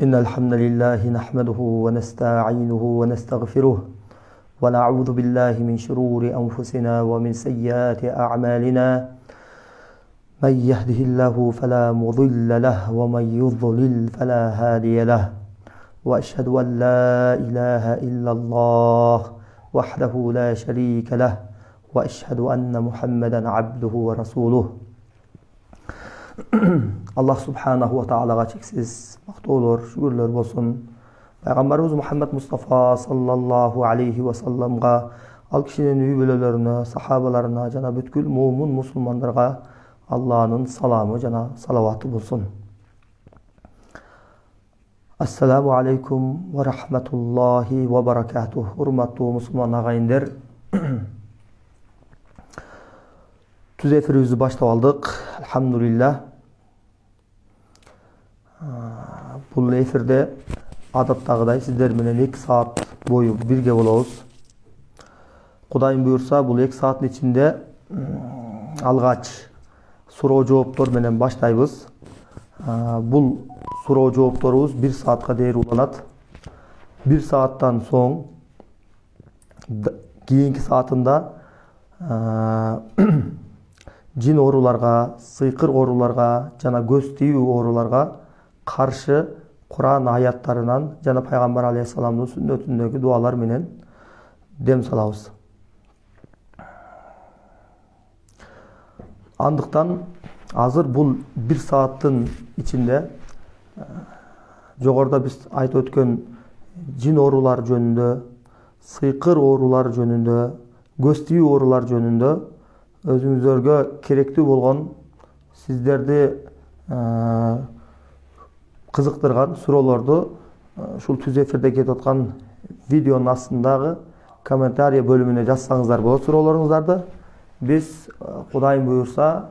إن الحمد لله نحمده ونستعينه ونستغفره ونعوذ بالله من شرور أنفسنا ومن سيئات أعمالنا من يهده الله فلا مضل له ومن يضلل فلا هادي له وأشهد أن لا إله إلا الله وحده لا شريك له وأشهد أن محمدا عبده ورسوله. Allah subhanahu wa ta'alaga çeksiz maqtoolor, şükürler bolsun. Peygamberimiz Muhammed Mustafa sallallahu aleyhi ve sellemga, al kişinin üybölölerine, sahabalarına, jana bütkül mumun musulmanlarga Allah'ın salamı, jana salavatı bolsun. Assalamu aleykum ve rahmetullahi ve berekatuh. Hurmatly musulman agayınlar. Tüz efirimizi başlap aldık. Elhamdülillah. Bu efirde adatdagıday sizler menen 2 saat boyu birge bolobuz. Kudayım buyursa bu 2 saatin içinde algaç suroo jooptor menen başlayбыз. Bu suroo jooptorubuz 1 saatка değer ulanat. 1 saattan soň kийинки saatında jin orularga, sıyqır orularga, jana göz тийүү orularga karşı Kur'an ayatlarından jana Peygamber aleyhissalam'ın sünnetindeki dualar menen dem salabыз. Andıktan hazır bu 1 saatin içinde jogorda biz aytып ötken jin orular jönündө, sıyqır orular jönündө, göz тийүү orular jönündө özüңүzөргө керектүү болгон сиздерди кызыктырган суроолорду ушул түз эфирде кетип аткан видеонун астындагы комментарий бөлүмүнө жазсаңыздар болот суроолоруңуздарды. Биз Кудайым буйрса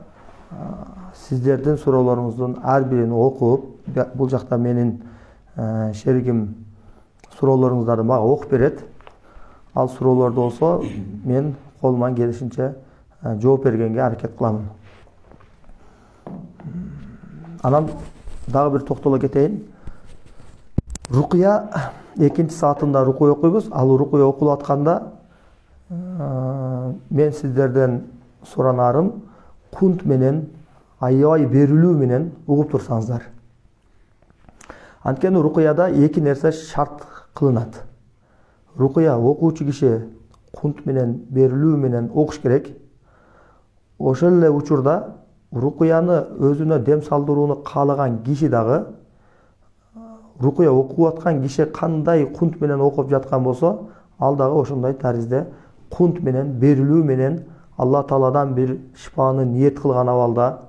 сиздердин суроолоруңуздун ар бирин окуп, бул жакта менин шеригим суроолоруңуздарды мага окуп берет. Ал суроолорду болсо мен колуман келишинче жооп бергенге аракет кыламын. Анан дагы бир токтоло кетейин. Рукуя экинчи саатында рукуя окуйбуз. Ал рукуя окулуп атканда мен сиздерден суранарым кунт менен аябай берилүү менен угуп турсаңыздар. Анткени рукуяда 2 нерсе шарт кылынат. Рукуя окуучу киши кунт менен берилүү менен окуш керек. Ошол эле учурда рукуяны өзүнө дем салдырууну каалаган киши дагы рукуя окуп аткан киши кандай кунт менен окуп жаткан болсо, ал дагы ошондой таризде кунт менен берилүү менен Алла Тааладан бир шифаны ниет кылган абалда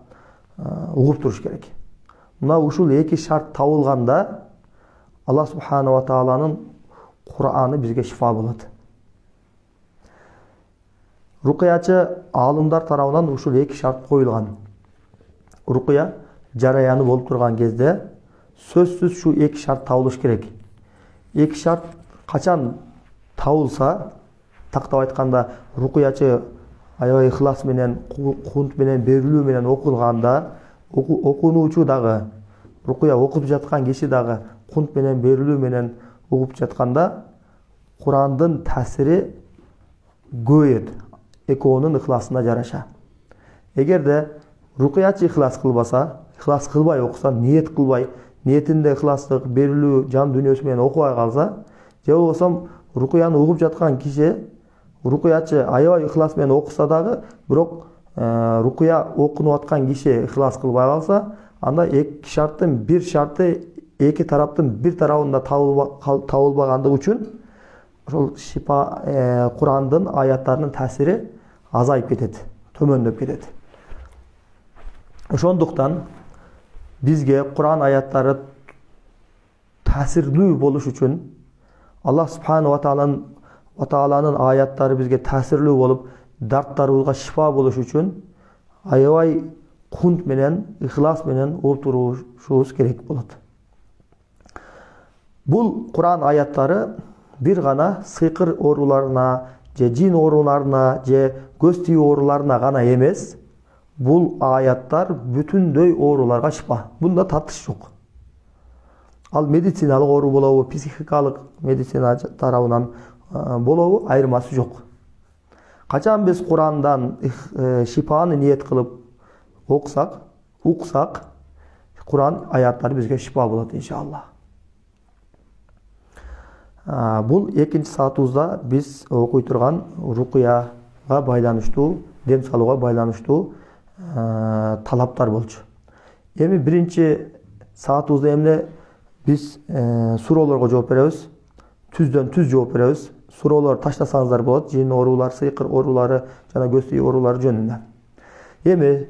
угуп туруш керек. Мына ушул 2 шарт табылганда Алла Субхана ва Тааланын Кур'аны бизге шифа болот. Рукуячы алымдар тарабынан ушул 2 шарт коюлган. Рукуя жараяны болуп турган кезде сөзсүз шу 2 шарт табылыш керек. 2 шарт качан табылса, тактап айтканда рукуячы аябай ихлас менен, кунт менен, берилүү менен окулганда, окунуучу дагы, рукуя окуп жаткан киши дагы кунт менен, берилүү менен угуп жатканда Кур'андын таасири көбөйөт. Экөөнүн ихласына жараша. Эгерде рукуячы ихлас кылбаса, ихлас кылбай окуса, ниет кылбай, ниетинде ихластык, берилүү, жан дүйнөсү менен окубай калса, же болбосо рукуяны угуп жаткан киши рукуячы аябай ихлас менен окуса дагы, бирок рукуя окунуп аткан киши ихлас кылбай калса, анда 2 шарттын бир шарты 2 тараптын бир тарабында табылбагандыгы үчүн ошол шифа Кур'андын аяттарынын таасири азайып кетет, төмөндөп кетет. Ошондуктан бизге Кур'ан аяттары таасирлүү болуш үчүн Аллах Субхана ва Тааланын аяттары бизге таасирлүү болуп, дарттарыбызга шифа болуш үчүн аябай кунт менен, ихлас менен угуп турушубуз керек болот. Бул Кур'ан аяттары бир гана сыйкыр ооруларына, же жин ооруларына, же көз тийүү ооруларына гана эмес, бул аяттар бүтүндөй ооруларга шифа. Бунда татыш жок. Ал медициналык оору болобу, психикалык медицина тарабынан болобу айырмасы жок. Качан биз Курандан шифаны ниет кылып уксак, Куран аяттары бизге шифа болот иншалла. Бул экинчи саатыбызда биз окуй турган рукуяга байланыштуу, дем салууга байланыштуу талаптар болчу. Эми биринчи саатыбызда эмне биз суроолорго жооп беребиз. Түздөн түз жооп беребиз. Суроолор таштасаңыздар болот. Жин оорулар, сыйкыр оорулары жана көз тиүү оорулары жөнүндө. Эми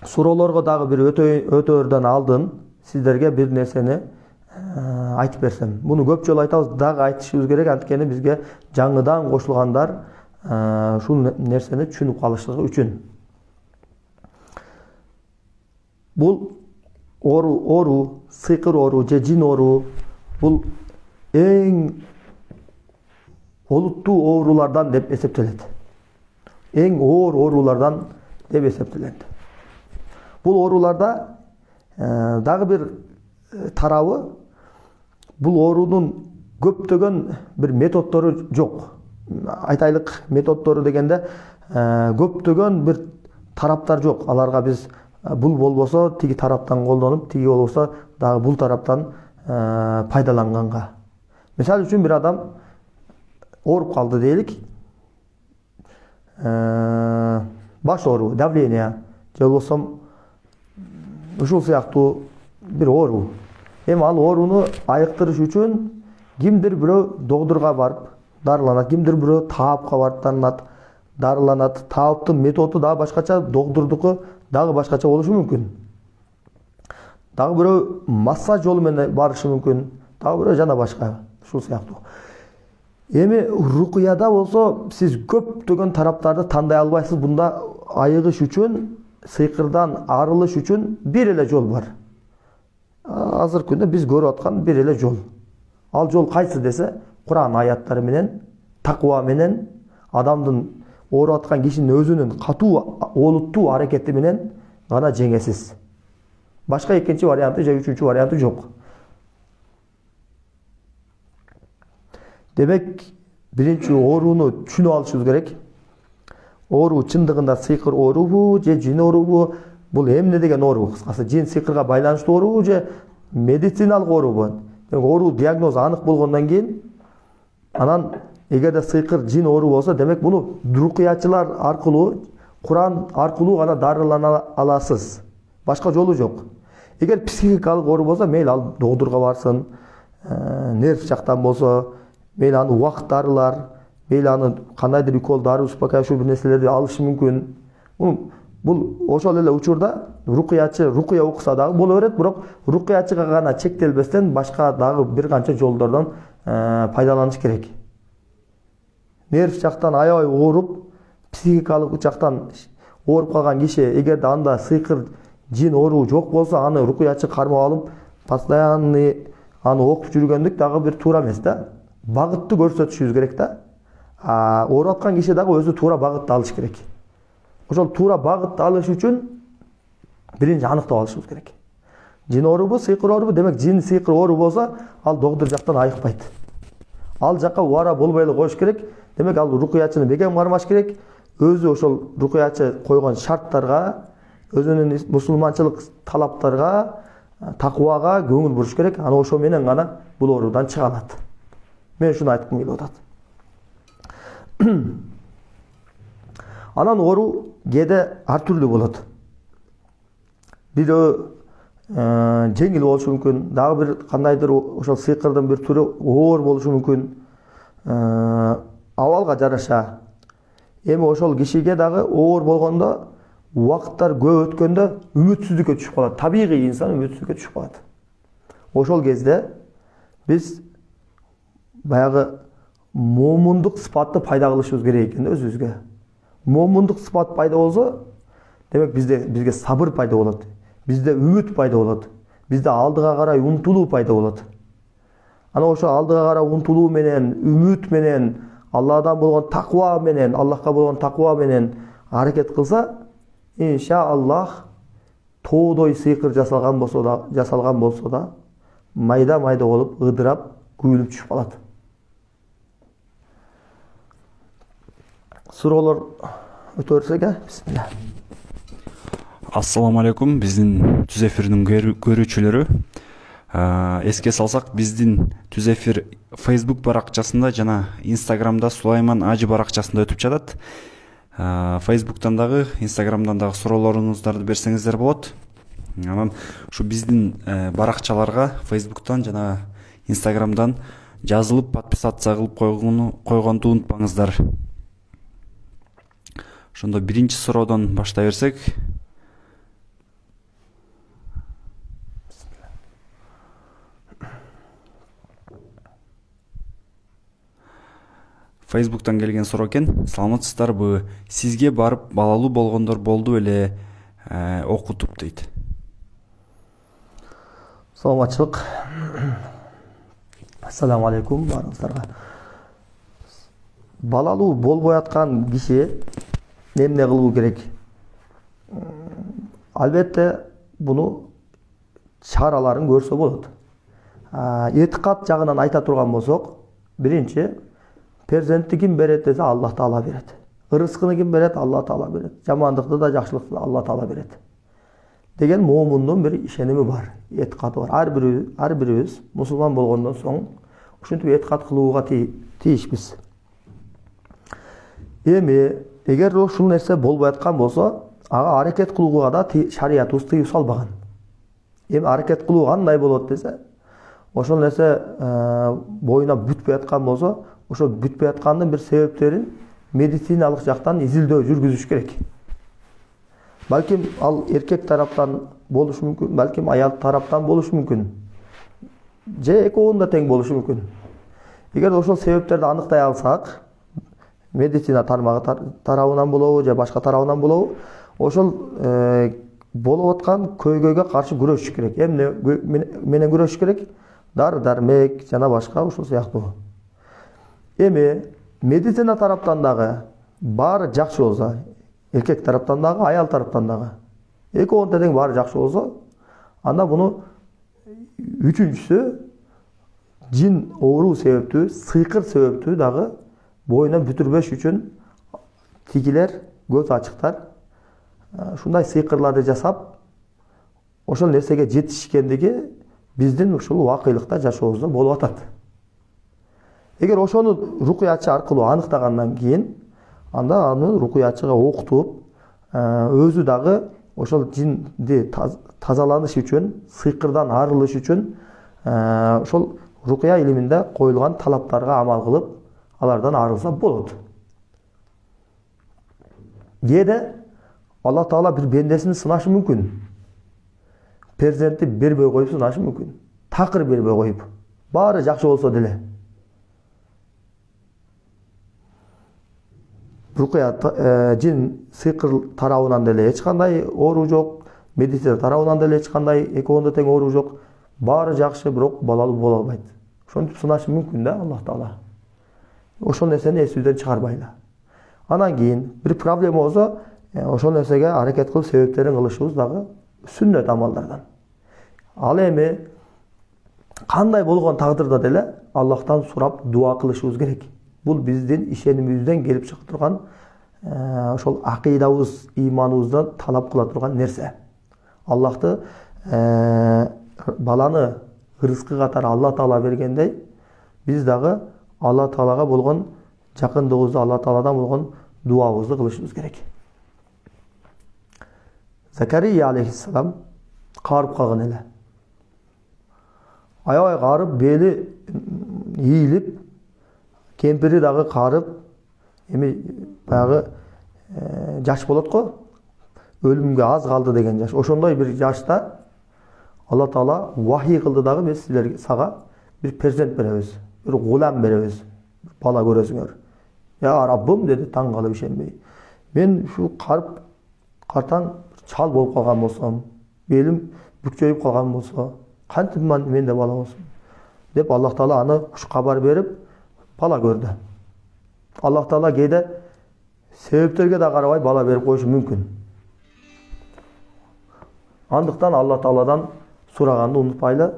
суроолорго дагы бир өтөөрдөн алдын сиздерге бир нерсени айтып берсем. Буну көп жолу айтабыз, дагы айтышыбыз керек, анткени бизге жаңыдан кошулгандар ушул нерсени түшүнүп калышлыгы үчүн. Бул оору, сыйкыр оору же жин оору бул эң олуттуу оорулардан деп эсептелет. Эң оор оорулардан деп эсептелет. Бул ооруларда дагы бир тарабы, бул оорунун көптөгөн бир методдору жок. Айтайлык методдору дегенде көптөгөн бир тараптар жок. Аларга биз бул болбосо тиги тараптан колдонуп, тиги болбосо дагы бул тараптан пайдаланганга. Мисал үчүн бир адам ооруп калды дейlik. Баш оору, давление, же болбосо ушул сыяктуу бир оору. Эми ал ооруну айыктырыш үчүн кимдир бирөө доктурга барып дарыланат, кимдир бирөө таапка барып дарыланат. Тааптын методу дагы башкача, доктурдуку дагы башкача болушу мүмкүн. Дагы бирөө массаж жолу менен барышы мүмкүн. Дагы бирөө жана башка ушул сыяктуу. Эми рукуяда болсо сиз көптөгөн тараптарды тандай албайсыз. Бунда айыгыш үчүн, сыйкырдан арылыш үчүн бир эле жол бар. Азыркы күндө биз көрүп аткан бир эле жол. Ал жол кайсы десе, Куран аяттары менен, таква менен, адамдын ооруп аткан кишинин өзүнүн катуу, олуттуу аракети менен гана жеңесиз. Башка экинчи варианты же үчүнчү варианты жок. Демек, биринчи ооруну түшүнүп алышыбыз керек. Оору чындыгында сыйкыр оорубу же жин оорубу? Бул эмне деген оору? Кыскасы, жин сыйкырга байланыштуу оорубу же медициналык оорубу? Демек, оору диагнозу анык болгондон кийин, анан эгерде сыйкыр жин оору болсо, демек буну рукуячылар аркылуу, Куран аркылуу гана дарылана аласыз. Башка жолу жок. Эгер психикалык оору болсо, мейли ал доктурга барсын, нерв жактан болсо, мейли аны убакыт дарылар, мейли аны кандайдыр укол, дары, успокаивающий бир нерселерди алышы мүмкүн. Бул ошол эле учурда рукуячы рукуя укса дагы боло берет, бирок рукуячыга гана чектелбестен башка дагы бир канча жолдордон пайдаланыш керек. Нерв жактан аябай ооруп, психикалык жактан ооруп калган киши, эгерде анда сыйкыр жин оору жок болсо, аны рукуячы кармап алып, постоянный аны окуп жүргөндүк дагы бир туура эмес да. Багытты көрсөтүшүбүз керек да. Ооруп аткан киши дагы өзү туура багытты алыш керек. Ошол туура багытты алыш үчүн биринчи аныктап алышыбыз керек. Жин оорубу, сыйкыр оорубу? Демек, жин сыйкыр оору болсо, ал доктур жактан айыкпайт. Ал жакка убара болбой эле коюш керек. Демек, ал рукуячыны бекем кармаш керек. Өзү ошол рукуячы койгон шарттарга, өзүнүн мусулманчылык талаптарга, таквага көңүл буруш керек. Аны ошо менен гана бул оорудан чыга алат. Мен ушуну айткым келип атат. Анан оору кээде ар түрлүү болот. Бирөө жеңил болушу мүмкүн, дагы бир кандайдыр ошол сыйкырдын бир түрү оор болушу мүмкүн. Абалга жараша. Эми ошол кишиге дагы оор болгондо, убакыттар көп өткөндө үмүтсүздүккө түшүп калат. Табигый инсан үмүтсүздүккө түшүп калат. Ошол кезде биз баягы момундук сыпатты пайда кылышыбыз керек экен да өзүбүзгө. Момундук сыпат пайда болсо, демек бизге сабыр пайда болот. Бизде үмүт пайда болот. Бизде алдыга карай умтулуу пайда болот. Ана ошо алдыга карай умтулуу менен, үмүт менен, Алладан болгон таква менен, Аллахка болгон таква менен аракет кылса, иншааллах тоодой сыйкыр жасалган болсо да, майда болуп ыдырап күйүлүп түшүп калат. Суроолор өтө берсек, бисмилла. Ассаламу алейкум, биздин түз эфирдин көрүүчүлөрү. Эске салсак, биздин түз эфир Facebook баракчасында жана Instagramда Сулайман Ажы баракчасында өтүп жатат. Facebooктан дагы, Instagramдан дагы суроолоруңуздарды берсеңиздер болот. Анан ушу биздин баракчаларга Facebooktан жана Instagramдан жазылып подписация кылып койгонду унутпаңыздар. Ошондо биринчи суроодон баштай берсек. Facebooktан келген суроо экен. Саламатсыздарбы? Сизге барып балалуу болгондор болду эле, окутуп дейт. Саламатчылык. Ассаламу алейкум баарыңыздарга. Балалуу болбой аткан киши эмне кылуу керек? Албетте буну чараларын көрсө болот. Этикат жагынан айта турган болсок, биринчи перзентти ким берет десе Аллах Таала берет. Ырыскыны ким берет? Алла Таала берет. Жамандыкты да жакшылыкты да Алла Таала берет деген момундун бир ишеними бар, этикаты бар. Ар бирибиз мусулман болгондон соң ушинтип этикат кылууга тийишпиз. Эми эгер ушул нерсе болбой аткан болсо, ага аракет кылууга да шариятыбыз тыюу салбаган. Эми аракет кылуу кандай болот десе, ошол нерсе боюна бүтпөй аткан болсо, ошо бүтпөй аткандын бир себептерин медициналык жактан изилдөө жүргүзүш керек. Балким ал эркек тараптан болушу мүмкүн, балким аял тараптан болушу мүмкүн. Же экөөнүн да тең болушу мүмкүн. Эгер ошол себептерди аныктай алсак, медицина тармагы тарабынан болобу же башка тарабынан болобу, ошол болуп аткан көйгөйгө каршы күрөшүш керек. Эмне менен күрөшүш керек? Дары-дармек жана башка ушул сыяктуу. Эми медицина тараптан дагы баары жакшы болсо, эркек тараптан дагы, аял тараптан дагы, экөөнүн тең баары жакшы болсо, анда буну үчүнчүсү жин ооруу себептүү, сыйкыр себептүү дагы боюна бүтүрбөш үчүн тигилер, көз ачыктар ушундай сыйкырларды жасап, ошол нерсеге жетишкендиги биздин ушул убакыйлыкта жашообузда болуп атат. Эгер ошону рукуячы аркылуу аныктагандан кийин, анда аны рукуячыга окутуп, өзү дагы ошол жинди тазаланыш үчүн, сыйкырдан арылыш үчүн ошол рукуя илиминде коюлган талаптарга амал кылып, алардан арылса болот. Кээде Алла Таала бир бендесин сынашы мүмкүн. Перзентти бербей коюп сынашы мүмкүн. Такыр бербей коюп. Баары жакшы болсо деле. Рукуя жин сыйкыр тарабынан деле эч кандай оору жок, медицина тарабынан деле эч кандай экөөндө тең оору жок. Баары жакшы, бирок балалуу боло албайт. Ошентип сынашы мүмкүн да Аллах Таала. Ошол нерсени эсибизден чыгарбайлы. Анан кийин бир проблема болсо, ошол нерсеге аракет кылып себептерин кылышыбыз дагы сүннөт амалдардан. Ал эми кандай болгон тагдырда деле Аллахтан сурап дуа кылышыбыз керек. Бул биздин ишенимибизден келип чыга турган, ошол акыйдабыз, иманыбыздан талап кыла турган нерсе. Аллахты баланы рызкы катары Алла Таала бергендей, биз дагы Алла Таалага болгон жакындыгыбызды, Алла Тааладан болгон дуабызды кылышыбыз керек. Закария алейхиссалам карып калган эле. Аябай карып, бели ийилип, кемпири дагы карып, эми баягы жаш болот го, өлүмгө аз калды деген жаш. Ошондой бир жашта Алла Таала вахий кылды дагы, биз силерге сага бир перзент беребиз, бир гулам беребиз, бала көрөсүңөр. Я Раббым деди, таң калып ишенбей. Мен ушу карып картаң чал болуп калган болсом, белим бүкчөйүп калган болсо, кантип менде бала болсун деп Аллах Таала аны ушу кабар берип, бала көрдү. Аллах Таала кээде себептерге да карабай бала берип коюшу мүмкүн. Андыктан Алла Тааладан сураганды унутпайлы.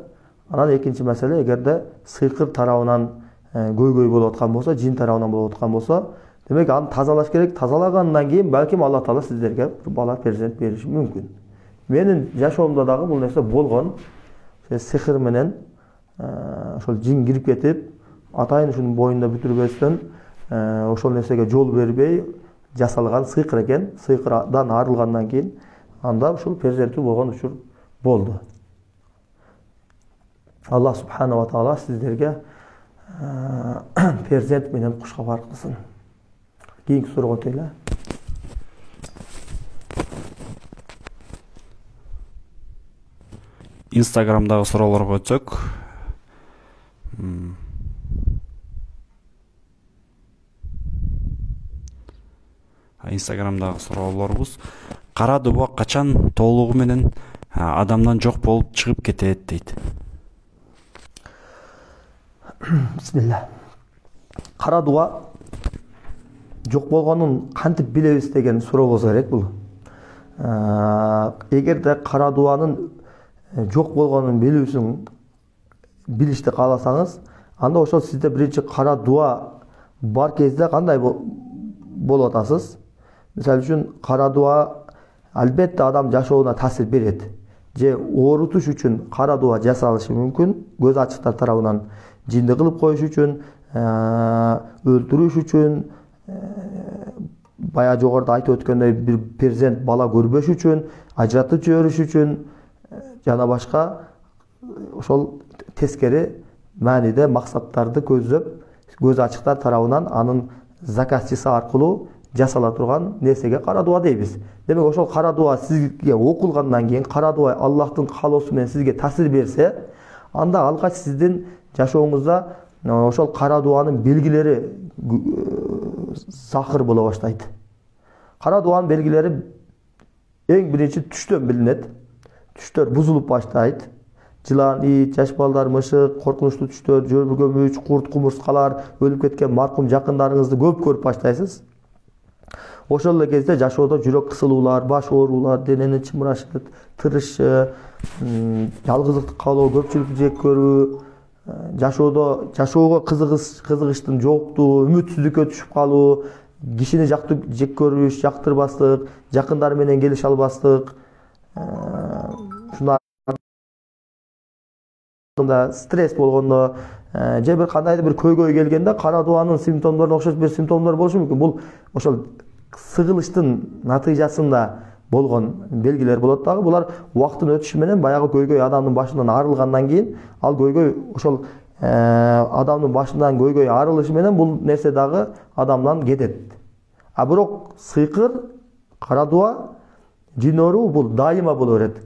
Анан экинчи маселе, эгерде сыйкыр тарабынан көйгөй болуп аткан болсо, жин тарабынан болуп аткан болсо, демек аны тазалаш керек. Тазалагандан кийин балким Алла Таала сиздерге бир бала перзент бериши мүмкүн. Менин жашоомдо дагы бул нерсе болгон. Сихир менен ошол жин кирип кетип, атайын ушунун боюнда бүтүрбөстөн ошол нерсеге жол бербей жасалган сыйкыр экен. Сыйкырдан арылгандан кийин анда ушул перзенти болгон учур болду. Аллах субхана ва таала сиздерге перзент менен кушкабар кылсын. Кийинки суроого өтөлү. Инстаграмдагы суроолорго өтсөк. Инстаграмдагы суроолорубуз: кара дуба качан толугу менен адамдан жок болуп чыгып кетет дейт. Бисмилlah. Кара дуба жок болгонун кантип билебиз деген суроо болсо керек бул. Эгерде кара дубанын жок болгонун билишти кааласаңыз, анда ошол сизде биринчи кара дуба бар кезде кандай болуп атасыз? Мисалы үчүн кара дуба албетте адам жашоосуна таасир берет. Же оорутуш үчүн кара дуба жасалышы мүмкүн, көз ачыктар тарабынан жинди кылып коюш үчүн, өлтүрүш үчүн, бая жогоруда айтып өткөндөй бир перзент бала көрбөш үчүн, ажыратып жибериш үчүн жана башка ошол тескери мааниде максаттарды көздөп, көз ачыктар тарабынан анын заказчысы аркылуу жасала турган нерсеге кара дуба дейбиз. Демек ошол кара дуба сизге окулгандан кийин, кара дуба Аллахтын каалоосу менен сизге таасир берсе, анда алгач сиздин жашооңузда ошол кара дубанын белгилери захыр боло баштайт. Кара дубанын белгилери эң биринчи түштөн билинет. Түштөр бузулуп баштайт. Жылан, ит, жаш балдар, мышык, коркунучтуу түштөр, жөрбү көмүч, курт, кумурскалар, өлүп кеткен маркум жакындарыңызды көп көрүп баштайсыз. Ошол эле кезде жашоодо жүрөк кысылуулар, баш оорулар, денени чымырашы, тырышы, жалгыздыкты каалоо, көпчүлүктү жек көрүү, жашоого кызыгыштын жоктугу, үмүтсүздүккө түшүп калуу, кишини жек көрүш, жактырбастык, жакындары менен келише албастык, стресс болгондо, же бир кандайдыр бир көйгөй келгенде кара дубанын симптомдоруна окшош бир симптомдор болушу мүмкүн. Бул ошол сыгылыштын натыйжасында болгон белгилер болот дагы. Булар убакыттын өтүшү менен баягы көйгөй адамдын башынан арылгандан кийин, ал көйгөй ошол адамдын башынан көйгөй арылышы менен бул нерсе дагы адамдан кетет. А бирок сыйкыр, кара дуба, жин оору бул дайыма боло берет.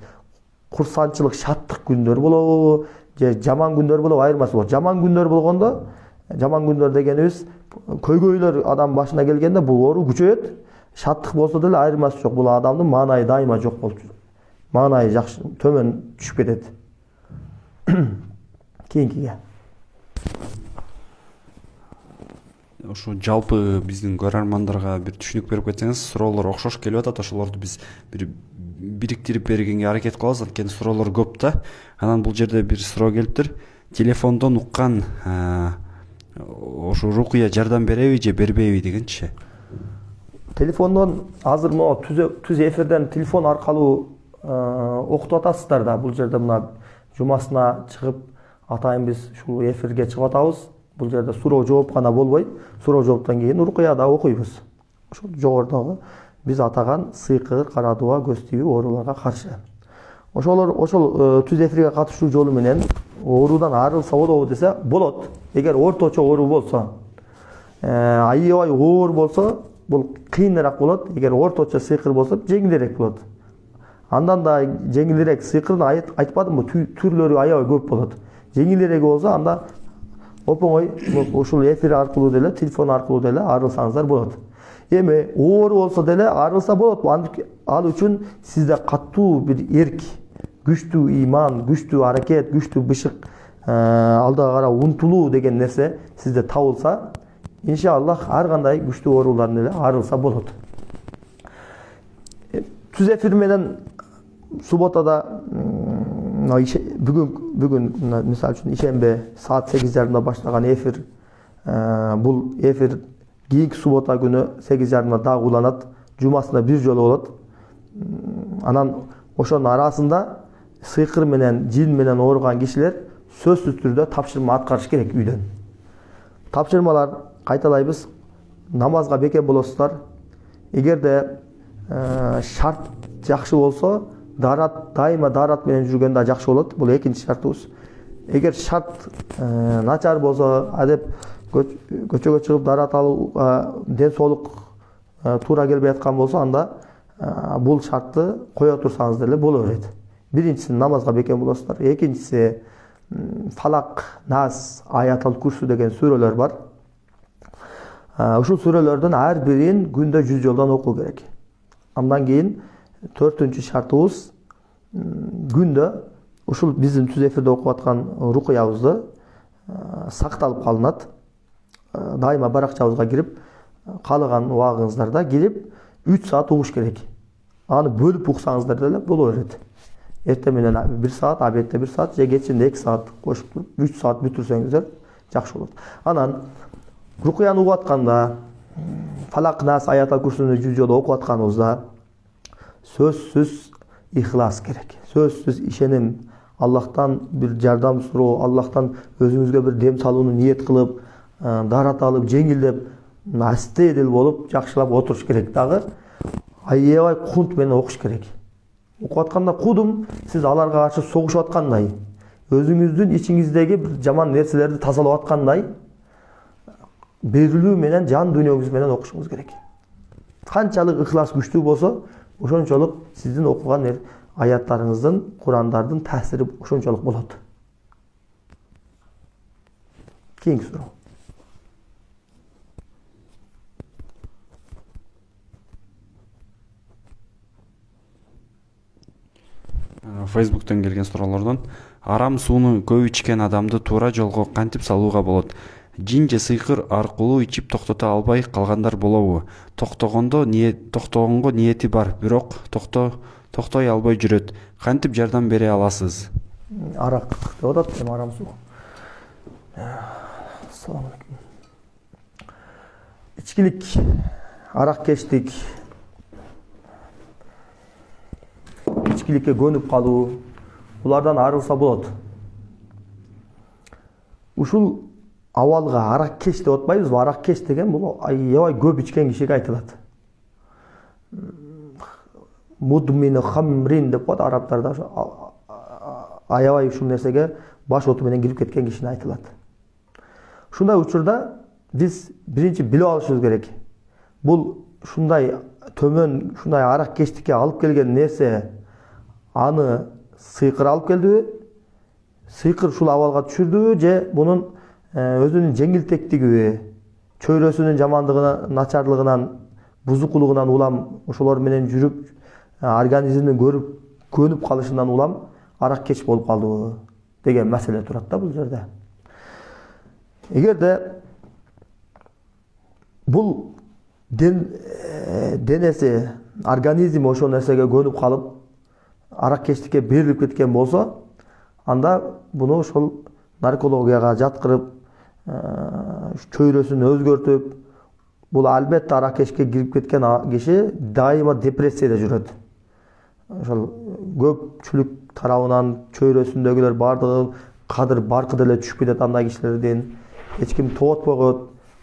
Курсанчылык, шаттык күндөр болобу, же жаман күндөр болобу, айырмасы бар. Жаман күндөр болгондо, жаман күндөр дегенибиз көйгөйлөр адам башына келгенде бул оору күчөйөт. Шаттык болсо деле айырмасы жок. Бул адамдын маанайы дайыма жок болуп жүрөт. Маанайы жакшы төмөн түшүп кетет. Кийинкиге. Ошо жалпы биздин көрөрмандарга бир түшүнүк берип кетсеңиз, суроолор окшош келип атат. Ошолорду биз бир бириктирип бергенге аракет кылабыз. Анткени суроолор көп да. Анан бул жерде бир суроо келиптир. Телефондон уккан ошо рукуя жардам береби же бербейби дегенчи. Телефондон азыр могу түз эфирден телефон аркылуу окутуп атасыздар да. Бул жерде мына жумасына чыгып атайын биз ушул эфирге чыгып атабыз. Бул жерде суроо жооп гана болбойт. Суроо жооптон кийин рукуяда окуйбуз. Ошол жогорудагы биз атаган сыйкыр, кара дуба, көз тийүү ооруларга каршы. Ошол түз эфирге катышуу жолу менен оорудан арылса болобу десе болот. Эгер орточо оору болсо, аябай оор болсо, бул кыйыныраак болот. Эгер орточо сыйкыр болсо, жеңилирээк болот. Андан да жеңилирээк сыйкырдын айтпадымбы, түрлөрү аябай көп болот. Жеңилирээк болсо, анда оп-оңой ушул эфир аркылуу деле, телефон аркылуу деле арылсаңыздар болот. Эми оор болсо деле арылса болот. Ал үчүн сизде катуу бир эрк, күчтүү ыйман, күчтүү аракет, күчтүү бышык, алдыга карап умтулуу деген нерсе сизде табылса, иншаллах ар кандай күчтүү оорулардан эле арылса болот. Түз эфир менен субботада бүгүн бүгүн мисалы үчүн ишембе саат 8:30 баштаган эфир, бул эфир кийинки суббота күнү 8:30 дагы уланат, жумасына бир жолу болот. Анан ошонун арасында сыйкыр менен жин менен ооруган кишилер сөзсүз түрдө тапшырма аткарыш керек үйдөн. Тапшырмалар кайталайбыз: намазга бекем болосуздар. Эгерде шарт жакшы болсо, дайыма даарат менен жүргөн да жакшы болот. Бул экинчи шартыбыз. Эгер шарт начар болсо, адеп көчөгө чыгып даарат алууга ден соолук туура келбей аткан болсо, анда бул шартты кое турсаңыз деле боло берет. Биринчиси намазга бекем болосуздар. Экинчиси Фалак, Нас, Аятал Курсу деген сүрөлөр бар. Ушул сүрөлөрдүн ар бирин күндө 100 жолдон окуу керек. Андан кийин 4-чү шартыбыз күндө ушул биздин түз эфирде окуп аткан рукуябызды сакталып калынат. Дайыма баракчабызга кирип, каалаган убагыңыздарда кирип 3 саат угуш керек. Аны бөлүп уксаңыздар деле боло берет. Эртең менен 1 саат, абедте 1 саат, же кечинде 2 саат кошуп туруп 3 саат бүтүрсөңүздөр жакшы болот. Анан рукуяны угуп атканда, Фалак, Нас, Аятал Курсуну 100 жолу окуп атканыбызда сөзсүз ихлас керек. Сөзсүз ишеним, Аллахтан бир жардам суроо, Аллахтан өзүңүзгө бир дем салууну ниет кылып, даарат алып, жеңилдеп, астедил болуп, жакшылап отуруш керек дагы. Аябай кунт менен окуш керек. Окуп атканда кудум, сиз аларга каршы согушуп аткандай, өзүңүздүн ичиңиздеги бир жаман нерселерди тазалап аткандай, берилүү менен жан дүйнөңүз менен окушуңуз керек. Канчалык ыхлас күчтүү болсо, ошончолук сиздин окуган аяттарыңыздын, Курандардын таасири ошончолук болот. Кийинки суроо. Facebook'тан келген суроолордон: арам сууну көп ичкен адамды туура жолго кантип салууга болот? Жин же сыйкыр аркылуу ичип токтото албай калгандар болобу? Токтогонго ниети бар, бирок токтой албай жүрөт. Кантип жардам бере аласыз? Арак деп атат, эми арам суу. Салам алейкум. Ичкилик, араккештик, ичкиликке көнүп калуу, булардан арылса болот. Ушул абалга араккеш деп атпайбызбы? Араккеш деген бул аябай көп ичкен кишиге айтылат. Мудмин хамрин деп коет арабтарда. Аябай ушул нерсеге баш оту менен кирип кеткен кишине айтылат. Ушундай учурда биз биринчи билип алышыбыз керек. Бул ушундай төмөн, ушундай араккештикке алып келген нерсе аны сыйкыр алып келдиби? Сыйкыр ушул абалга түшүрдүбү, же мунун өзүнүн жеңилтектигиби, чөйрөсүнүн жамандыгынан, начарлыгынан, бузукулугунан улам ошолор менен жүрүп, организмдин көнүп калышынан улам араккеч болуп калдыбы деген маселе турат да бул жерде. Эгерде бул денеси, организми ошол нерсеге көнүп калып, араккештикке берилип кеткен болсо, анда буну ошол наркологияга жаткырып, чөйрөсүн өзгөртүп, бул албетте араккешке кирип кеткен киши дайыма депрессияда жүрөт. Ошол көпчүлүк тарабынан чөйрөсүндөгүлөр бардыгы кадыр баркы деле түшүп кетет андай кишилердин. Эч ким тоотпой коет.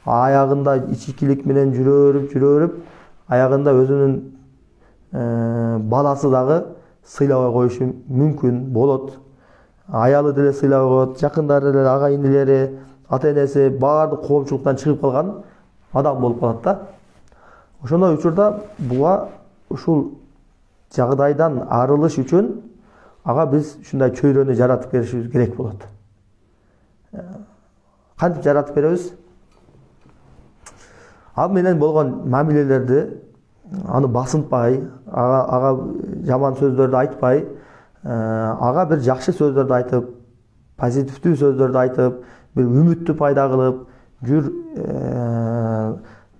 Аягында ичкилик менен жүрөп, аягында өзүнүн баласы дагы сыйлабай коюшу мүмкүн болот. Аялы деле сыйлабай коет, жакындары деле, ага-инилери, ата-энеси баардык коомчулуктан чыгып калган адам болуп калат да. Ошондой учурда буга ушул жагдайдан арылыш үчүн ага биз ушундай чөйрөнү жаратып беришибиз керек болот. Кантип жаратып беребиз? Ал менен болгон мамилелерди аны басынтпай, ага жаман сөздөрдү айтпай, ага бир жакшы сөздөрдү айтып, позитивдүү сөздөрдү айтып, бир үмүттү пайда кылып, жүр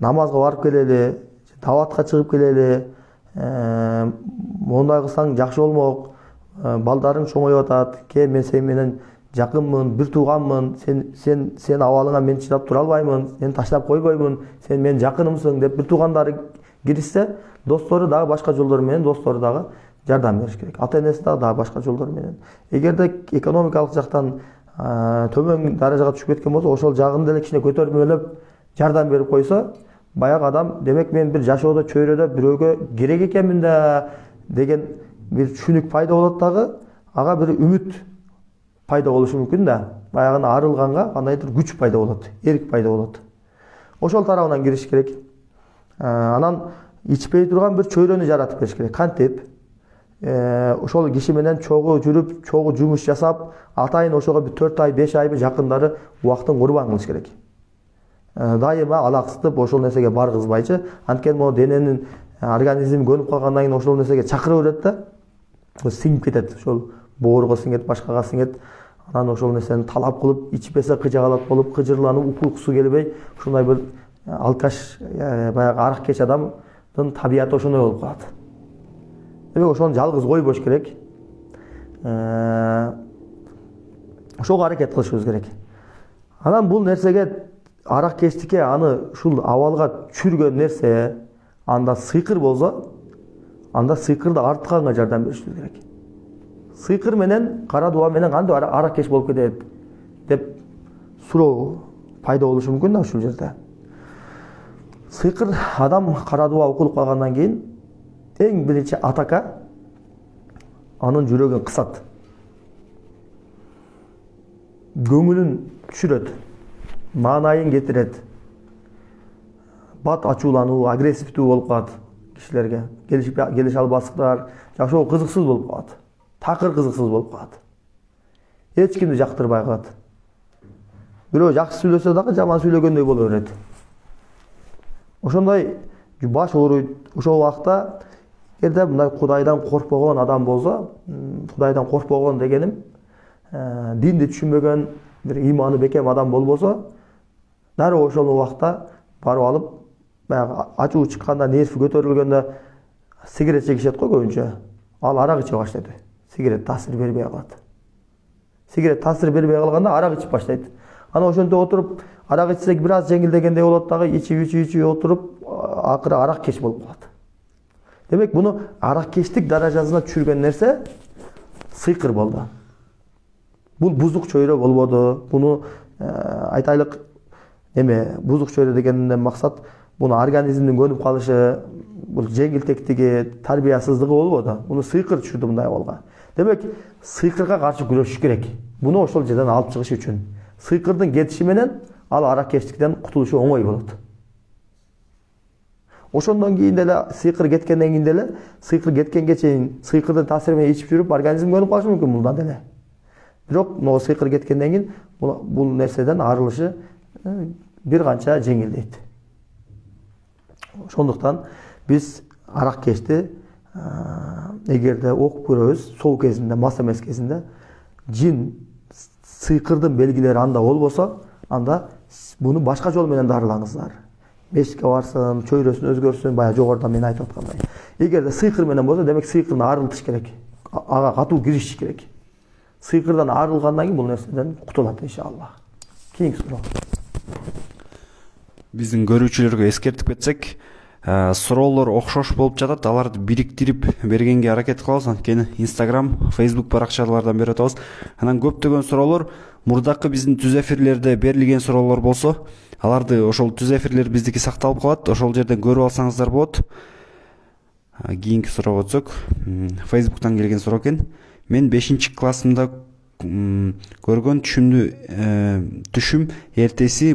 намазга барып келели, даватка чыгып келели, мондай кылсаң жакшы болмок, балдарың чоңоюп атат, ке мен сен менен жакынмын, бир тууганмын, сен абалыңа мен чыдап тура албаймын, сени таштап койбоймун, сен менин жакынымсың деп бир туугандары киришсе, достору дагы башка жолдор менен достору дагы жардам бериш керек. Ата энеси дагы башка жолдор менен. Эгерде экономикалык жактан төмөн даражага түшүп кеткен болсо, ошол жагын деле кичине көтөрмөлөп жардам берип койсо, баягы адам демек мен бир жашоодо чөйрөдө бирөөгө керек экенмин да деген бир түшүнүк пайда болот дагы, ага бир үмүт пайда болушу мүмкүн да. Баягы арылганга кандайдыр күч пайда болот, эрк пайда болот. Ошол тарабынан кириш керек. Анан ичпей турган бир чөйрөнү жаратып бериш керек. Кантип? Ошол киши менен чогуу жүрүп, чогуу жумуш жасап, атайын ошого бир 4 ай, 5 ай жакындары убактын курбан кылыш керек. Дайыма алаксытып ошол нерсеге баргызбайчы, анткени могу дененин организми көнүп калгандан кийин ошол нерсеге чакыра берет да, сиңип кетет, ошол боорго сиңет, башкага сиңет. Анан ошол нерсени талап кылып, ичпесе кыжагалат болуп, кыжырланып, укуусу келбей, ушундай бир алкаш, баягы арак кеч адамдын табияты ошондой болуп калат. Демек ошону жалгыз койбош керек. Ошого аракет кылышыбыз керек. Анан бул нерсеге арак кечтикке аны ушул абалга түшүргөн нерсе, анда сыйкыр болсо, анда сыйкырды артканга жардам беришибиз керек. Сыйкыр менен кара дуба менен кантип арак кеч болуп кетет деп суроо пайда болушу мүмкүн да ушул жерде. Сыйкыр адам кара дуба укулуп калгандан кийин эң биринчи атака анын жүрөгүн кысат. Көңүлүн түшүрөт, маанайын кетирет. Бат ачуулануу, агрессивдүү болуп калат кишилерге. Келише албастыктар, жашоо кызыксыз болуп калат. Такыр кызыксыз болуп калат. Эч кимди жактырбай калат. Бирөө жакшы сүйлөсө дагы жаман сүйлөгөндөй боло берет. Ошондой баш ооруйт. Ошол убакта эгерде мындай Кудайдан коркпогон адам болсо, Кудайдан коркпогон дегеним динди түшүнбөгөн, бир иманы бекем адам болбосо, дароо ошол убакта барып алып, баягы ачуу чыкканда, нерви көтөрүлгөндө сигарет чегишет го көбүнчө. Ал арак иче баштайт. Сигарет таасир бербей калат. Сигарет таасир бербей калганда арак ичип баштайт. Ана ошондо отуруп, арак ичсе бир аз жеңилдегендей болот дагы, ичип отуруп, акыры арак кеч болуп калат. Демек, буну арак кечтик даражасына түшүргөн нерсе сыйкыр болду. Бул бузук чөйрө болбоду. Буну айтайлык бузук чөйрө дегенден максат буну организмдин көнүп калышы, бул жеңилтектиги, тарбиясыздыгы болбоду. Буну сыйкыр түшүрдү мындай абалга. Демек, сыйкырга каршы күрөшүш керек. Буну ошол жерден алып чыгыш үчүн. Сыйкырдын кетиши менен ал арак кечтиктен кутулушу оңой болот. Ошондон кийин деле сыйкыр кеткенден кийин деле, сыйкыр кеткенге чейин сыйкырдын таасири менен ичип жүрүп организм көнүп калышы мүмкүн мындан деле. Бирок могу сыйкыр кеткенден кийин бул нерседен арылышы бир канча жеңилдейт. Ошондуктан биз арак кечти эгерде окуп көрөбүз, сол кезинде, мас эмес кезинде жин, сыйкырдын белгилери анда болбосо, анда буну башка жол менен дарылаңыздар. Мешитке барсын, чөйрөсүн өзгөрсүн, бая жогоруда мен айтып аткандай. Эгерде сыйкыр менен болсо, демек сыйкырды арылтыш керек. Ага катуу киришиш керек. Сыйкырдан арылгандан кийин бул нерседен кутулат иншаллах. Кийинки суроо. Биздин көрүүчүлөргө эскертип кетсек, суроолор окшош болуп жатат, аларды бириктирип бергенге аракет кылабыз. Анткени Instagram, Facebook баракчалардан берип атабыз. Анан көптөгөн суроолор мурдакы биздин түз эфирлерде берилген суроолор болсо, аларды ошол түз эфирлер биздики сакталып калат. Ошол жерден көрүп алсаңыздар болот. Кийинки суроого өтсөк, Facebook'тан келген суроо экен. Мен 5-классымда көргөн түшүм эртеси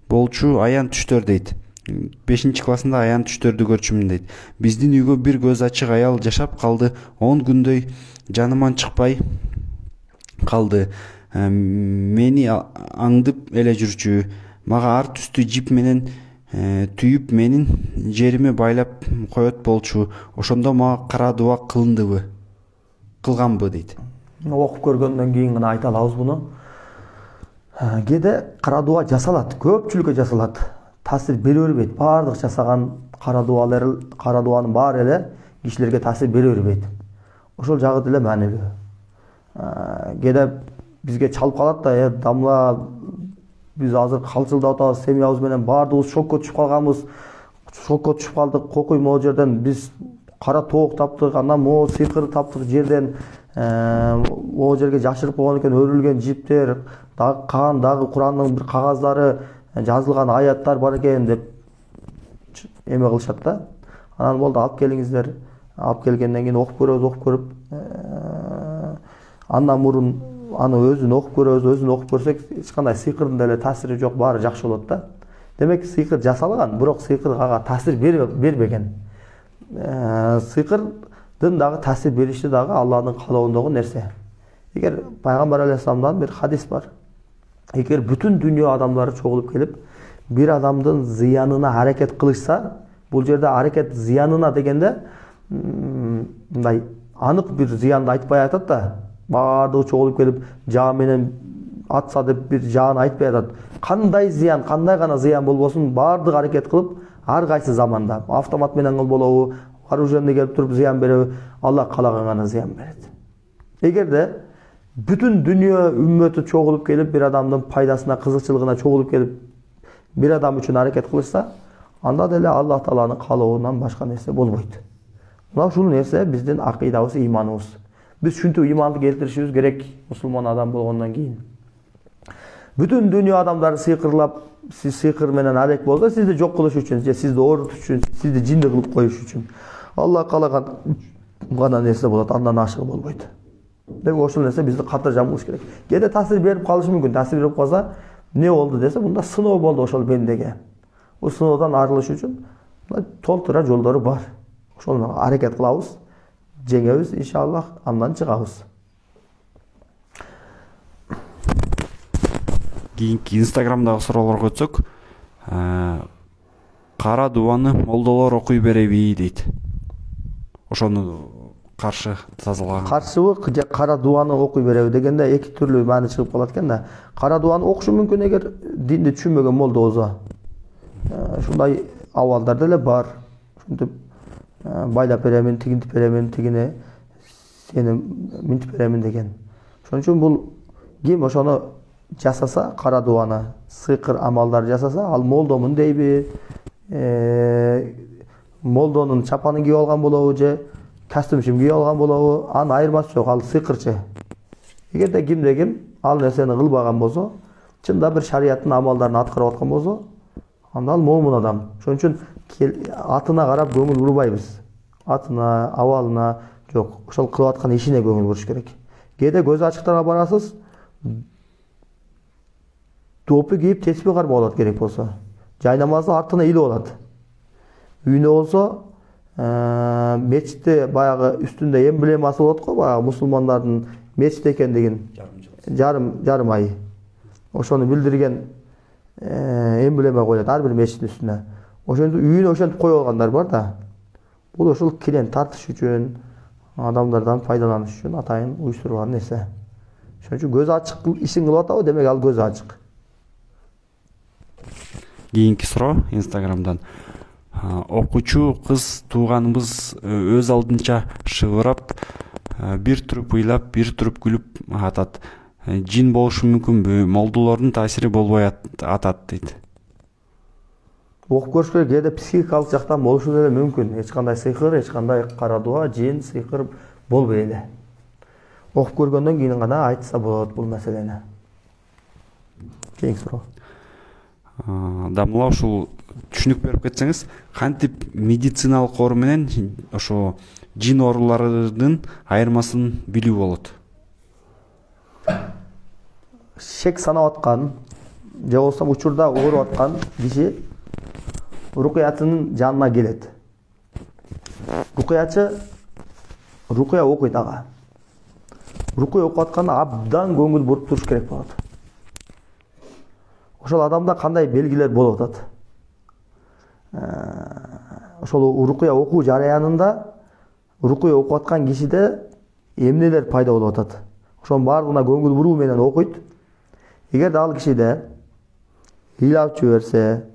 болчу аян түштөр дейт. 5-классында аян түштөрдү көрчүмүн дейт. Биздин үйгө бир көз ачык аял жашап калды. 10 күндөй жаныман чыкпай калды. Мени аңдып эле жүрчү. Мага ар түстүү жип менен түйүп менин жериме байлап коет болчу. Ошондо мага кара дуба кылганбы дейт. Окуп көргөндөн кийин гана айта алабыз буну. Кээде кара дуба жасалат, көпчүлүккө жасалат. Таасир бере бербейт. Баардык жасаган кара дубанын баары эле кишилерге таасир бере бербейт. ошол жагы деле маанилүү. Кээде бизге чалып калат да, дамла биз азыр калчылдап атабыз, семьябыз менен баардыгыбыз шокко түшүп калганбыз. Шокко түшүп калдык, кокуй могу жерден биз кара тоок таптык, андан могу сыйкыр таптык жерден, могу жерге жашырып койгон экен, өрүлгөн жиптер, дагы кан, дагы Курандын бир кагаздары, жазылган аяттар бар экен деп эме кылышат да. Анан болду, алып келиңиздер. Алып келгенден кийин окуп көрүп, андан мурун аны өзүн окуп көрсөк, эч кандай сыйкырдын деле таасири жок, баары жакшы болот да. Демек сыйкыр жасалган, бирок сыйкыр ага таасир бербеген. Сыйкырдын дагы таасир бериши дагы Аллахтын каалоондогу нерсе. Эгер пайгамбар алейхисаламдан бир хадис бар. Эгер бүтүн дүйнө адамдары чогулуп келип, бир адамдын зыянына аракет кылышса, бул жерде аракет зыянына дегенде мындай анык бир зыянды айтпай атат да. Баардыгы чогулуп келип, жаа менен атса деп бир жааны айтпай атат. Кандай зыян, кандай гана зыян болбосун, баардыгы аракет кылып, ар кайсы заманда автомат менен кыл болобу, оружиене келип туруп зыян береби, Аллах каалаган гана зыян берет. Эгерде бүтүн дүйнө үммөтү чогулуп келип, бир адамдын пайдасына, кызыкчылыгына чогулуп келип, бир адам үчүн аракет кылышса, анда деле Аллах Тааланын каалоонан башка нерсе болбойт. Мына ушул нерсе биздин акыйдабыз, ыйманыбыз. Биз ушинтип ыйманды келтиришибиз керек, мусулман адам болгондон кийин. Бүтүн дүйнө адамдары сыйкырлап, сиз сыйкыр менен алек болсо, сизди жок кылыш үчүн, же сизди оорутуш үчүн, сизди жинди кылып коюш үчүн. Аллах каалаган гана нерсе болот, андан ашыгы болбойт. Демек ошол нерсе бизди катыржан кылыш керек. Кээде таасир берип калышы мүмкүн. Таасир берип калса, эмне болду десе, мында сыноо болду ошол бендеге. Бул сыноодон арылыш үчүн толтура жолдору бар. Ошону аракет кылабыз, жеңебиз иншаллах, андан чыгабыз. Кийинки инстаграмдагы суроолорго өтсөк, кара дубаны молдолор окуй береби дейт. Ошону каршы тазалаган. Каршыбы же кара дубаны окуй береби дегенде эки түрлүү маани чыгып калат экен да. Кара дубаны окушу мүмкүн эгер динди түшүнбөгөн молдо болсо. Ушундай абалдар деле бар. Ушинтип байлап беремин, тигинтип беремин, тигине сени минтип беремин деген. Ошон үчүн бул ким ошону жасаса, кара дубаны, сыйкыр амалдар жасаса, ал молдомун дейби, молдонун чапанын кийип алган болобу же костюмчун кийип алган болобу, анын айырмасы жок, ал сыйкырчы. Эгерде кимде ким ал нерсени кылбаган болсо, чында бир шариаттын амалдарын аткарып аткан болсо, анда ал момун адам. Ошон үчүн атына карап көңүл бурбайбыз. Атына, абалына жок, ошол кылып аткан ишине көңүл буруш керек. Кээде көз ачыктарга барасыз, топу кийип теспих кармап алат керек болсо. Жай намазды артына илип алат. Үйүнө болсо, мечитте баягы үстүндө эмблемасы болот го, баягы мусулмандардын мечит экендигин жарым ай. Ошону билдирген эмблема коюлат ар бир мечиттин үстүнө. Ошентип үйүнө ошентип коюп алгандар бар да. Бул ошол клиент тартыш үчүн, адамдардан пайдаланыш үчүн атайын уюштурулган нерсе. Ошон үчүн көз ачык ишин кылып атабы, демек ал көз ачык. Кийинки суроо инстаграмдан. Окуучу кыз тууганыбыз өз алдынча шыбырап, бир туруп ыйлап, бир туруп күлүп атат. Жин болушу мүмкүнбү? Молдолордун таасири болбой атат дейт. Окуп көрүш керек, кээде психикалык жактан болушу деле мүмкүн. Эч кандай сыйкыр, эч кандай кара дуа, жин, сыйкыр болбой эле. Окуп көргөндөн кийин гана айтса болот бул маселени. Кийинки суроо. Дамла ушул түшүнүк берип кетсеңиз, кантип медициналык оору менен ошо жин ооруларынын айырмасын билүү болот? Шек санап аткан, же болбосо учурда ооруп аткан киши рукуячынын жанына келет. Рукуячы рукуя окуйт ага. Рукуя окуп атканда абдан көңүл буруп туруш керек болот. Ошол адамда кандай белгилер болуп атат? Ошол рукуя окуу жараянында рукуя окуп аткан кишиде эмнелер пайда болуп атат? Ошонун баардыгына көңүл буруу менен окуйт. Эгерде ал кишиде ыйлап жиберсе,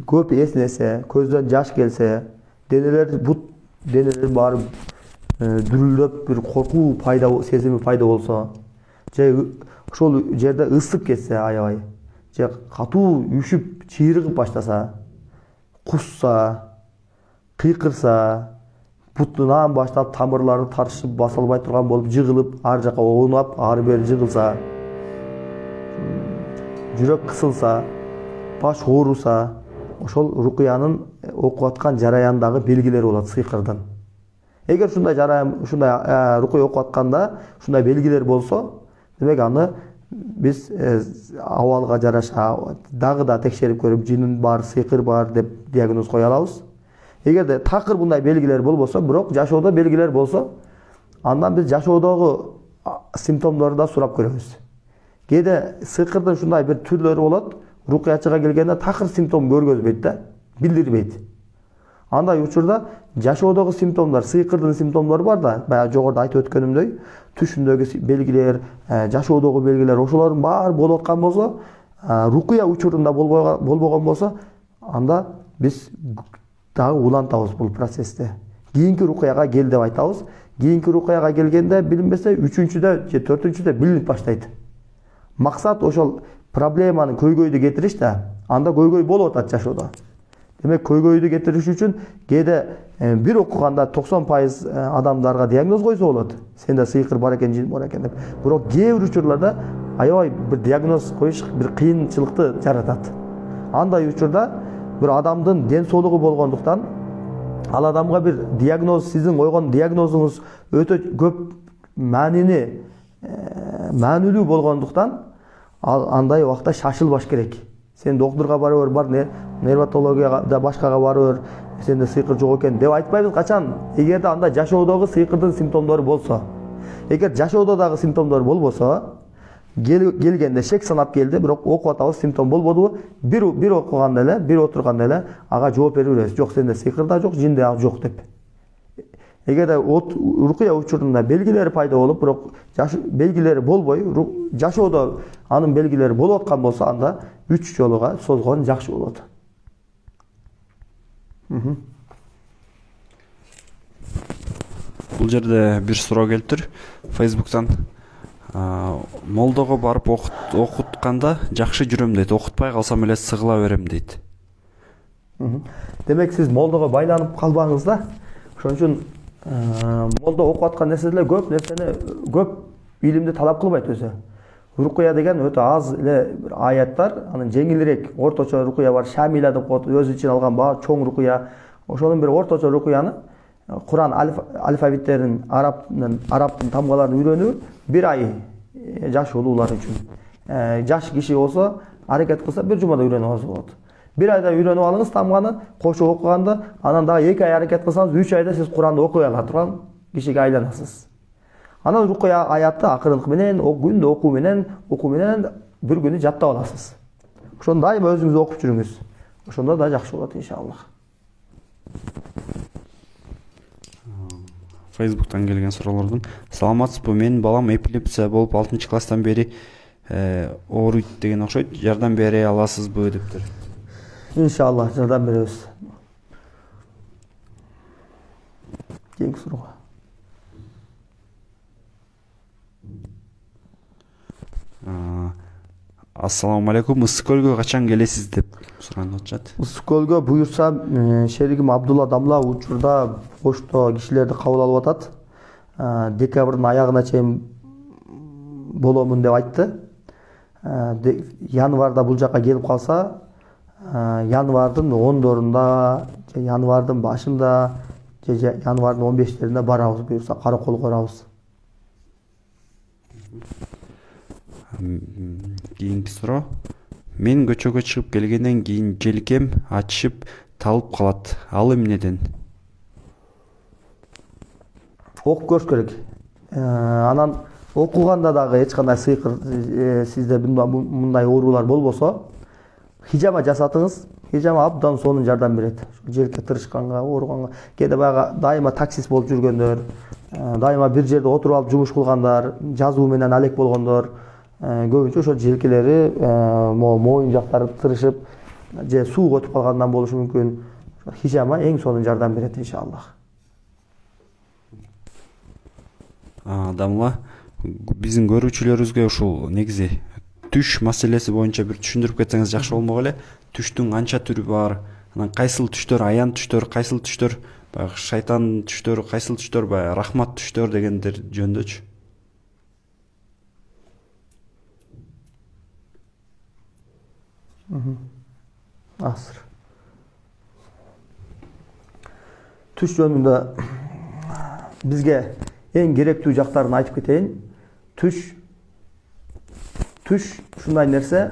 көп эснесе, көздөн жаш келсе, бут денелер баары дүрүлдөп бир коркуу сезими пайда болсо, же ошол жерде ысып кетсе аябай, же катуу үшүп чыйрыгып баштаса, кусса, кыйкырса, бутунан баштап тамырлары таршып баса албай турган болуп жыгылып, ар жака оонап, ары бери жыгылса, жүрөк кысылса, баш ооруса, ошол рукуянын окуп аткан жараяндагы белгилери болот сыйкырдын. Эгер ушундай рукуя окуп атканда ушундай белгилер болсо, демек аны биз абалга жараша дагы да текшерип көрүп, жинин бар, сыйкыр бар деп диагноз кое алабыз. Эгерде такыр мындай белгилер болбосо, бирок жашоодо белгилер болсо, андан биз жашоодогу симптомдорду да сурап көрөбүз. Кээде сыйкырдын ушундай бир түрлөрү болот, рукуячыга келгенде такыр симптом көргөзбөйт да, билдирбейт. Андай учурда жашоодогу симптомдор, сыйкырдын симптомдору бар да, баягы жогоруда айтып өткөнүмдөй, түшүндөгү белгилер, жашоодогу белгилер, ошолордун баары болуп аткан болсо, рукуя учурунда болбогон болсо, анда биз дагы улантабыз бул процессте. Кийинки рукуяга кел деп айтабыз. Кийинки рукуяга келгенде билинбесе, 3-чүдө же 4-чүдө билинип баштайт. Максат ошол проблеманы, көйгөйдү кетириш да, анда көйгөй болуп атат жашоодо. Демек, көйгөйдү кетириш үчүн кээде бир окуганда 90% адамдарга диагноз койсо болот. Сенде сыйкыр бар экен, жин бар экен деп. Бирок кээ бир учурларда аябай бир диагноз коюш бир кыйынчылыкты жаратат. Андай учурда бир адамдын ден соолугу болгондуктан, ал адамга бир диагноз, сиздин койгон диагнозуңуз өтө көп маанилүү болгондуктан, андай убакта шашылбаш керек. Сен доктурга бара бер, нерватологияга, башкага бара бер, сенде сыйкыр жок экен деп айтпайбыз качан. Эгерде анда жашоодогу сыйкырдын симптомдору болсо. Эгер жашоодо дагы симптомдор болбосо, келгенде шек санап келди, бирок окуп атабыз, симптом болбодубу? Бир окуганда эле, бир отурганда эле ага жооп бере беребиз. Жок, сенде сыйкыр да жок, жин да жок деп. Эгерде рукуя учурунда белгилери пайда болуп, бирок белгилери болбой, жашоодо анын белгилери болуп аткан болсо, анда 3 жолуга созгон жакшы болот. Бул жерде бир суроо келиптир Facebook'тан. Молдого барып окутканда жакшы жүрөм дейт, окутпай калсам эле сыгыла берем дейт. Демек, сиз молдого байланып калбаңыз да. Ошон үчүн молдо окуп аткан нерселер көп илимди талап кылбайт өзү. Рукуя деген өтө аз эле аяттар, анын жеңилирээк, орточо рукуя бар, шамиля деп коет, өз ичине алган баа чоң рукуя. Ошонун бир орточо рукуяны Куран алфавиттерин, арабтын тамгаларын үйрөнүү 1 ай жашоолуулар үчүн. Жаш киши болсо, аракет кылса 1 жумада үйрөнүп алса болот. 1 айда үйрөнүп алыңыз тамганы, кошо окуганды, анан дагы 2 ай аракет кылсаңыз 3 айда сиз Куранды окуй ала турган кишиге айланасыз. Анан рукуя аятты акырындык менен, күндө окуу менен 1 күнү жаттап аласыз. Ошону дайыма өзүңүз окуп жүрүңүз. Ошондо да жакшы болот иншаллах. Facebook'tan келген суроолордун. Саламатсызбы, менин балам эпилепсия болуп 6-класстан бери ооруйт деген окшойт. Жардам бере аласызбы дептир. Иншаллах жардам беребиз. Кийинки суроо. Ассаламу алейкум, Ысык көлгө качан келесиз деп суранып атышат. Ысык көлгө буюрса, шеригим Абдулла Дамла учурда пошто кишилерди кабыл алып атат. Декабрдын аягына чейин боломун деп айтты. Январда бул жака келип калса, январдын 10-дорунда, же январдын башында, же январдын 15-лерине барабыз, буюрса каракол корабыз. Кийинки суроо. Мен көчөгө чыгып келгенден кийин желкем ачышып талып калат. Ал эмнеден? Окуп көрүш керек. Анан окуганда дагы эч кандай сыйкыр сизде мындай оорулар болбосо, хижама жасатыңыз. Хижама абдан сонун жардам берет. Желке тырышканга, ооруганга. Кээде баягы дайыма таксист болуп жүргөндөр, дайыма бир жерде отуруп алып жумуш кылгандар, жазуу менен алек болгондор, көбүнчө ошо желкелери, моюн жактары тырышып, же суу өтүп калгандан болушу мүмкүн. Хижама эң сонун жардам берет иншаллах. Дамла, биздин көрүүчүлөрүбүзгө ушул негизи түш маселеси боюнча бир түшүндүрүп кетсеңиз жакшы болмок эле. Түштүн канча түрү бар, анан кайсыл түштөр аян түштөр, кайсыл түштөр баягы шайтан түштөр, кайсыл түштөр баягы рахмат түштөр дегендер жөнүндөчү. Асыр. Түш жөнүндө бизге эң керектүү жактарын айтып кетейин. Түш ушундай нерсе.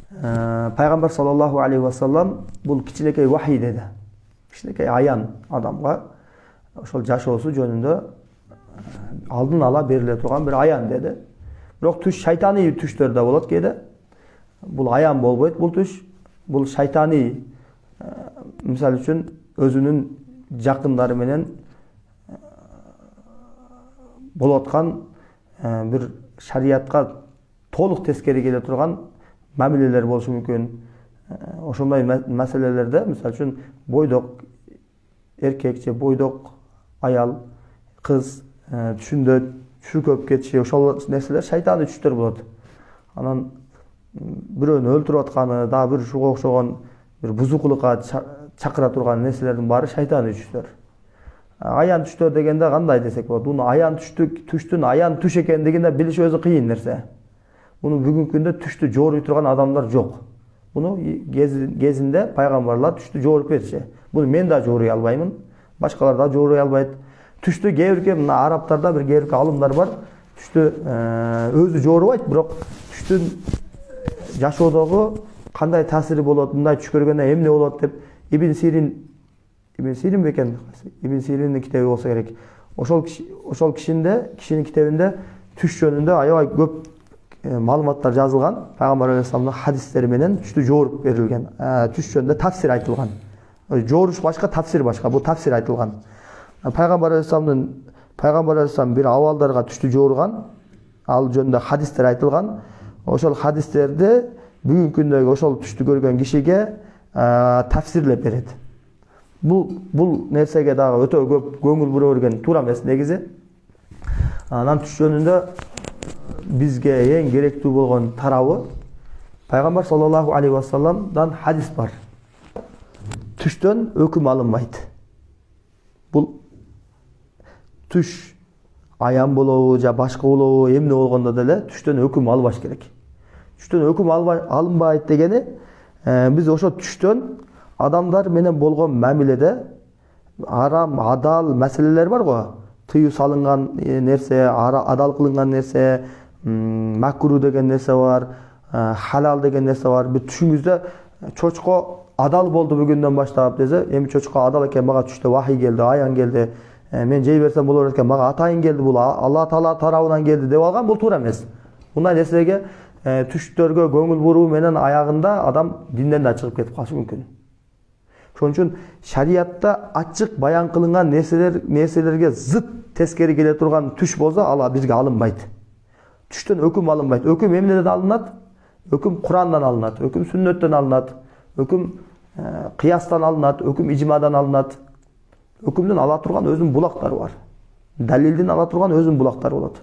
Пайгамбар саллаллаху алейхи вассалам бул кичинекей вахий деди. Кичинекей аян адамга ошол жашоосу жөнүндө алдын ала бериле турган бир аян деди. Бирок түш шайтаний түштөр да болот кээде. Бул аян болбойт, бул түш. Бул шайтаний, мисалы үчүн өзүнүн жакындары менен болуп аткан бир шариятка толук тескери келе турган мамилелер болушу мүмкүн. Ошондой маселелерде, мисалы үчүн бойдок эркек же бойдок аял, кыз түшүндө чүркөп кетиши, ошол нерселер шайтаний түштөр болот. Анан бирөөнү өлтүрүп атканы, дагы бир ушуга окшогон бир бузукулукка чакыра турган нерселердин баары шайтаний түштөр. Аян түштөр дегенде кандай десек болот? Муну аян түштүн аян түш экендигин билиш өзү кыйын нерсе. Муну бүгүнкү күндө түштү жооруй турган адамдар жок. Муну кезинде пайгамбарлар түштү жооруп бериши. Муну мен да жооруй албаймын, башкалар да жооруй албайт. Түштү кээ мына арабтарда бир кээ алымдар бар. Түштү өзү жоорубайт, бирок түштүн жашоодогу кандай таасири болот, мындай түш көргөндө эмне болот деп Ибн Сирин бекен, Ибн Сириндин китеби болсо керек. Ошол кишинин китебинде түш жөнүндө аябай көп маалыматтар жазылган. Пайгамбар алейхисаламдын хадистери менен түштү жооруп берилген. Түш жөнүндө тафсир айтылган. Жооруш башка, тафсир башка. Бул тафсир айтылган. Пайгамбар алейхисалам бир абалдарга түштү жооруган. Ал жөнүндө хадистер айтылган. Ошол хадистерди бүгүнкү күндөгү ошол түштү көргөн кишиге тафсирлеп берет. Бул нерсеге дагы өтө көп көңүл бура берген туура эмес негизи. Анан түш жөнүндө бизге эң керектүү болгон тарабы Пайгамбар саллаллаху алейхи вассаламдан хадис бар. Түштөн өкүм алынбайт. Бул түш аян болобу же башка болобу, эмне болгондо деле түштөн өкүм албаш керек. Түштөн өкүм алынбайт дегени биз ошо түштөн адамдар менен болгон мамиледе арам, адал маселелер бар го. Тыюу салынган нерсе, адал кылынган нерсе, макру деген нерсе бар, халал деген нерсе бар. Бир түшүңүздө чочко адал болду бүгүндөн баштап десе, эми чочко адал экен, мага түштө вахий келди, аян келди. Мен жей берсем болор экен, мага атайын келди, бул Алла Таала тарабынан келди деп алган, бул туура эмес. Мындай нерсеге түштөргө көңүл буруу менен аягында адам динден да чыгып кетип калышы мүмкүн. Ошон үчүн шариятта ачык баян кылынган нерселерге зыт тескери келе турган түш болсо, ал бизге алынбайт. Түштөн өкүм алынбайт. Өкүм эмнеден алынат? Өкүм Курандан алынат, өкүм сүннөттөн алынат, өкүм кыястан алынат, өкүм ижмадан алынат. Өкүмдүн ала турган өзүнүн булактары бар. Далилдин ала турган өзүнүн булактары болот.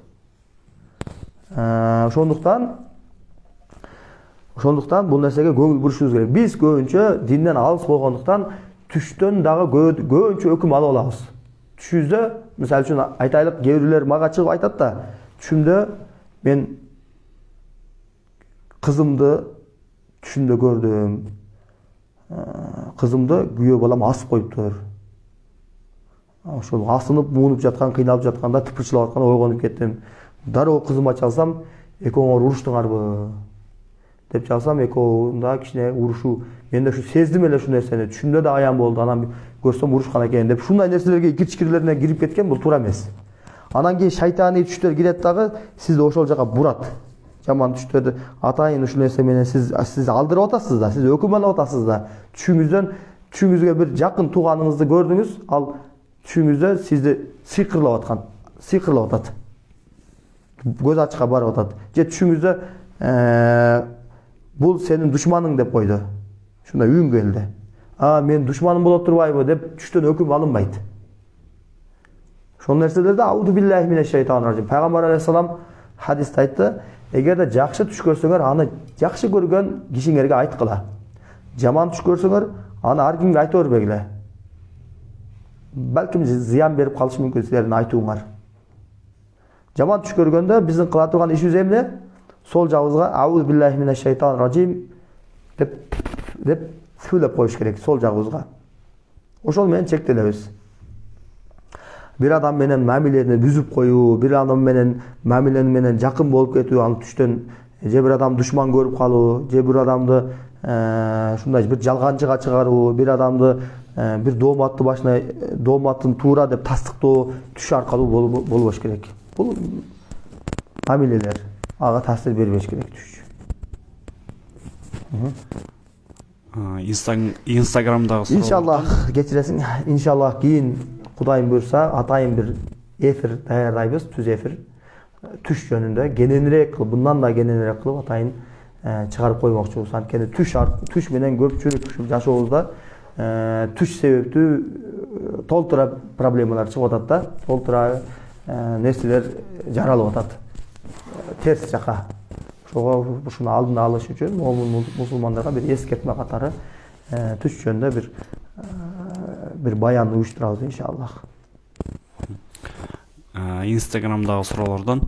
Ошондуктан бул нерсеге көңүл бурушубуз керек. Биз көбүнчө динден алыс болгондуктан түштөн дагы көбүнчө өкүм алып алабыз. Түшүбүздө, мисалы үчүн айтайлык, кээ бирлер мага чыгып айтат да, түшүмдө мен кызымды түшүмдө көрдүм. Кызымды күйөө балам асып коюптур. Ошол асынып, муунуп жаткан, кыйналып жатканда тыпырчылап атканда ойгонуп кеттим. Дароо кызыма чалсам, экөөңөр уруштуңарбы деп чалсам, экөөүнда кичине урушуу. Мен да ушу сездим эле ушул нерсени. Түшүмдө да аян болду. Анан көрсөм урушкан экен деп ушундай нерселерге ичкирлерине кирип кеткен, бул туура эмес. Анан кийин шайтаний түштөр кирет дагы, сизди ошол жака бурат. Жаман түштөрдү атайын ушул нерсе менен сиз алдырып атасыз да, сиз өкүм алып атасыз да. Түшүңүзгө бир жакын тууганыңызды көрдүңүз, ал түшүңүздө сизди сыйкырлап атат. Көз ачыкка барып атат. Же түшүңүздө бул сенин душманың деп койду. Ушундай үн келди. Мен душманым боло турбайбы деп түштөн өкүм алынбайт. Ошол нерселерде ауду биллахи минеш шайтанир ражим. Пайгамбар алейхиссалам хадисте айтты, эгерде жакшы түш көрсөңөр, аны жакшы көргөн кишиңерге айткыла. Жаман түш көрсөңөр, аны ар кимге айта бербегиле. Балким зыян берип калышы мүмкүн силердин айтууңар. Жаман түш көргөндө биздин кыла турган ишибиз эмне? Сол жагыбызга ауду биллахи минеш шайтанир ражим деп сүйлөп коюш керек сол жагыбызга. Ошол менен чектелебиз. Bir адам менен мамилени бүзүп коюу, bir адам менен мамилени менен жакын болуп кетүү, аны түштөн же bir адам душман көрүп калуу, же bir адамды ушундай bir жалганчыга чыгаруу, bir адамды bir дооматтын башына дооматтын туура деп тастыктоо түш аркылуу болбош керек. Бул мамилелер ага таасир бербеш керек түш. Инстаграмдагы Иншаллах кечиресиң. Иншаллах кийин Кудайым буйрса атайын bir эфир даярдайбыз, түз эфир. Түш жөнүндө кененирээк кылып, мындан да кененирээк кылып атайын чыгарып коймокчубуз. Анткени түш менен көпчүлүк ушул жашообузда түш себептүү толтура проблемалар чыгып атат да, толтура нерселер жаралып атат. Терс жака. Ушуну алдын алыш үчүн момун мусулмандарга bir эскертме катары түш жөнүндө bir баян уюштурабыз иншаллах. Инстаграмдагы суроолордон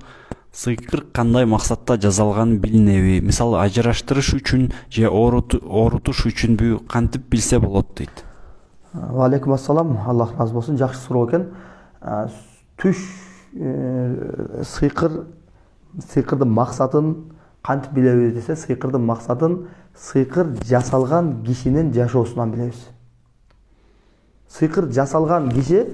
сыйкыр кандай максатта жасалганын билинеби? Мисалы ажыраштырыш үчүн же оорутуш үчүнбү, кантип билсе болот дейт. Ва алейкум ассалам. Аллах разы болсун. Жакшы суроо экен. Түш сыйкырдын максатын кантип билебиз десе, сыйкырдын максатын сыйкыр жасалган кишинин жашоосунан билебиз. Сыйкыр жасалган киши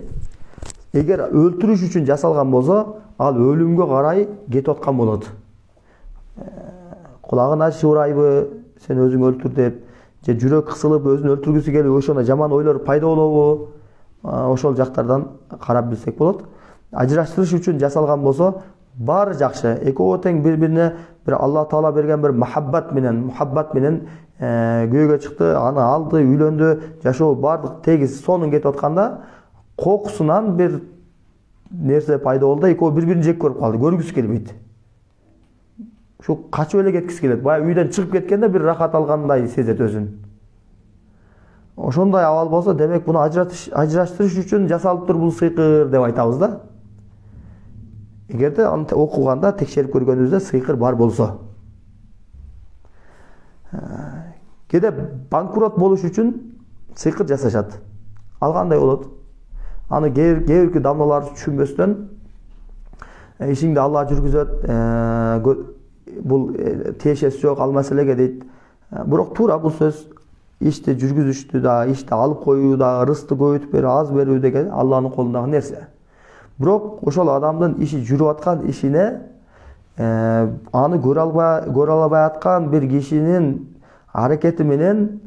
эгер өлтүрүш үчүн жасалган болсо, ал өлүмгө карай кетип аткан болот. Кулагына шуурайбы, сен өзүң өлтүр деп, же жүрөк кысылып өзүн өлтүргүсү келип, ошондо жаман ойлор пайда болобу? Ошол жактардан карап билсек болот. Ажыраштырыш үчүн жасалган болсо, баары жакшы. Экөө тең бири-бирине bir Алла Таала берген bir muhabbat менен күйөөгө чыкты, аны алды, үйлөндү, жашоо бардык тегиз сонун кетип атканда, кокусунан bir нерсе пайда болду, экөө бири-бирин жек көрүп калды, көргүсү келбейт. Ушу качып эле кеткиси келет. Бая үйдөн чыгып кеткенде bir рахат алгандай сезет өзүн. Ошондой абал болсо, демек буну ажыраштырыш үчүн жасалып тур бул сыйкыр деп айтабыз да. Эгерде аны окуганда, текшерип көргөнүбүздө сыйкыр бар болсо. Кеде банкрот болуш үчүн сыйкыр жасашат. Ал кандай болот? Аны кээ-бирки дамналар түшүнбөстөн ишиңди Алла жүргүзөт, бул тиешеси жок ал маселеге дейт. Бирок туура бул сөз ишти жүргүзүштү да, ишти алып коюу да, рызыкты көбөйтүп берүү, аз берүү деген Алланын колундагы нерсе. Бирок ошол адамдын иши жүрүп аткан ишине аны көрө албай аткан бир кишинин аракети менен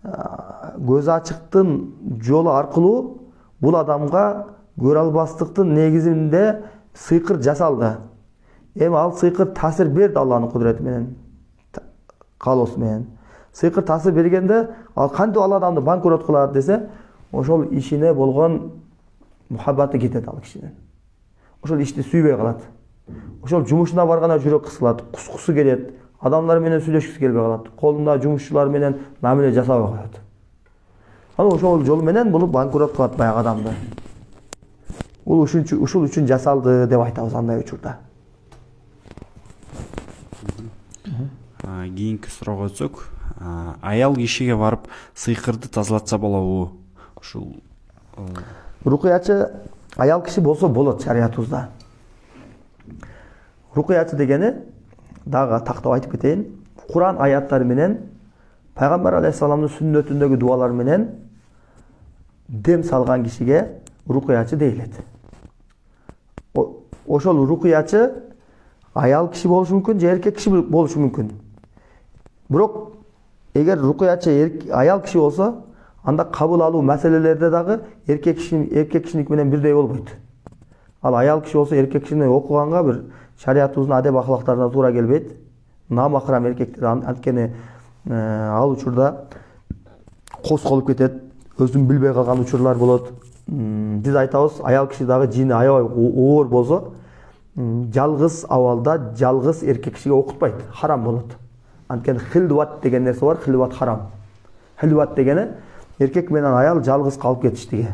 көз ачыктын жолу аркылуу бул адамга көрө албастыктын негизинде сыйкыр жасалды. Эми ал сыйкыр таасир берди Алланын кудурети менен, каалоосу менен. Сыйкыр таасир бергенде ал кантип ал адамды банкрот кылат десе, ошол ишине болгон мухаббаты кетет ал кишинин. Ошол ишти сүйбөй калат. Ошол жумушуна барганда жүрөк кысылат, кускусу келет, адамдар менен сүйлөшкүсү келбей калат, колунда жумушчулар менен мамиле жасабай коет. Ал ошол жол менен буну банкрот кылат баягы адамды. Бул ушул үчүн жасалды деп айтабыз андай учурда. Кийинки суроого өтсөк, аял кишиге барып сыйкырды тазалатса болобу? Ушул рукуячы аял киши болсо болот шариятыбызда. Рукуячы дегени дагы тактап айтып кетейин. Куран аяттары менен Пайгамбар алейхиссаламдын сүннөтүндөгү дуалар менен дем салган кишиге рукуячы дейилет. Ошол рукуячы аял киши болушу мүмкүн, же эркек киши болушу мүмкүн. Бирок эгер рукуячы аял киши болсо, анда кабыл алуу маселелерде дагы эркек кишиники менен бирдей болбойт. Ал аял киши болсо эркек кишини окуганга бир шариятыбыздын адеп ахлактарына туура келбейт. Намахрам эркектер анткени ал учурда кос болуп кетет, өзүн билбей калган учурлар болот. биз айтабыз, аял киши дагы жини аябай оор болсо, жалгыз абалда жалгыз эркек кишиге окутпайт, харам болот. Анткени хилват деген нерсе бар, хилват харам. Хилват дегени эркек менен аял жалгыз калып кетиштиги.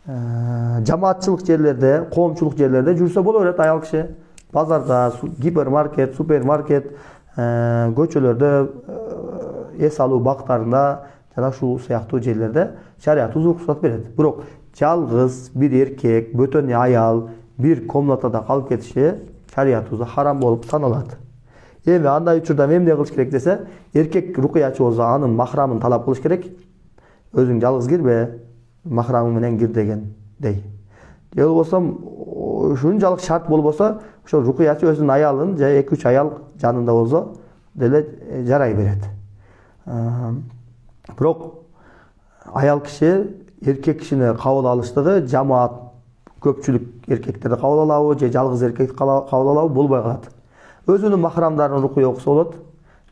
Жамаатчылык жерлерде, коомчулук жерлерде жүрсө боло берет аял киши. Базарда, гипермаркет, супермаркет, көчөлөрдө, эс алуу бактарында жана ушул сыяктуу жерлерде шариятыбыз уруксат берет. Бирок жалгыз бир эркек, бөтөн аял бир комнатада калып кетиши шариятыбызда харам болуп саналат. Эми андай учурда эмне кылыш керек десе, эркек рукуячы болсо анын махрамын талап кылыш керек. Өзүң жалгыз кирбе, махрамың менен кир дегендей. Же болбосо ушунчалык шарт болбосо, ошол рукуячы өзүнүн аялын же 2-3 аял жанында болсо деле жарай берет. Бирок аял киши эркек кишини кабыл алыштыгы жамаат көпчүлүк эркектерди кабыл алабы же жалгыз эркекти кабыл алабы болбой калат. Өзүнүн махрамдарын рукуя окуса болот,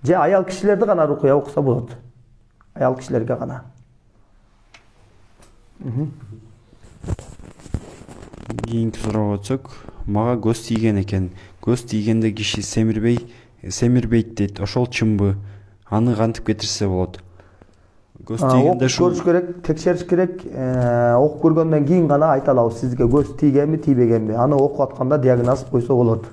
же аял кишилерди гана рукуя окуса болот. Аял кишилерге гана. Кийинки суроого өтсөк, мага көз тийген экен. Көз тийгенде киши семирбейт дейт. Ошол чынбы? Аны кантип кетирсе болот? Көз тийгенде көрүш керек, текшериш керек. Окуп көргөндөн кийин гана айта алабыз, сизге көз тийгенби, тийбегенби. Аны окуп атканда диагноз койсо болот.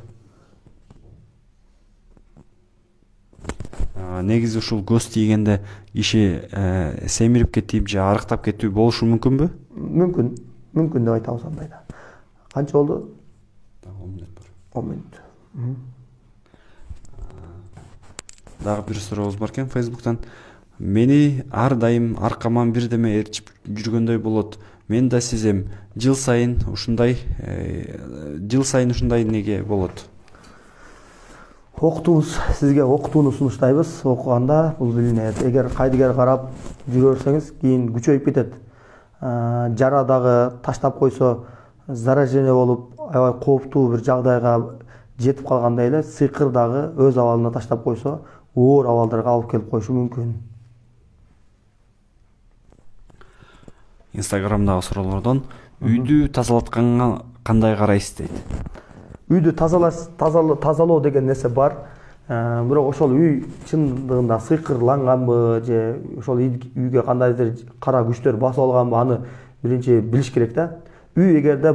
Негизи ушул көз тийгенде киши семирип кетип же арыктап кетүү болушу мүмкүнбү? Мүмкүн. Мүмкүн деп айтабыз андайда. Канча болду? 10 мүнөт бар. 10 мүнөт. Дагы бир сурообуз бар экен Facebook'тан. Мени ар дайым аркаман бирдеме ээрчип жүргөндөй болот. Мен да сезем. Жыл сайын ушундай неге болот? Окутуңуз, сизге окутууну сунуштайбыз. Окуганда бул билинет. Эгер кайдыгер карап жүрө берсеңиз, кийин күчөйүп кетет. Жара дагы таштап койсо, заражение болуп, аябай кооптуу бир жагдайга жетип калгандай эле, сыйкыр дагы өз абалына таштап койсо, оор абалдарга алып келип коюшу мүмкүн. Инстаграмдагы суроолордон үйдү тазалатканга кандай карайсыз дейт. Үйдү тазалоо деген нерсе бар. Бирок ошол үй чындыгында сыйкырланганбы же ошол үйгө кандайдыр кара күчтөр басып алганбы, аны биринчи билиш керек да. Үй эгерде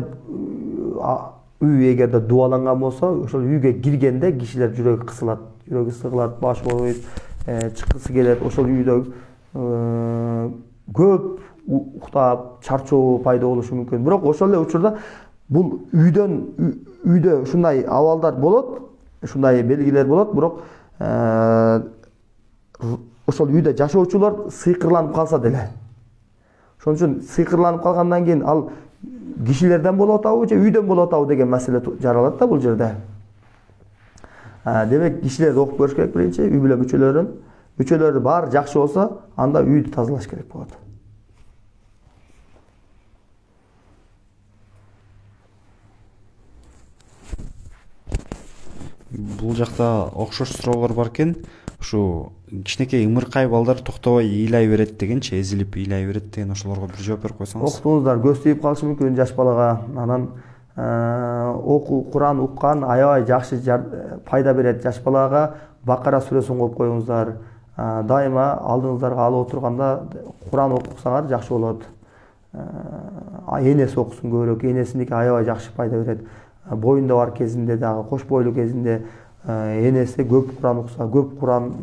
дубаланган болсо, ошол үйгө киргенде кишилер жүрөгү кысылат, жүрөгү сыгылат, башы оойт, чыккысы келет. Ошол үйдө көп уктап, чарчоо пайда болушу мүмкүн. Бирок ошол эле учурда бул үйдө ушундай абалдар болот, ушундай белгилер болот, бирок ошол үйдө жашоочулар сыйкырланып калса деле. Ошон үчүн сыйкырланып калгандан кийин ал кишилерден болуп атабы же үйдөн болуп атабы деген маселе жаралат да бул жерде. Демек кишилерди окуп көрүш керек биринчи, үй бүлө мүчөлөрү баары жакшы болсо, анда үйдү тазалаш керек болот. Бул жакта окшош суроолор бар экен. Ушу кичинекей ымыркай балдар токтобой ыйлай берет дегенчи, эзилип ыйлай берет деген, ошолорго бир жооп берип койсоңуз. Окутуңуздар, көз тийип калышы мүмкүн жаш балага. Анан Куран уккан аябай жакшы пайда берет жаш балага. Бакара сүрөсүн коюп коюңуздар. Дайыма алдыңыздарга алып отурганда Куран окусаңар жакшы болот. Энеси окусун көбүрөөк, энесиники аябай жакшы пайда берет. Боюнда бар кезинде дагы, кош бойлуу кезинде энеси көп Куран окуса, көп Куран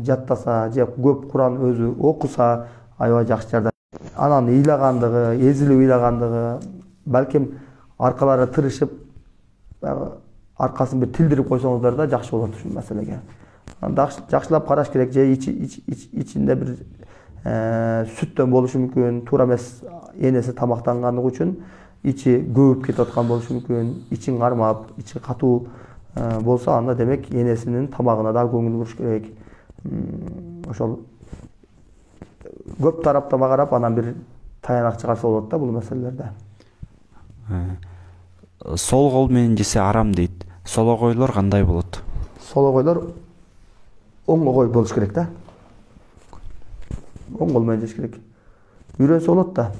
жаттаса, же көп Куран өзү окуса аябай жакшы жардам. Анан ыйлагандыгы, эзилип ыйлагандыгы, балким аркалары тырышып, аркасын бир тилдирип койсоңуздар да жакшы болот ушул маселеге. Жакшылап караш керек, же ичинде бир сүттөн болушу мүмкүн, туура эмес энеси тамактанганлыгы үчүн ичи көбүп кетип аткан болушу мүмкүн, ичин кармап, ичи катуу болсо, анда демек энесинин тамагына да көңүл буруш керек. Ошол көп тараптама карап, анан бир таянак чыгарса болот да бул маселелерде. Сол кол менен жесе арам дейт. Сологойлор кандай болот? Сологойлор оң кол болуш керек да. Оң кол менен жеш керек. үйрөнсө болот да.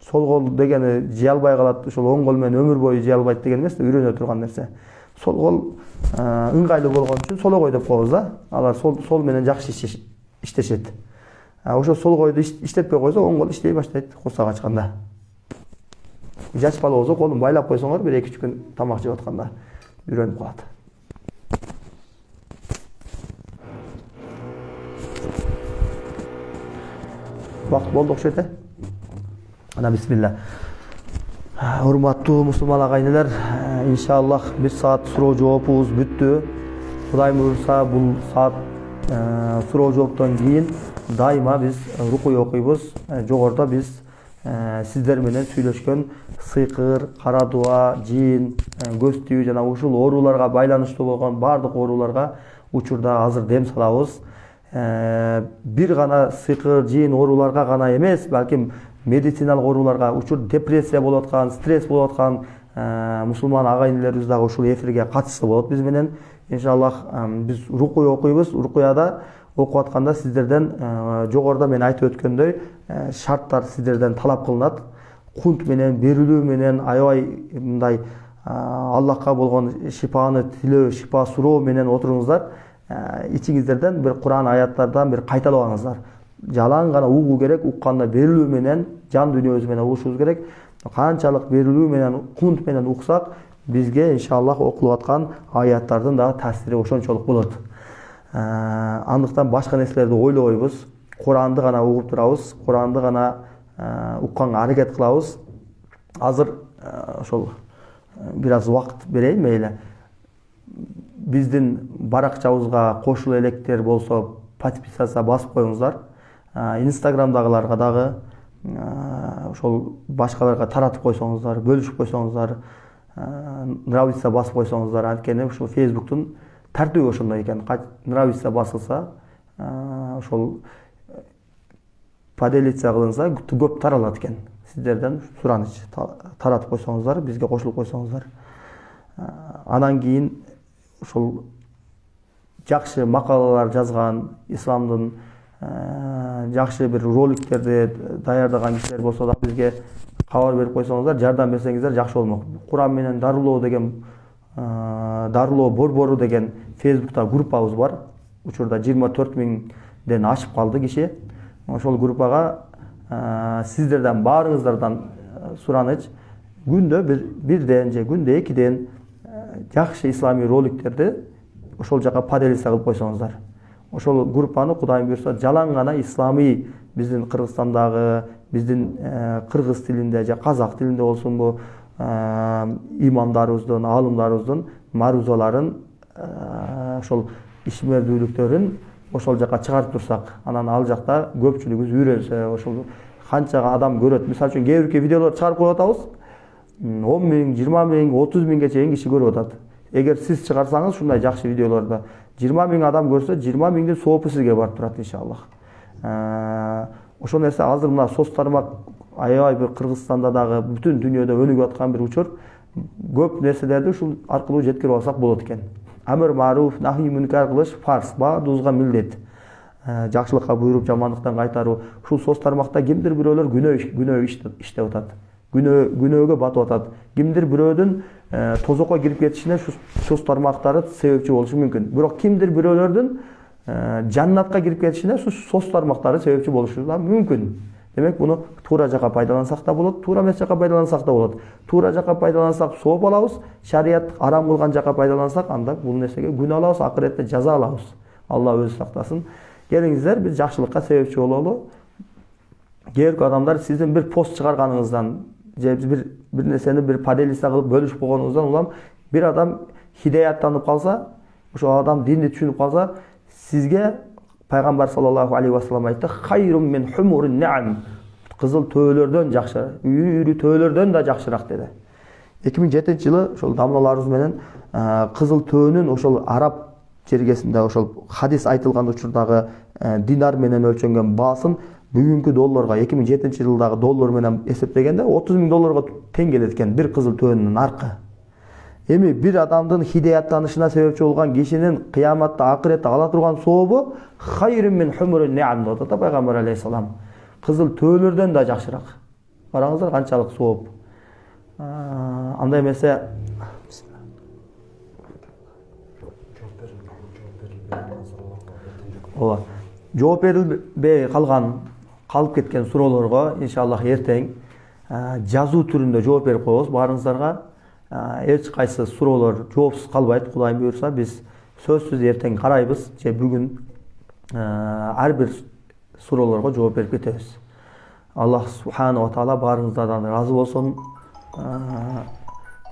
Сол кол дегени жей албай калат, ошол оң кол менен өмүр бою жей албайт деген эмес да, үйрөнө турган нерсе. Сол кол ыңгайлуу болгон үчүн соло деп коебуз да. Алар сол менен жакшы иштешет. Ошо сол койду иштетпей койсо оң кол иштей баштайт курсак ачканда. Жаш бала болсо колун байлап койсоңор бир 2-3 күн тамак жеп атканда үйрөнүп калат. Вакыт болду окшойт э? Ана бисмилла. Урматтуу мусулман агайнелер, иншаллах 1 саат суроо жоопубуз бүттү. Кудай буйрса бул саат суроо жооптон кийин дайыма биз рукуй окуйбуз. Жогоруда биз сиздер менен сүйлөшкөн сыйкыр, кара дуа, жин, көз түйүү жана ушул ооруларга байланыштуу болгон бардык ооруларга учурда азыр дем салабыз. Бир гана сыйкыр, жин ооруларга гана эмес, балким медициналык ооруларга, учур депрессия болуп аткан, стресс болуп аткан мусулман агайнелерибиз дагы ушул эфирге катышса болот биз менен. Иншаллах биз рукуй окуйбуз. Рукуяда окуп атканда сиздерден жогоруда мен айтып өткөндөй шарттар сиздерден талап кылынат. Кунт менен, берилүү менен, аябай мындай Аллахка болгон шифаны тилөө, шифа суроо менен отуруңуздар. Ичиңиздерден бир Куран аяттардан бир кайталабаңыздар. Жалаң гана угуу керек, укканда берилүү менен, жан дүйнөбүз менен угушубуз керек. Канчалык берилүү менен, кунт менен уксак, бизге иншаллах окулуп аткан аяттардын да таасири ошончолук болот. Андыктан башка нерселерди ойлобойбуз. Куранды гана угуп турабыз, Куранды гана укканга аракет кылабыз. Азыр ошол бир аз убакыт берейин мейли. Биздин баракчабызга кошула электер болсо подписаться басып коюңуздар. Инстаграмдагыларга дагы ошол башкаларга таратып койсоңуздар, бөлүшүп койсоңуздар, нравится басып койсоңуздар. Анткени ушул Facebooktун тартиби ошондой экен. Нравится басылса, ошол поделиться кылынса көп таралат экен. Сиздерден сураныч таратып койсоңуздар, бизге кошулуп койсоңуздар. Анан кийин ошол жакшы макалалар жазган, исламдын жакшы бир роликтерди даярдаган кишилер болсо да бизге кабар берип койсоңуздар, жардам берсеңиздер жакшы болмок. Куран менен дарылоо деген дарылоо борбору деген Facebook'ta группабыз бар. Учурда 24 миңден ашып калды киши. Ошол группага сиздерден баарыңыздардан сураныч, күндө бирден же күндө 2ден жакшы исламий роликтерди ошол жака поделиться кылып койсоңуздар. Ошол группаны Кудайым буйрса жалаң гана исламий биздин Кыргызстандагы, биздин кыргыз тилинде же казак тилинде болсунбу, имамдарыбыздын, алымдарыбыздын марузаларын, ошол ишмердүүлүктөрүн ошол жака чыгарып турсак, анан ал жакта көпчүлүгүбүз үйрөнсө, ошол канчага адам көрөт. Мисалы үчүн кээ бирки видеолор чыгарып коюп атабыз, 10 миң, 20 миң, 30 миңге чейин киши көрүп атат. Эгер сиз чыгарсаңыз ушундай жакшы видеолорду 20 миң адам көрсө, 20 миңдин соопу сизге барып турат иншаллах. Ошол нерсе азыр мына соц тармак аябай бир Кыргызстанда дагы бүтүн дүйнөдө өнүгүп аткан бир учур. Көп нерселерди ушул аркылуу жеткирип алсак болот экен. Амр маруф, нахи мункар кылыш фарз, баардыгыбызга милдет. Жакшылыкка буйруп, жамандыктан кайтаруу. Ушул соц тармакта кимдир бирөөлөр күнөө иштеп атат. Күнөөгө батып атат. Кимдир бирөөдүн тозокко кирип кетишине шу соц тармактары себепчи болушу мүмкүн. Бирок кимдир бирөөлөрдүн жаннатка кирип кетишине шу соц тармактары себепчи болушу да мүмкүн. Демек буну туура жака пайдалансак да болот, туура эмес жака пайдалансак да болот. Туура жака пайдалансак сооп алабыз, шарият арам кылган жака пайдалансак анда бул нерсеге күнөө алабыз, акыретте жаза алабыз. Алла өзү сактасын. Келиңиздер биз жакшылыкка себепчи бололу. Кээ бир адамдар сиздин бир пост чыгарганыңыздан же бир нерсени бир поделиться кылып бөлүшүп койгонуңуздан улам бир адам хидаяттанып калса, ошол адам динди түшүнүп калса, сизге Пайгамбар саллаллаху алейхи ва саллям айтты: "Хайрун мин хумурин на'ам." Кызыл төөлөрдөн жакшы, үйрү төөлөрдөн да жакшыраак деди. 2007-жылы ошол дамналарыбыз менен кызыл төөнүн ошол араб жергесинде ошол хадис айтылган учурдагы динар менен өлчөнгөн баасын бүгүнкү долларга 2007-жылдагы доллар менен эсептегенде 30 миң долларга тең келет экен бир кызыл төөнүн аркы. Эми бир адамдын хидаяттанышына себепчи болгон кишинин кыяматта акыретте ала турган сообу хайрун мин хумурин на'ам деп атат Пайгамбар алейхиссалам. кызыл төөлөрдөн да жакшыраак. Караңыздар канчалык сооп. Андай эмесе ооба. Жооп берилбей калып кеткен суроолорго иншаллах эртең жазуу түрүндө жооп берип коебуз баарыңыздарга. Эч кайсы суроолор жоопсуз калбайт. Кудайым буйрса биз сөзсүз эртең карайбыз же бүгүн ар бир суроолорго жооп берип кетебиз. Аллах субхана ва таала баарыңыздардан ыраазы болсун.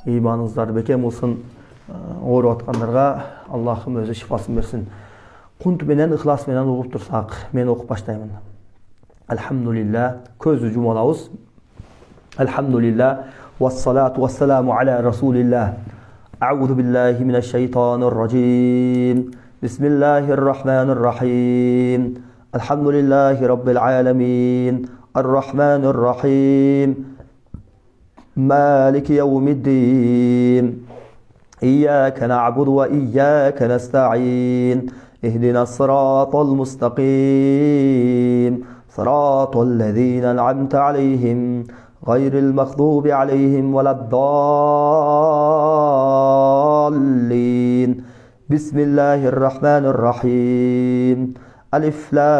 Ыйманыңыздарды бекем кылсын. Ооруп аткандарга Аллахым өзү шифасын берсин. Кунт менен ыхлас менен угуп турсак, мен окуп баштаймын. Алхамдулилlah, көздү жумалабыз. Alhamdulillah, wassalatu wassalamu ala rasulillah. A'udhu billahi minash shaitanir rajim. Bismillahirrahmanirrahim. Alhamdulillahi rabbil alamin. Ar-Rahmanir Rahim. Maliki yawmiddin. إياك نعبد وإياك نستعين اهدنا الصراط المستقيم صراط الذين أنعمت عليهم غير المغضوب عليهم ولا الضالين بسم الله الرحمن الرحيم ألف لام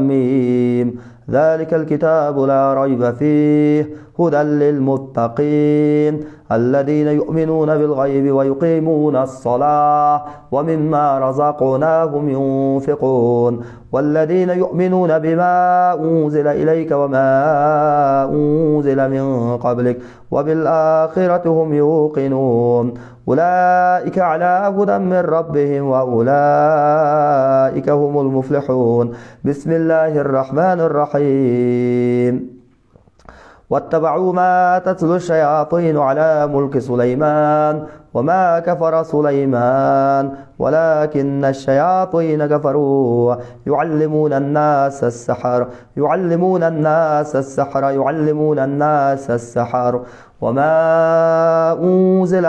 ميم ذلك الكتاب لا ريب فيه هدى للمتقين الذين يؤمنون بالغيب ويقيمون الصلاة ومما رزقناهم ينفقون والذين يؤمنون بما أنزل إليك وما أنزل من قبلك وبالآخرة هم يوقنون أولئك على هدى من ربهم وأولئك هم المفلحون بسم الله الرحمن الرحيم واتبعوا ما تتلو الشياطين على ملك سليمان وما كفر سليمان ولكن الشياطين كفروا يعلمون الناس السحر وما أنزل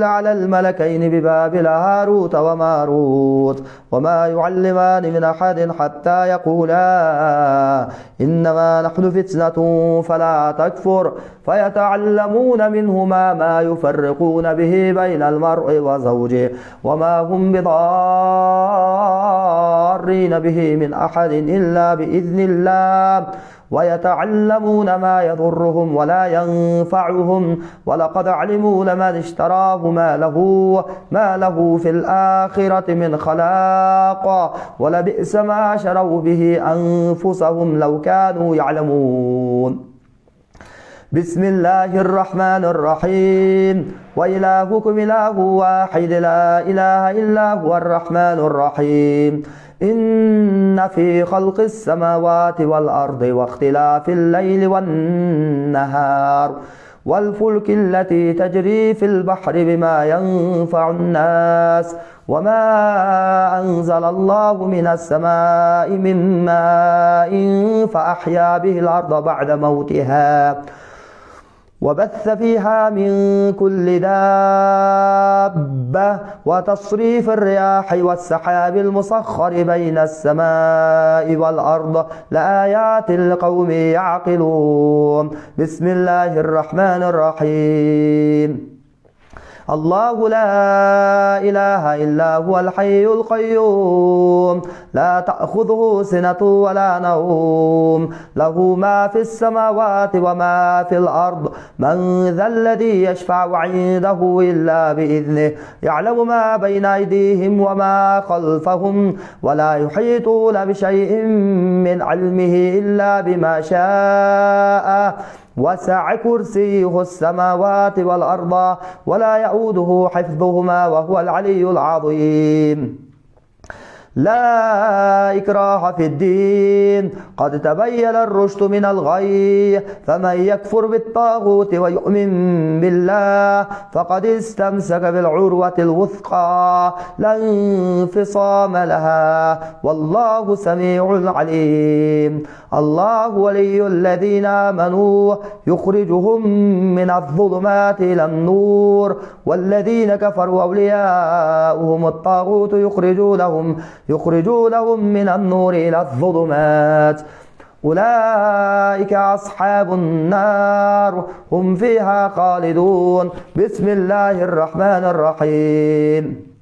على الملكين ببابل هاروت وماروت وما يعلمان من أحد حتى يقولا إنما نحن فتنة فلا تكفر فيتعلمون منهما ما يفرقون به بين المرء وزوجه وما هم بضارين به من أحد إلا بإذن الله ويتعلمون ما يضرهم ولا ينفعهم ولقد علموا لمن اشتراه ما له في الآخرة من خلاق ولبئس ما شروا به أنفسهم لو كانوا يعلمون بسم الله الرحمن الرحيم وإلهكم إله واحد لا إله إلا هو الرحمن الرحيم إن في خلق السماوات والأرض واختلاف الليل والنهار والفلك التي تجري في البحر بما ينفع الناس وما أنزل الله من السماء من ماء فأحيا به الأرض بعد موتها وبث فيها من كل دابة وتصريف الرياح والسحاب المسخر بين السماء والأرض لآيات لقوم يعقلون بسم الله الرحمن الرحيم الله لا إله إلا هو الحي القيوم لا تأخذه سنة ولا نوم له ما في السماوات وما في الأرض من ذا الذي يشفع عنده إلا بإذنه يعلم ما بين أيديهم وما خلفهم ولا يحيطون بشيء من علمه إلا بما شاء وسع كرسيه السماوات والأرض ولا يؤوده حفظهما وهو العلي العظيم لا إكراه في الدين قد تبين الرشد من الغي فمن يكفر بالطاغوت ويؤمن بالله فقد استمسك بالعروة الوثقى لا انفصام لها والله سميع عليم. الله ولي الذين آمنوا يخرجهم من الظلمات إلى النور والذين كفروا أولياؤهم الطاغوت يخرجونهم من النور إلى الظلمات أولئك أصحاب النار هم فيها خالدون. بسم الله الرحمن الرحيم.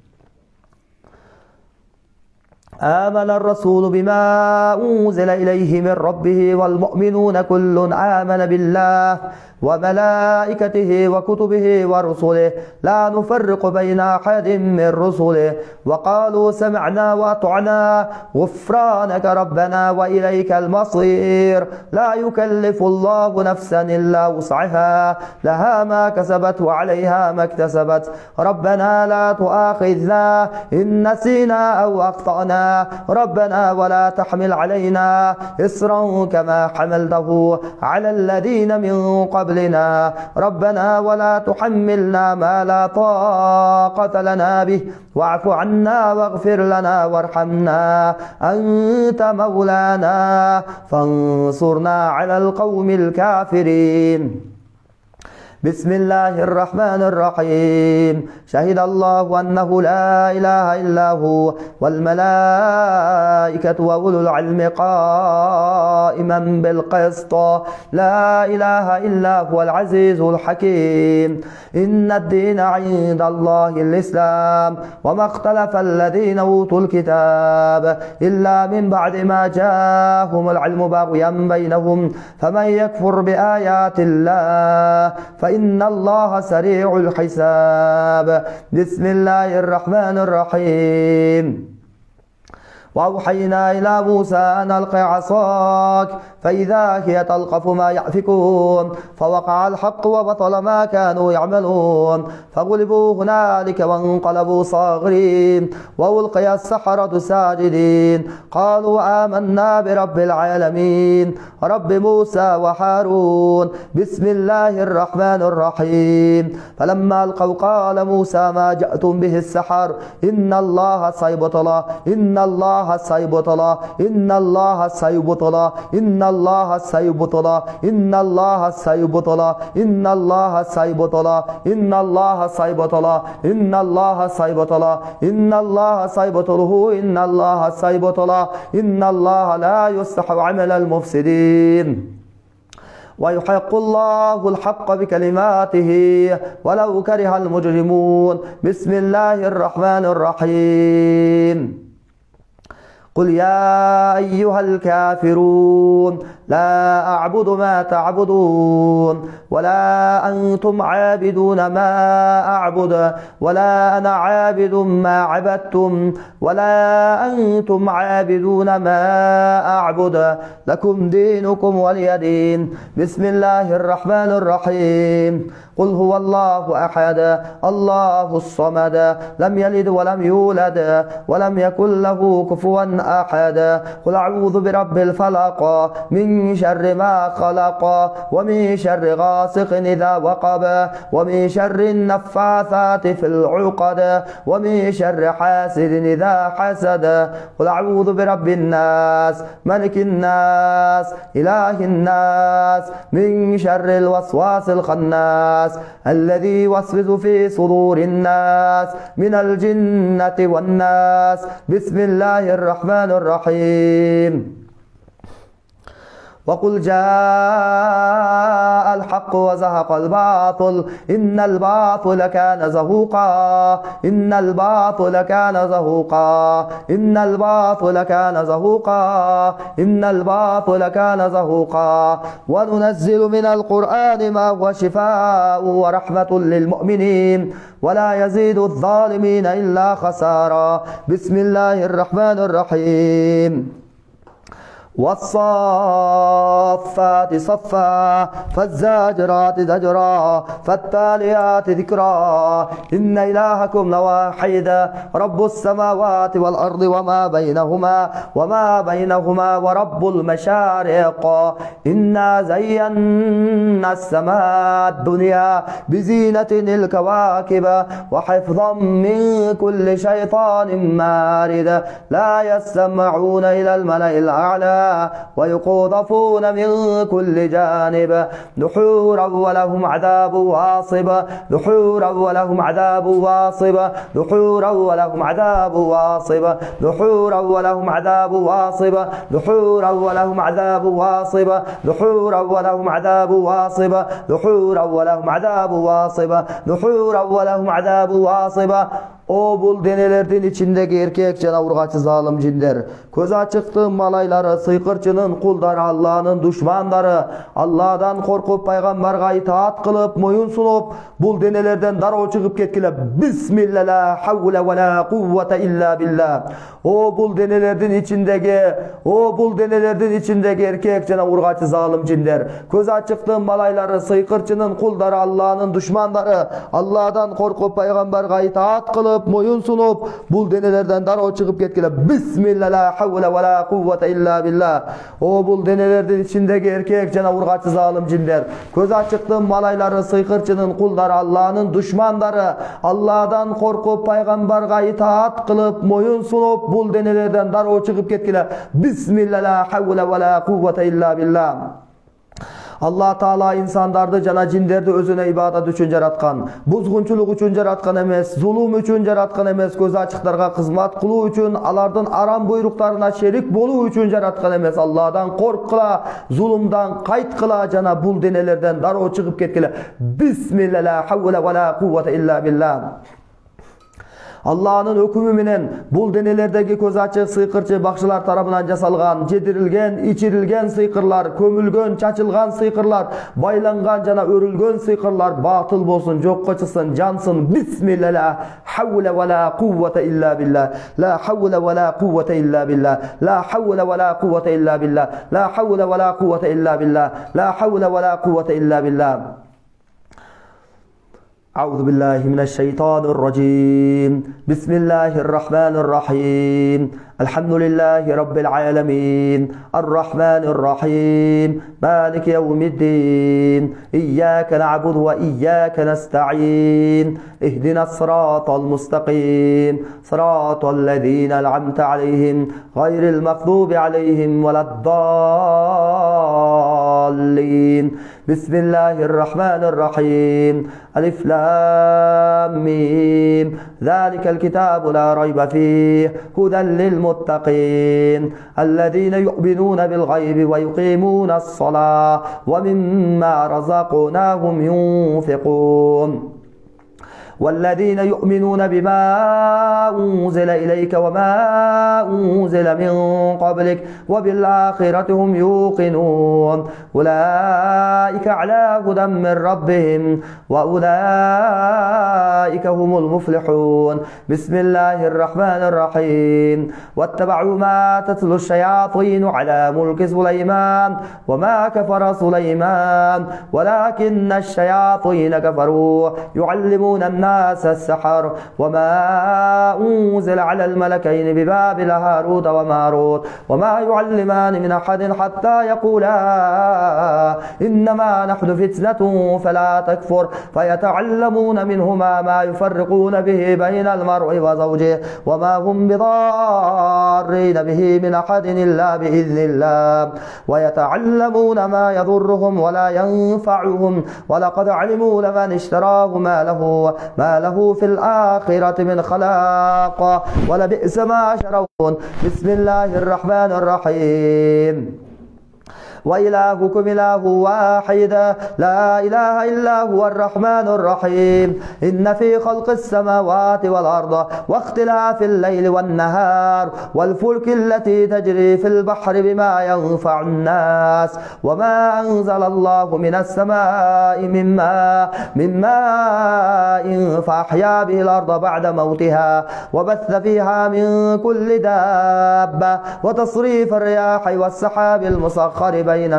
آمن الرسول بما أنزل إليه من ربه والمؤمنون كل آمن بالله وملائكته وكتبه ورسله لا نفرق بين أحد من رسله وقالوا سمعنا وأطعنا غفرانك ربنا وإليك المصير. لا يكلف الله نفسا إلا وسعها لها ما كسبت وعليها ما اكتسبت ربنا لا تؤاخذنا إن نسينا أو أخطأنا ربنا ولا تحمل علينا إصرا كما حملته على الذين من قبلنا ربنا ولا تحملنا ما لا طاقة لنا به واعف عنا واغفر لنا وارحمنا أنت مولانا فانصرنا على القوم الكافرين. بسم الله الرحمن الرحيم. شهد الله أنه لا إله إلا هو والملائكة وأولو العلم قائما بالقسط لا إله إلا هو العزيز الحكيم. إن الدين عند الله الإسلام وما اختلف الذين أوتوا الكتاب إلا من بعد ما جاءهم العلم بغيا بينهم فمن يكفر بآيات الله فإن الله سريع الحساب. بسم الله الرحمن الرحيم. وأوحينا إلى موسى أن ألق عصاك فإذا هي تلقف ما يأفكون فوقع الحق وبطل ما كانوا يعملون فغلبوا هنالك وانقلبوا صاغرين وألقي السحرة ساجدين قالوا آمنا برب العالمين رب موسى وهارون. بسم الله الرحمن الرحيم. فلما ألقوا قال موسى ما جئتم به السحر إن الله سيبطل إن الله سيبطل إن الله سيبطل إن الله سيبطل إن الله سيبطل إن الله سيبطل إن الله سيبطل إن الله سيبطل إن الله سيبطله إن الله سيبطل إن الله لا يصلح عمل المفسدين ويحق الله الحق بكلماته ولو كره المجرمون. بسم الله الرحمن الرحيم. قل يا أيها الكافرون لا أعبد ما تعبدون ولا أنتم عابدون ما أعبد ولا أنا عابد ما عبدتم ولا أنتم عابدون ما أعبد لكم دينكم ولي دين. بسم الله الرحمن الرحيم. قل هو الله أحد الله الصمد لم يلد ولم يولد ولم يكن له كفوا أحد. قل أعوذ برب الفلق من شر ما خلق ومن شر غاسق إذا وقب ومن شر النفاثات في العقد ومن شر حاسد إذا حسد. قل أعوذ برب الناس ملك الناس إله الناس من شر الوسواس الخناس الذي يوسوس في صدور الناس من الجنة والناس. بسم الله الرحمن الرحيم. وقل جاء الحق وزهق الباطل إن الباطل كان زهوقا إن الباطل كان زهوقا إن الباطل كان زهوقا إن الباطل كان زهوقا. وننزل من القرآن ما هو شفاء ورحمة للمؤمنين ولا يزيد الظالمين إلا خسارا. بسم الله الرحمن الرحيم. والصافات صفا فالزاجرات زجرا فالتاليات ذكرا إن إلهكم لواحد رب السماوات والأرض وما بينهما ورب المشارق إنا زينا السماء الدنيا بزينة الكواكب وحفظا من كل شيطان مارد لا يستمعون إلى الملأ الأعلى ويقذفون من كل جانب دحورا ولهم عذاب واصب دحورا ولهم عذاب واصب دحورا ولهم عذاب واصب دحورا ولهم عذاب واصب دحورا ولهم عذاب واصب دحورا ولهم عذاب واصب دحورا ولهم عذاب واصب دحورا ولهم عذاب واصب. O bul denelerden içindeki erkek jana urgaçı zalim jinler, köz açıktı malaylары, sıyqırçının kulları, Allah'ın düşmanları, Allah'dan korkup paygambarga itaat kılıp moyun sunup bul denelerden daroo çıkıp ketkile. Bismillah, la havle ve la kuvvete illa billah. O bul denelerden içindeki erkek jana urgaçı zalim jinler, köz açıktı malaylары, sıyqırçının kulları, Allah'ın düşmanları, Allah'dan korkup paygambarga itaat kılıp moyun sunup bul denelerden daroo çıkıp ketkile. Bismillah, la havle ve la kuvvete illa billah. O bul denelerden içindeki erkek jana urgaçı zalim jinler, köz açıktı malaylары, sıyqırçının kulları, Allah'ın düşmanları, Allah'dan korkup paygambarga itaat kılıp moyun sunup bul denelerden daroo çıkıp ketkile. Bismillah, la havle ve la kuvvete illa billah. Allah Taala insandardı jana jinderdi özüne ibadat üçün jaratkan, buzgunçuluk üçün jaratkan emes, zulum üçün jaratkan emes, göz açıklarga kızmat kılуу üçün, alardın aram buyruklarına şerik boluu üçün jaratkan emes. Allah'dan korkula, zulumdan kaytkıla jana bul denelerden daroo çıkıp ketkile. Bismillah, la havle ve la kuvvete illa billah. Allah'ın hükmü menen bul denelerdeki köz açık sıyqırçı bakşılar tarafından jasalgan, jedirilgen, içirilgen sıyqırlar, kömülgön, çaçılgan sıyqırlar, baylangan jana örülgön sıyqırlar batıl bolsun, jokko çıksın, jansın. Bismillah, la havle ve la kuvvete illa billah. La havle ve la kuvvete illa billah. La havle ve la kuvvete illa billah. La havle ve la kuvvete illa billah. La havle ve la kuvvete illa billah. أعوذ بالله من الشيطان الرجيم بسم الله الرحمن الرحيم الحمد لله رب العالمين الرحمن الرحيم مالك يوم الدين إياك نعبد وإياك نستعين اهدنا الصراط المستقيم صراط الذين أنعمت عليهم غير المغضوب عليهم ولا الضالين بسم الله الرحمن الرحيم ألف لام ميم ذلك الكتاب لا ريب فيه هدى للمتقين الذين يؤمنون بالغيب ويقيمون الصلاة ومما رزقناهم ينفقون والذين يؤمنون بما أنزل إليك وما أنزل من قبلك وبالآخرة هم يوقنون أولئك على هدى من ربهم وأولئك هم المفلحون بسم الله الرحمن الرحيم واتبعوا ما تتلو الشياطين على ملك سليمان وما كفر سليمان ولكن الشياطين كفروا يعلمون الناس السحر وما أنزل على الملكين ببابل هاروت وماروت وما يعلمان من أحد حتى يقولا إنما نحن فتنة فلا تكفر فيتعلمون منهما ما يفرقون به بين المرء وزوجه وما هم بضارين به من أحد إلا بإذن الله ويتعلمون ما يضرهم ولا ينفعهم ولقد علموا لمن اشتراه ما له في الآخرة من خلاق ولبئس ما شرون بسم الله الرحمن الرحيم وإلهكم إله واحد لا إله إلا هو الرحمن الرحيم إن في خلق السماوات والأرض واختلاف الليل والنهار والفلك التي تجري في البحر بما ينفع الناس وما أنزل الله من السماء من ماء فأحيا به الأرض بعد موتها وبث فيها من كل دابة وتصريف الرياح والسحاب المسخر بين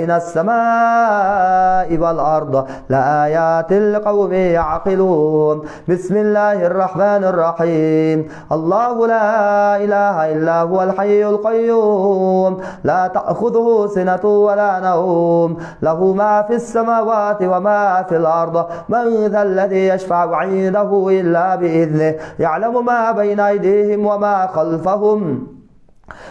السماء والأرض لآيات لقوم يعقلون. بسم الله الرحمن الرحيم. الله لا إله إلا هو الحي القيوم لا تأخذه سنة ولا نوم له ما في السماوات وما في الأرض من ذا الذي يشفع عنده إلا بإذنه يعلم ما بين أيديهم وما خلفهم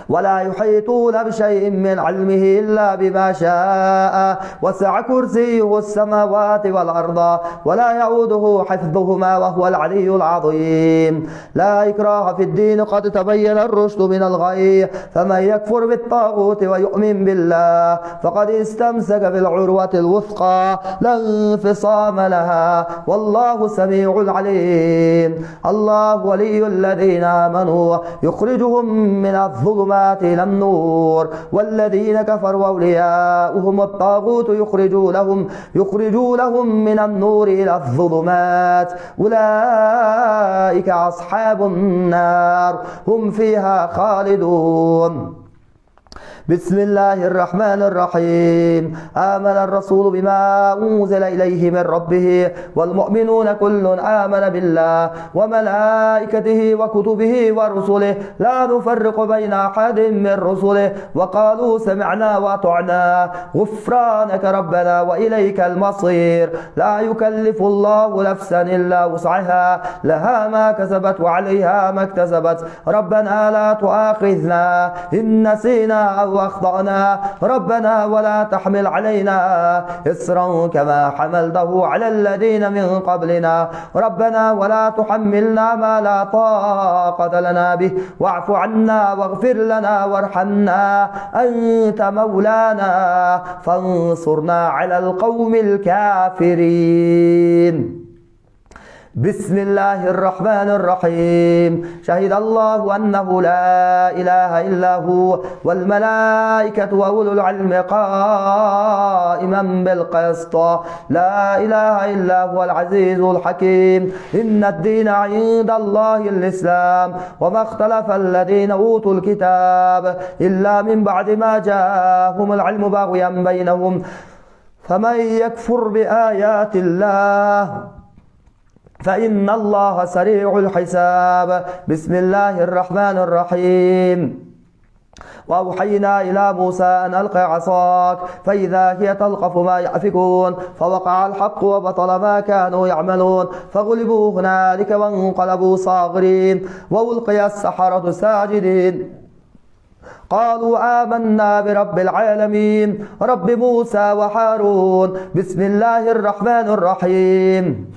ولا يحيطون بشيء من علمه إلا بما شاء وسع كرسيه السماوات والأرض ولا يعوده حفظهما وهو العلي العظيم. لا إكراه في الدين قد تبين الرشد من الغي فمن يكفر بالطاغوت ويؤمن بالله فقد استمسك بالعروة الوثقى لا انفصام لها والله سميع عليم. الله ولي الذين آمنوا يخرجهم من الظلمات إلى النور والذين كفروا أولياؤهم الطاغوت يخرجونهم من النور إلى الظلمات أولئك أصحاب النار هم فيها خالدون. بسم الله الرحمن الرحيم. آمن الرسول بما أنزل إليه من ربه والمؤمنون كل آمن بالله وملائكته وكتبه ورسله لا نفرق بين أحد من رسله وقالوا سمعنا وأطعنا غفرانك ربنا وإليك المصير. لا يكلف الله نفسا إلا وسعها لها ما كسبت وعليها ما اكتسبت ربنا لا تؤاخذنا إن نسينا أو أخطأنا ربنا ولا تحمل علينا إصرا كما حملته على الذين من قبلنا ربنا ولا تحملنا ما لا طاقة لنا به واعف عنا واغفر لنا وارحمنا أنت مولانا فانصرنا على القوم الكافرين. بسم الله الرحمن الرحيم. شهد الله أنه لا إله إلا هو والملائكة وأولو العلم قائما بالقسط لا إله إلا هو العزيز الحكيم. إن الدين عند الله الإسلام وما اختلف الذين أوتوا الكتاب إلا من بعد ما جاءهم العلم بغيا بينهم فمن يكفر بآيات الله فإن الله سريع الحساب. بسم الله الرحمن الرحيم. وأوحينا إلى موسى أن ألقى عصاك فإذا هي تلقف ما يأفكون فوقع الحق وبطل ما كانوا يعملون فغلبوا هنالك وانقلبوا صاغرين وألقي السحرة ساجدين قالوا آمنا برب العالمين رب موسى وهارون. بسم الله الرحمن الرحيم.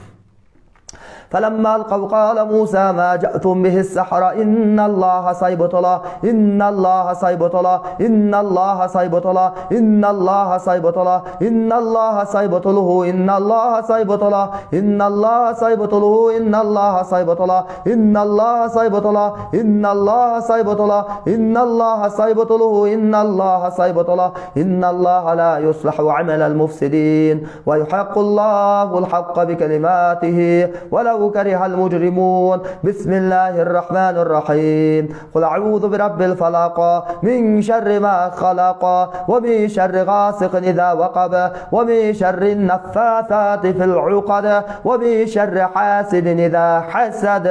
فلما ألقوا قال موسى ما جئتم به السحرة إن الله سيبطله إن الله سيبطله إن الله سيبطله إن الله سيبطله إن الله سيبطله إن الله سيبطله إن الله سيبطله إن الله سيبطله إن الله سيبطله إن الله سيبطله إن الله سيبطله إن الله سيبطله إن الله لا يصلح عمل المفسدين ويحق الله الحق بكلماته ولو كره المجرمون. بسم الله الرحمن الرحيم. قل أعوذ برب الفلق من شر ما خلق ومن شر غاسق إذا وقب ومن شر النفاثات في العقد ومن شر حاسد إذا حسد.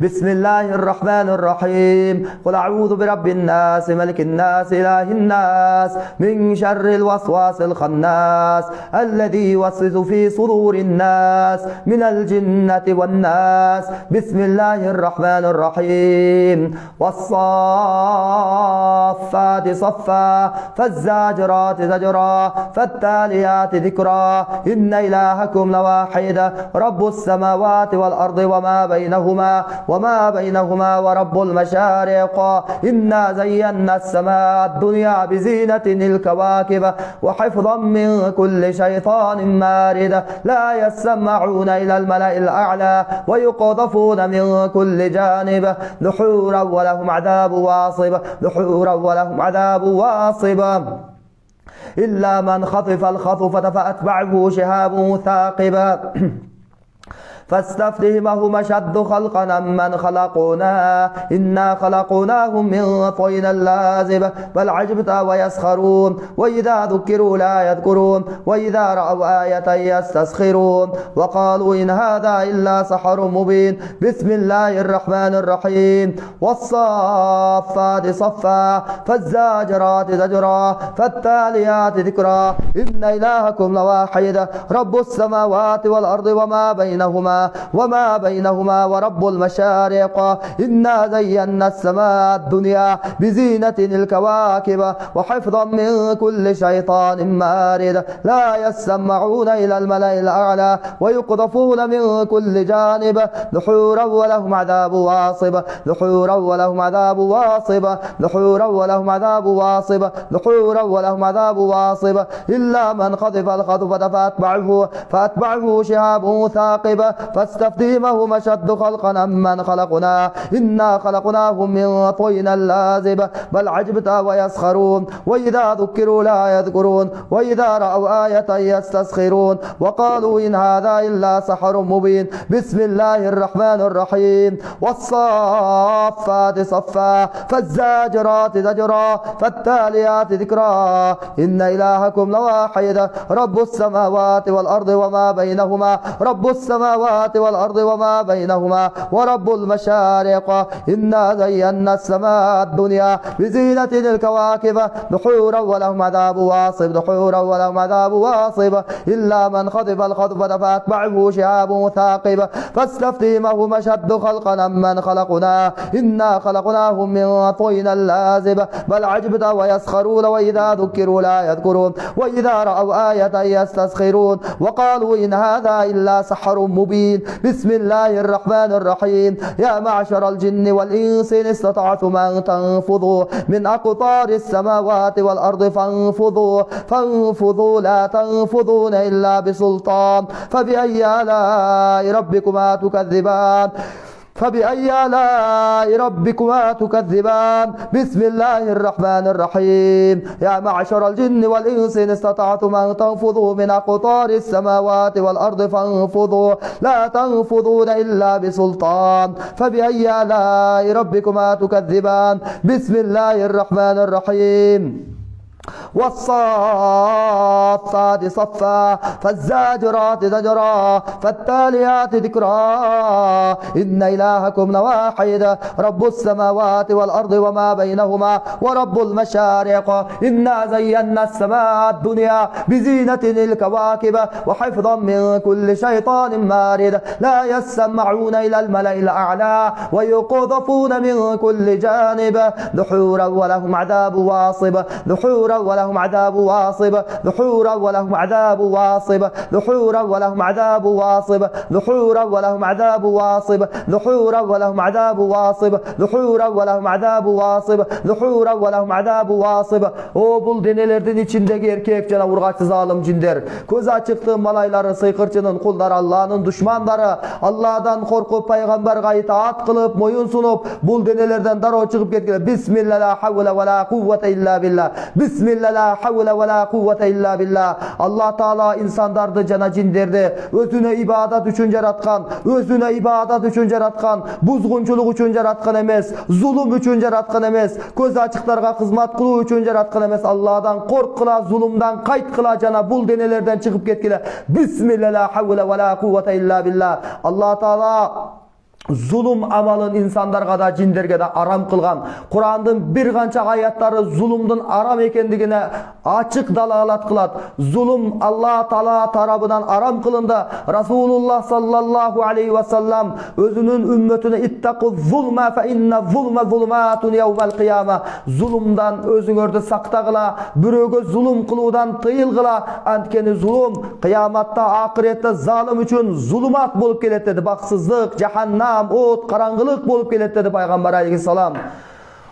بسم الله الرحمن الرحيم. قل أعوذ برب الناس ملك الناس إله الناس من شر الوسواس الخناس الذي يوسوس في صدور الناس من الجنة والناس. بسم الله الرحمن الرحيم. والصافات والصافات صفا فالزاجرات زجرا فالتاليات ذكرا إن إلهكم لواحد رب السماوات والأرض وما بينهما ورب المشارق إنا زينا السماء الدنيا بزينة الكواكب وحفظا من كل شيطان مارد لا يسمعون إلى الملأ الأعلى ويقذفون من كل جانب دحورا ولهم عذاب واصب دحورا ولهم عذاب واصب إلا من خطف الخطفة فأتبعه شهاب ثاقب فاستفتهمهم أشد خلقا من خلقنا إنا خلقناهم من طين لازب بل عجبت ويسخرون وإذا ذكروا لا يذكرون وإذا رأوا آية يستسخرون وقالوا إن هذا إلا سحر مبين بسم الله الرحمن الرحيم والصافات صفا فالزاجرات زجرا فالتاليات ذكرا إن إلهكم لواحد رب السماوات والأرض وما بينهما ورب المشارق إنا زينا السماء الدنيا بزينة الكواكب وحفظا من كل شيطان مارد لا يسمعون إلى الملأ الأعلى ويقذفون من كل جانب دحورا ولهم عذاب واصب دحورا ولهم عذاب واصب دحورا ولهم عذاب واصب دحورا ولهم عذاب واصب إلا من خطف الخطفة فأتبعه شهاب ثاقب فاستفتهمهم أشد خلقا من خلقنا إنا خلقناهم من طين لازب بل عجبت ويسخرون وإذا ذكروا لا يذكرون وإذا رأوا آية يستسخرون وقالوا إن هذا إلا سحر مبين بسم الله الرحمن الرحيم والصافات صفا فالزاجرات زجرا فالتاليات ذكرا إن إلهكم لواحد رب السماوات والأرض رب السماوات والأرض وما بينهما ورب المشارق إنا زينا السماء الدنيا بزينة الكواكب دحورا ولهم عذاب واصب دحورا ولهم عذاب واصب إلا من خطف الخطفة فأتبعه شهاب ثاقب فاستفتهمهم أشد خلقا من خلقنا إنا خلقناهم من طين لازب بل عجبت ويسخرون وإذا ذكروا لا يذكرون وإذا رأوا آية يستسخرون وقالوا إن هذا إلا سحر مبين بسم الله الرحمن الرحيم يا معشر الجن والإنس إن استطعتم أن تنفذوا من أقطار السماوات والأرض فانفذوا لا تنفذون إلا بسلطان فبأي آلاء ربكما تكذبان بسم الله الرحمن الرحيم يا معشر الجن والإنس إن استطعتم أن تنفذوا من أقطار السماوات والأرض فانفذوا لا تنفذون إلا بسلطان فبأي آلاء ربكما تكذبان بسم الله الرحمن الرحيم والصافات صفا فالزاجرات زجرا فالتاليات ذكرا إن إلهكم لواحد رب السماوات والأرض وما بينهما ورب المشارق إنا زينا السماء الدنيا بزينة الكواكب وحفظا من كل شيطان مارد لا يسمعون إلى الملأ الأعلى ويقذفون من كل جانب دحورا ولهم عذاب واصب دحورا ولهم عذاب واصب دحورا ولهم عذاب واصب دحورا ولهم عذاب واصب دحورا ولهم عذاب واصب دحورا ولهم عذاب واصب دحورا ولهم عذاب واصب دحورا ولهم عذاب واصب O bul denelerden içindeki erkek cana vurgaçsız zalim cinler. Көз açıktı malayları sıyqırçının kulları Allah'ın düşmanları Allah'dan korkup peygamberga itaat kılıp moyun sunup bul denelerden daro çıkıp ketkiler. Bismillah la havle ve la kuvvete illa billah. Bismillah la havle ve la kuvvete illa billah. Allah Taala insandardı cana cinderdi. Özüne ibadat üçün yaratkan, özüne ibadat üçün yaratkan, buzgunçuluk üçün yaratkan emes, zulüm üçün yaratkan emes, көз açıklarga hizmet kılуу üçün yaratkan emes. Allah'dan korkula, zulümden kayıt kıla cana bul denelerden çıkıp ketkile. Bismillah la havle ve la kuvvete illa billah. Allah Taala zulum amalın insanlarga da jinderge de aram kılgan. Kur'an'ın bir kança ayatları zulumdun aram ekendigine açık dalalat kılat. Zulum Allah Teala tarafından aram kılında. Resulullah sallallahu aleyhi ve sellem özünün ümmetine ittaqu zulma fe inne zulma zulmatun yevmel kıyama. Zulumdan özüngörde sakta kıla, büröge zulum kılıudan tıyıl kıla. Antkeni zulum kıyamatta ahirette zalim üçün zulumat bolup kelet dedi. Baksızlık, cehennem, o't, karangılık bolup kelet dedi Peygamber aleyhisselam.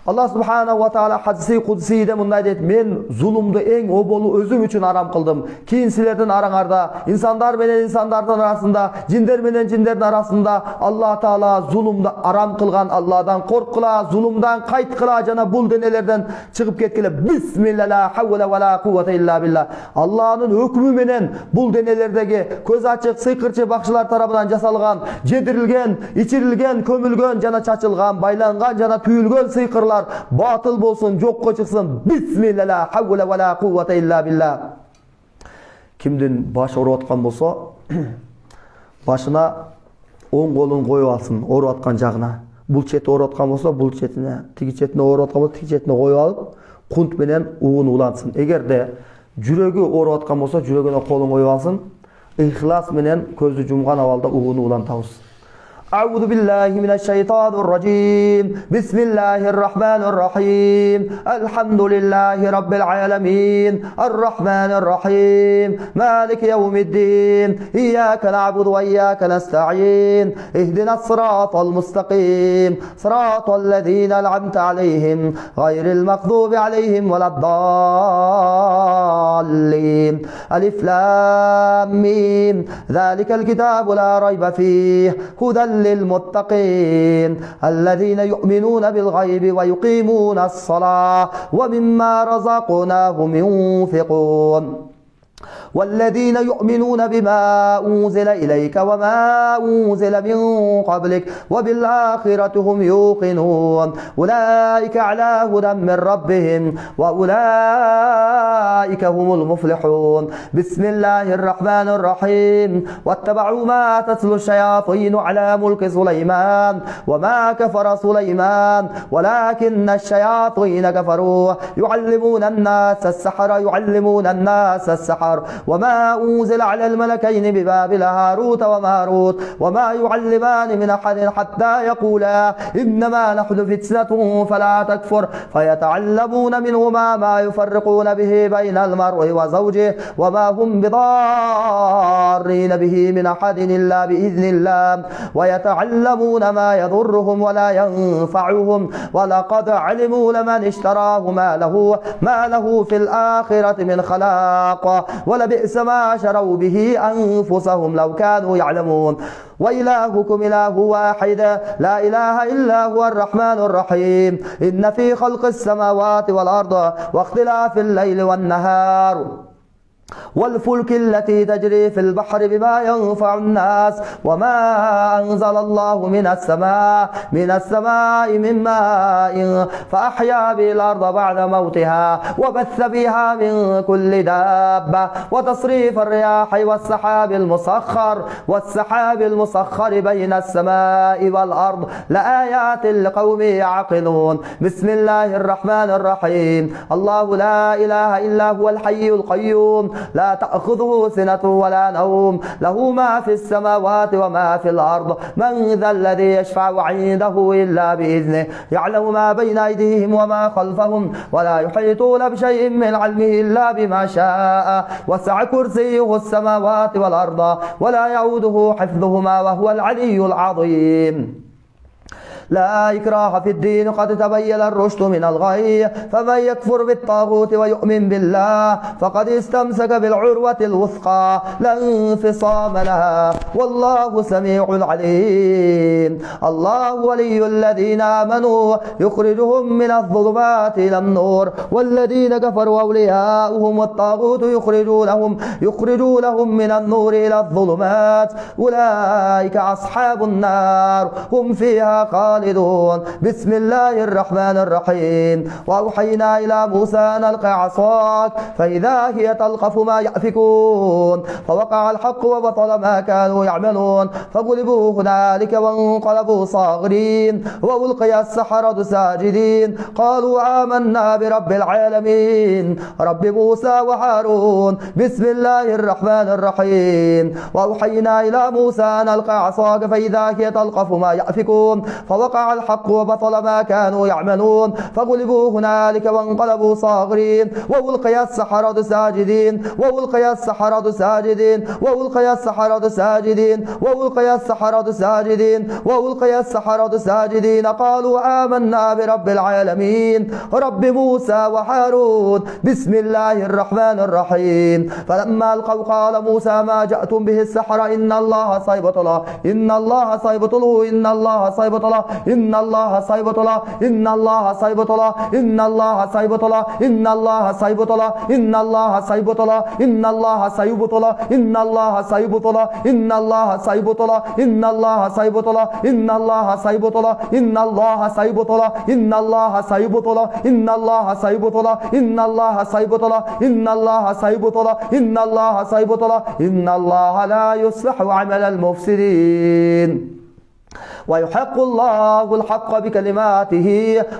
Allah subhanahu wa ta'ala hadisi kudsiyde bunday deydi: men zulumdu eng obolu özüm üçün aram kıldım. Keyin silerden arаңарda, insanlar menen insanlardan arasında, jinler menen jinlerden arasında Allah Taala zulumdu aram kılgan. Allah'dan korkula, zulumdan kaytkıla, jana bul denelerden çıkıp ketkile. Bismillah, la havle ve la kuvvete illa billah. Allah'ın hükmü menen bul denelerdeki köz açık sıykırçı bakçılar tarafından jasalgan, jedirilgen, içirilgen, kömülgön, jana çaçılgan, baylangan, jana tüyülgön sıykırlar batıl bolsun, jokko çıksın. Bismillah, la havle ve la kuvvete illa billah. Kimdin baş orup atkan bolsa başına oң kolun koyup alsın orup atkan jagına. Bul çeti orup atkan bolsa bul çetine, tigi çetine orup atkan bolsa tigi çetine koyup alıp kunt menen uğun ulansın. Egerde jürögü orup atkan bolsa jürögüne kolun koyup alsın. İhlas menen көздү жумган абалда угуну улантабыз. أعوذ بالله من الشيطان الرجيم. بسم الله الرحمن الرحيم. الحمد لله رب العالمين الرحمن الرحيم مالك يوم الدين إياك نعبد وإياك نستعين اهدنا الصراط المستقيم صراط الذين أنعمت عليهم غير المغضوب عليهم ولا الضالين. ألف لام ميم ذلك الكتاب لا ريب فيه هدى للمتقين الذين يؤمنون بالغيب ويقيمون الصلاة ومما رزقناهم ينفقون والذين يؤمنون بما أنزل إليك وما أنزل من قبلك وبالآخرة هم يوقنون أولئك على هدى من ربهم وأولئك هم المفلحون. بسم الله الرحمن الرحيم. واتبعوا ما تتلو الشياطين على ملك سليمان وما كفر سليمان ولكن الشياطين كفروا يعلمون الناس السحر وما أنزل على الملكين ببابل هاروت وماروت وما يعلمان من أحد حتى يقولا إنما نحن فتنة فلا تكفر فيتعلمون منهما ما يفرقون به بين المرء وزوجه وما هم بضارين به من أحد إلا بإذن الله ويتعلمون ما يضرهم ولا ينفعهم ولقد علموا لمن اشتراه ما له في الآخرة من خلاق ولبئس ما شروا به أنفسهم لو كانوا يعلمون. وإلهكم إله واحد لا إله إلا هو الرحمن الرحيم. إن في خلق السماوات والأرض واختلاف الليل والنهار والفلك التي تجري في البحر بما ينفع الناس وما أنزل الله من السماء من ماء فأحيا به الأرض بعد موتها وبث فيها من كل دابة وتصريف الرياح والسحاب المسخر بين السماء والأرض لآيات لقوم يعقلون. بسم الله الرحمن الرحيم. الله لا إله إلا هو الحي القيوم لا تأخذه سنة ولا نوم له ما في السماوات وما في الأرض من ذا الذي يشفع عنده إلا بإذنه يعلم ما بين أيديهم وما خلفهم ولا يحيطون بشيء من علمه إلا بما شاء وسع كرسيه السماوات والأرض ولا يعوده حفظهما وهو العلي العظيم. لا إكراه في الدين قد تبين الرشد من الغي فمن يكفر بالطاغوت ويؤمن بالله فقد استمسك بالعروة الوثقى لا انفصام لها والله سميع عليم. الله ولي الذين آمنوا يخرجهم من الظلمات إلى النور والذين كفروا أولياؤهم الطاغوت يخرجونهم من النور إلى الظلمات أولئك أصحاب النار هم فيها خالدون خالدون. بسم الله الرحمن الرحيم. وأوحينا إلى موسى أن ألق عصاك فإذا هي تلقف ما يأفكون فوقع الحق وبطل ما كانوا يعملون فغلبوا هنالك وانقلبوا صاغرين وألقي السحرة ساجدين قالوا آمنا برب العالمين رب موسى وهارون. بسم الله الرحمن الرحيم. وأوحينا إلى موسى أن ألق عصاك فإذا هي تلقف ما يأفكون فوقع الحق وبطل ما كانوا يعملون فغلبوا هنالك وانقلبوا صاغرين وألقي السحرة ساجدين وألقي السحرة ساجدين وألقي السحرة ساجدين وألقي السحرة ساجدين وألقي السحرة ساجدين قالوا آمنا برب العالمين رب موسى وهارون. بسم الله الرحمن الرحيم. فلما ألقوا قال موسى ما جأتم به السحرة إن الله سيبطله إن الله سيبطله إن الله سيبطله إن الله سيبطله إن الله سيبطله إن الله سيبطله إن الله سيبطله إن الله سيبطله إن الله سيبطله إن الله سيبطله إن الله سيبطله إن الله سيبطله إن الله سيبطله إن الله سيبطله إن الله سيبطله إن الله سيبطله إن الله سيبطله إن الله سيبطله إن الله سيبطله إن الله لا يصلح عمل المفسدين ويحق الله الحق بكلماته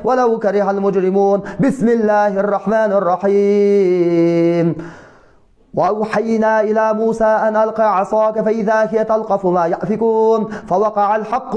ولو كره المجرمون. بسم الله الرحمن الرحيم. وأوحينا إلى موسى أن ألق عصاك فإذا هي تلقف ما يأفكون فوقع الحق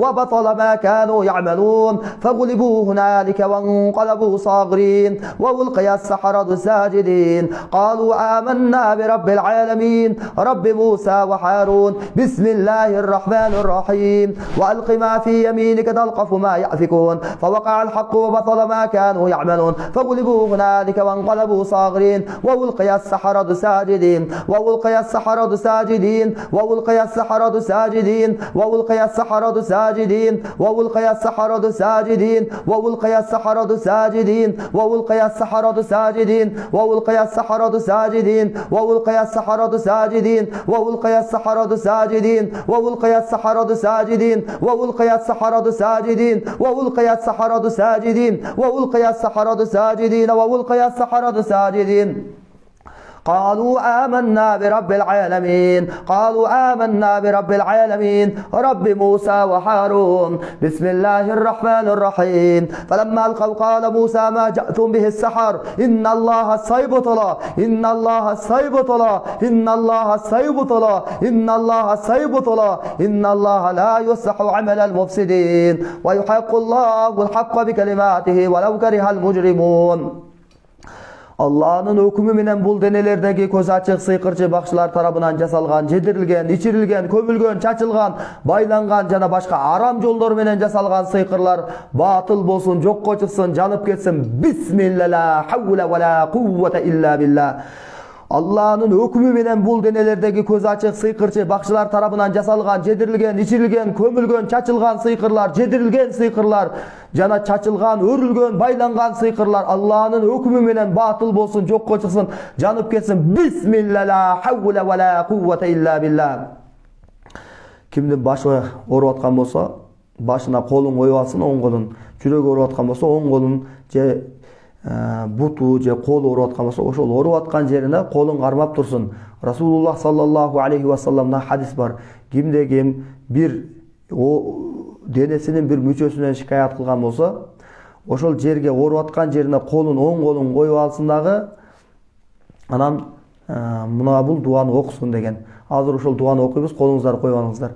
وبطل ما كانوا يعملون فغلبوا هنالك وانقلبوا صاغرين وألقي السحرة ساجدين قالوا آمنا برب العالمين رب موسى وهارون. بسم الله الرحمن الرحيم. وألق ما في يمينك تلقف ما يأفكون فوقع الحق وبطل ما كانوا يعملون فغلبوا هنالك وانقلبوا صاغرين وألقي السحرة ساجدين وألقي السحرة ساجدين وألقي السحرة ساجدين وألقي السحرة ساجدين وألقي السحرة ساجدين وألقي السحرة ساجدين وألقي السحرة ساجدين وألقي السحرة ساجدين وألقي السحرة ساجدين وألقي السحرة ساجدين وألقي السحرة ساجدين وألقي السحرة ساجدين وألقي السحرة ساجدين وألقي السحرة ساجدين وألقي السحرة ساجدين قالوا آمنا برب العالمين قالوا آمنا برب العالمين رب موسى وهارون. بسم الله الرحمن الرحيم. فلما ألقوا قال موسى ما جأتم به السحر إن الله سيبطله إن الله سيبطله إن الله سيبطله إن الله سيبطله إن الله لا يصلح عمل المفسدين ويحق الله الحق بكلماته ولو كره المجرمون. Allah'ın hükmü menen bul denelerdeki көз açık сыйкырчы бакчылар тарабынан жасалган, жедирилген, ичирилген, көмүлгөн, чачылган, байланган жана башка арам жолдор менен жасалган сыйкырлар батыл болсун, жокко чыксын, жанып кетсин. Бисмилла ла хавла ва ла куввата илля билlah. Allah'ın hükmü menen bul denelerdeki көз açık сыйкырчы бакчылар тарабынан жасалган, жедирилген, ичирилген, көмүлгөн, чачылган сыйкырлар, жедирилген сыйкырлар жана чачылган, өрүлгөн, байланган сыйкырлар Allah'ın hükmü menen батыл болсун, жокко чыксын, жанып кетсин. Бисмилла ла хавла ва ла куввата илля билlah. Кимдин башы ооруп аткан болсо, башына колун коюп алсын, оң колун. Жүрөгү ооруп аткан болсо, оң колун же буту же колу ооруп аткан болсо, ошол ооруп аткан жерине колун кармап турсун. Расулуллах саллаллаху алейхи ва салламдан хадис бар. Кимде ким бир денесинин бир мүчөсүнөн шикаят кылган болсо, ошол жерге ооруп аткан жерине колун, оң колун коюп алсын дагы, анан мына бул дуаны окусун деген. Азыр ошол дуаны окуйбуз, колуңуздарды коюп алыңыздар.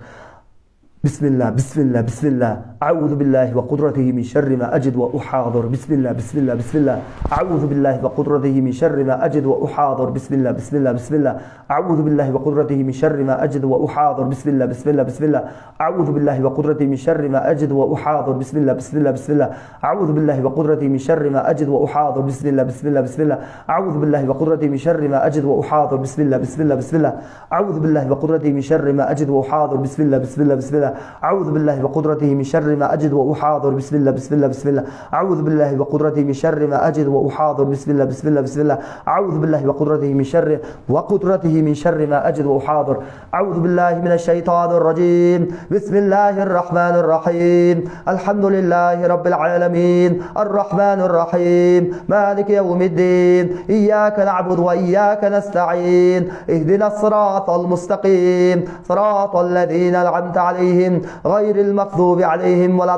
بسم الله بسم الله بسم الله أعوذ بالله وقدرته من شر ما أجد وأحاضر. بسم الله بسم الله بسم الله أعوذ بالله وقدرته من شر ما أجد وأحاضر. بسم الله بسم الله بسم الله أعوذ بالله وقدرته من شر ما أجد وأحاضر. بسم الله بسم الله بسم الله أعوذ بالله وقدرته من شر ما أجد وأحاضر. بسم الله بسم الله بسم الله أعوذ بالله وقدرته من شر ما أجد وأحاضر. بسم الله بسم الله بسم الله أعوذ بالله وقدرته من شر ما أجد وأحاضر. بسم الله بسم الله بسم الله أعوذ بالله وقدرته من شر ما أجد وأحاضر. بسم الله بسم الله بسم الله أعوذ بالله وقدرته من شر شر ما أجد وأحاضر بسم الله بسم الله بسم الله أعوذ بالله وقدرته من شر ما أجد وأحاضر بسم الله بسم الله بسم الله أعوذ بالله وقدرته من شر ما أجد وأحاضر أعوذ بالله من الشيطان الرجيم بسم الله الرحمن الرحيم الحمد لله رب العالمين الرحمن الرحيم مالك يوم الدين إياك نعبد وإياك نستعين اهدنا الصراط المستقيم صراط الذين أنعمت عليهم غير المغضوب عليهم ولا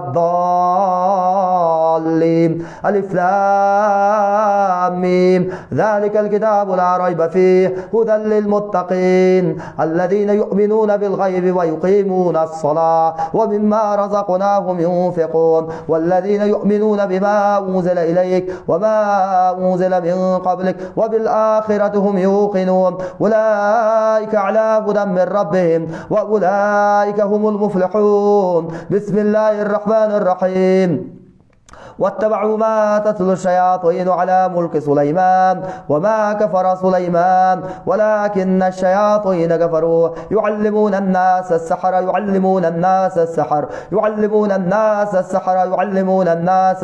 الضالين ألف لام ميم ذلك الكتاب لا ريب فيه هدى للمتقين الذين يؤمنون بالغيب ويقيمون الصلاة ومما رزقناهم ينفقون والذين يؤمنون بما أنزل إليك وما أنزل من قبلك وبالآخرة هم يوقنون أولئك على هدى من ربهم وأولئك هم المفلحون بسم الله الرحمن الرحيم واتبعوا ما تتلو الشياطين على ملك سليمان وما كفر سليمان ولكن الشياطين كفروا يعلمون الناس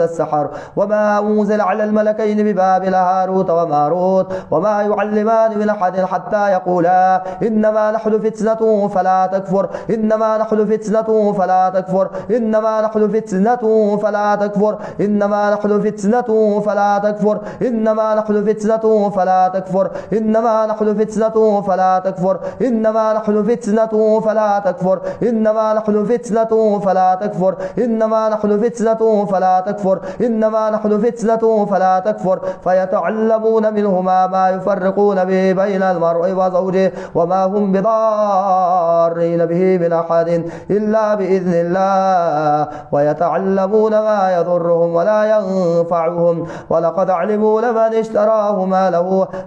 السحر وما أنزل على الملكين ببابل هاروت وماروت وما يعلمان من أحد حتى يقولا إنما نحن فتنة فلا تكفر إنما نحن فتنة فلا تكفر إنما نحن فتنة فلا تكفر إنما نحن فتنة فلا تكفر إنما نحن فتنة فلا تكفر إنما نحن فتنة فلا تكفر إنما نحن فتنة فلا تكفر إنما نحن فتنة فلا تكفر إنما نحن فتنة فلا تكفر إنما نحن فتنة فلا تكفر فيتعلمون منهما ما يفرقون به بين المرء وزوجه وما هم بضارين به من أحد إلا بإذن الله ويتعلمون ما يضرهم ولا ينفعهم ولقد علموا لمن اشتراه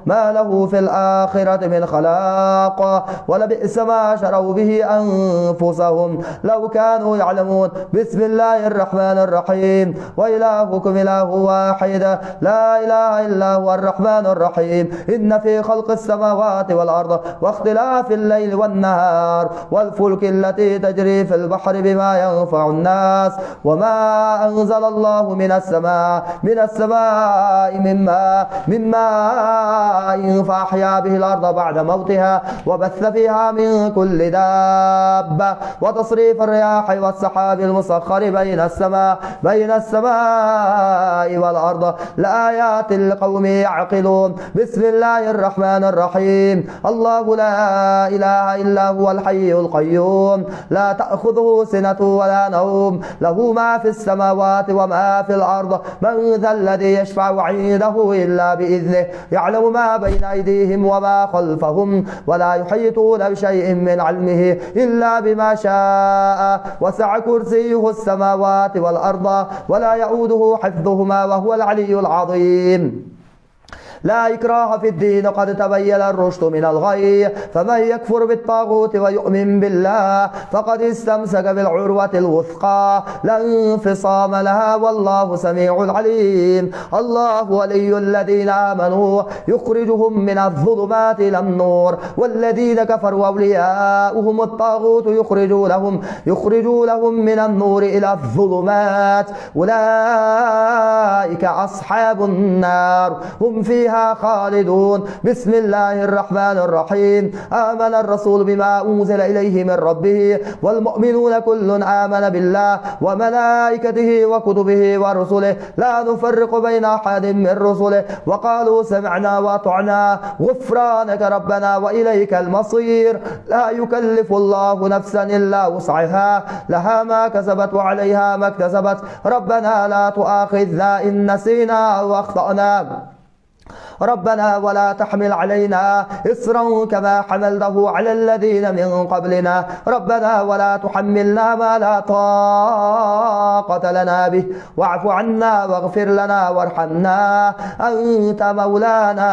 ما له في الآخرة من خلاق ولبئس ما شروا به أنفسهم لو كانوا يعلمون بسم الله الرحمن الرحيم وإلهكم إله واحد لا إله إلا هو الرحمن الرحيم إن في خلق السماوات والأرض واختلاف الليل والنهار والفلك التي تجري في البحر بما ينفع الناس وما أنزل الله من السماء مما فأحيا به الأرض بعد موتها وبث فيها من كل دابة وتصريف الرياح والسحاب المسخر بين السماء والأرض لآيات لقوم يعقلون بسم الله الرحمن الرحيم الله لا إله إلا هو الحي القيوم لا تأخذه سنة ولا نوم له ما في السماوات وما في الأرض من ذا الذي يشفع عنده إلا بإذنه يعلم ما بين أيديهم وما خلفهم ولا يحيطون بشيء من علمه إلا بما شاء وسع كرسيه السماوات والأرض ولا يؤوده حفظهما وهو العلي العظيم لا إكراه في الدين قد تبين الرشد من الغي فمن يكفر بالطاغوت ويؤمن بالله فقد استمسك بالعروة الوثقى لا انفصام لها والله سميع عليم الله ولي الذين آمنوا يخرجهم من الظلمات إلى النور والذين كفروا أولياؤهم الطاغوت يخرجونهم من النور إلى الظلمات أولئك أصحاب النار هم فيها خالدون بسم الله الرحمن الرحيم آمن الرسول بما أنزل إليه من ربه والمؤمنون كل آمن بالله وملائكته وكتبه ورسله لا نفرق بين أحد من رسله وقالوا سمعنا وأطعنا غفرانك ربنا وإليك المصير لا يكلف الله نفسا إلا وسعها لها ما كسبت وعليها ما اكتسبت ربنا لا تؤاخذنا إن نسينا أو أخطأنا ربنا ولا تحمل علينا إصرا كما حملته على الذين من قبلنا ربنا ولا تحملنا ما لا طاقة لنا به واعف عنا واغفر لنا وارحمنا أنت مولانا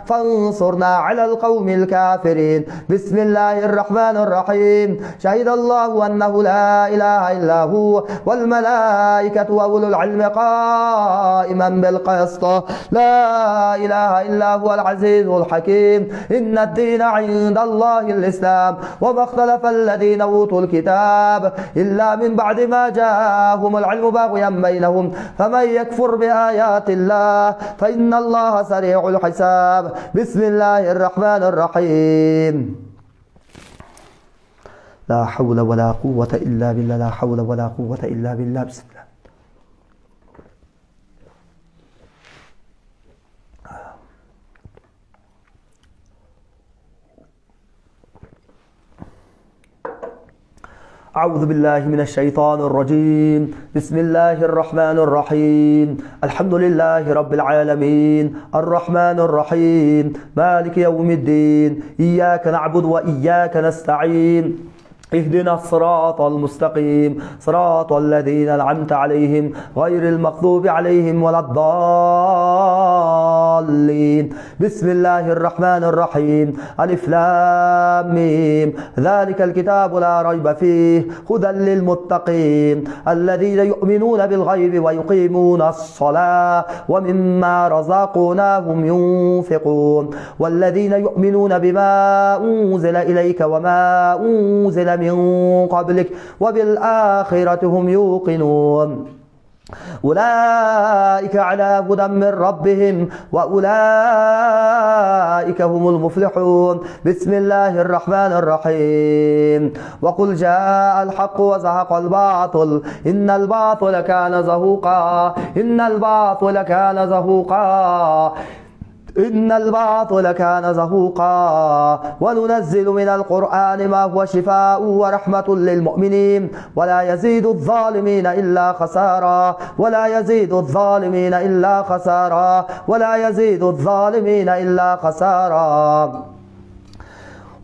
فانصرنا على القوم الكافرين بسم الله الرحمن الرحيم شهد الله أنه لا إله إلا هو والملائكة وأولو العلم قائما بالقسط لا إله إله إلا هو العزيز الحكيم إن الدين عند الله الإسلام وما اختلف الذين أوتوا الكتاب إلا من بعد ما جاءهم العلم بغيا بينهم فمن يكفر بآيات الله فإن الله سريع الحساب. بسم الله الرحمن الرحيم. لا حول ولا قوة إلا بالله. لا حول ولا قوة إلا بالله. بسم الله. أعوذ بالله من الشيطان الرجيم. بسم الله الرحمن الرحيم. الحمد لله رب العالمين الرحمن الرحيم مالك يوم الدين إياك نعبد وإياك نستعين اهدنا الصراط المستقيم صراط الذين أنعمت عليهم غير المغضوب عليهم ولا الضالين. بسم الله الرحمن الرحيم. ألف لام ميم ذلك الكتاب لا ريب فيه هدى للمتقين الذين يؤمنون بالغيب ويقيمون الصلاة ومما رزقناهم ينفقون والذين يؤمنون بما أنزل إليك وما أنزل من قبلك وبالآخرة هم يوقنون أولئك على هدى من ربهم وأولئك هم المفلحون. بسم الله الرحمن الرحيم. وقل جاء الحق وزهق الباطل إن الباطل كان زهوقا إن الباطل كان زهوقا إن الباطل كان زهوقا وننزل من القرآن ما هو شفاء ورحمة للمؤمنين ولا يزيد الظالمين إلا خسارا ولا يزيد الظالمين إلا خسارا ولا يزيد الظالمين إلا خسارا.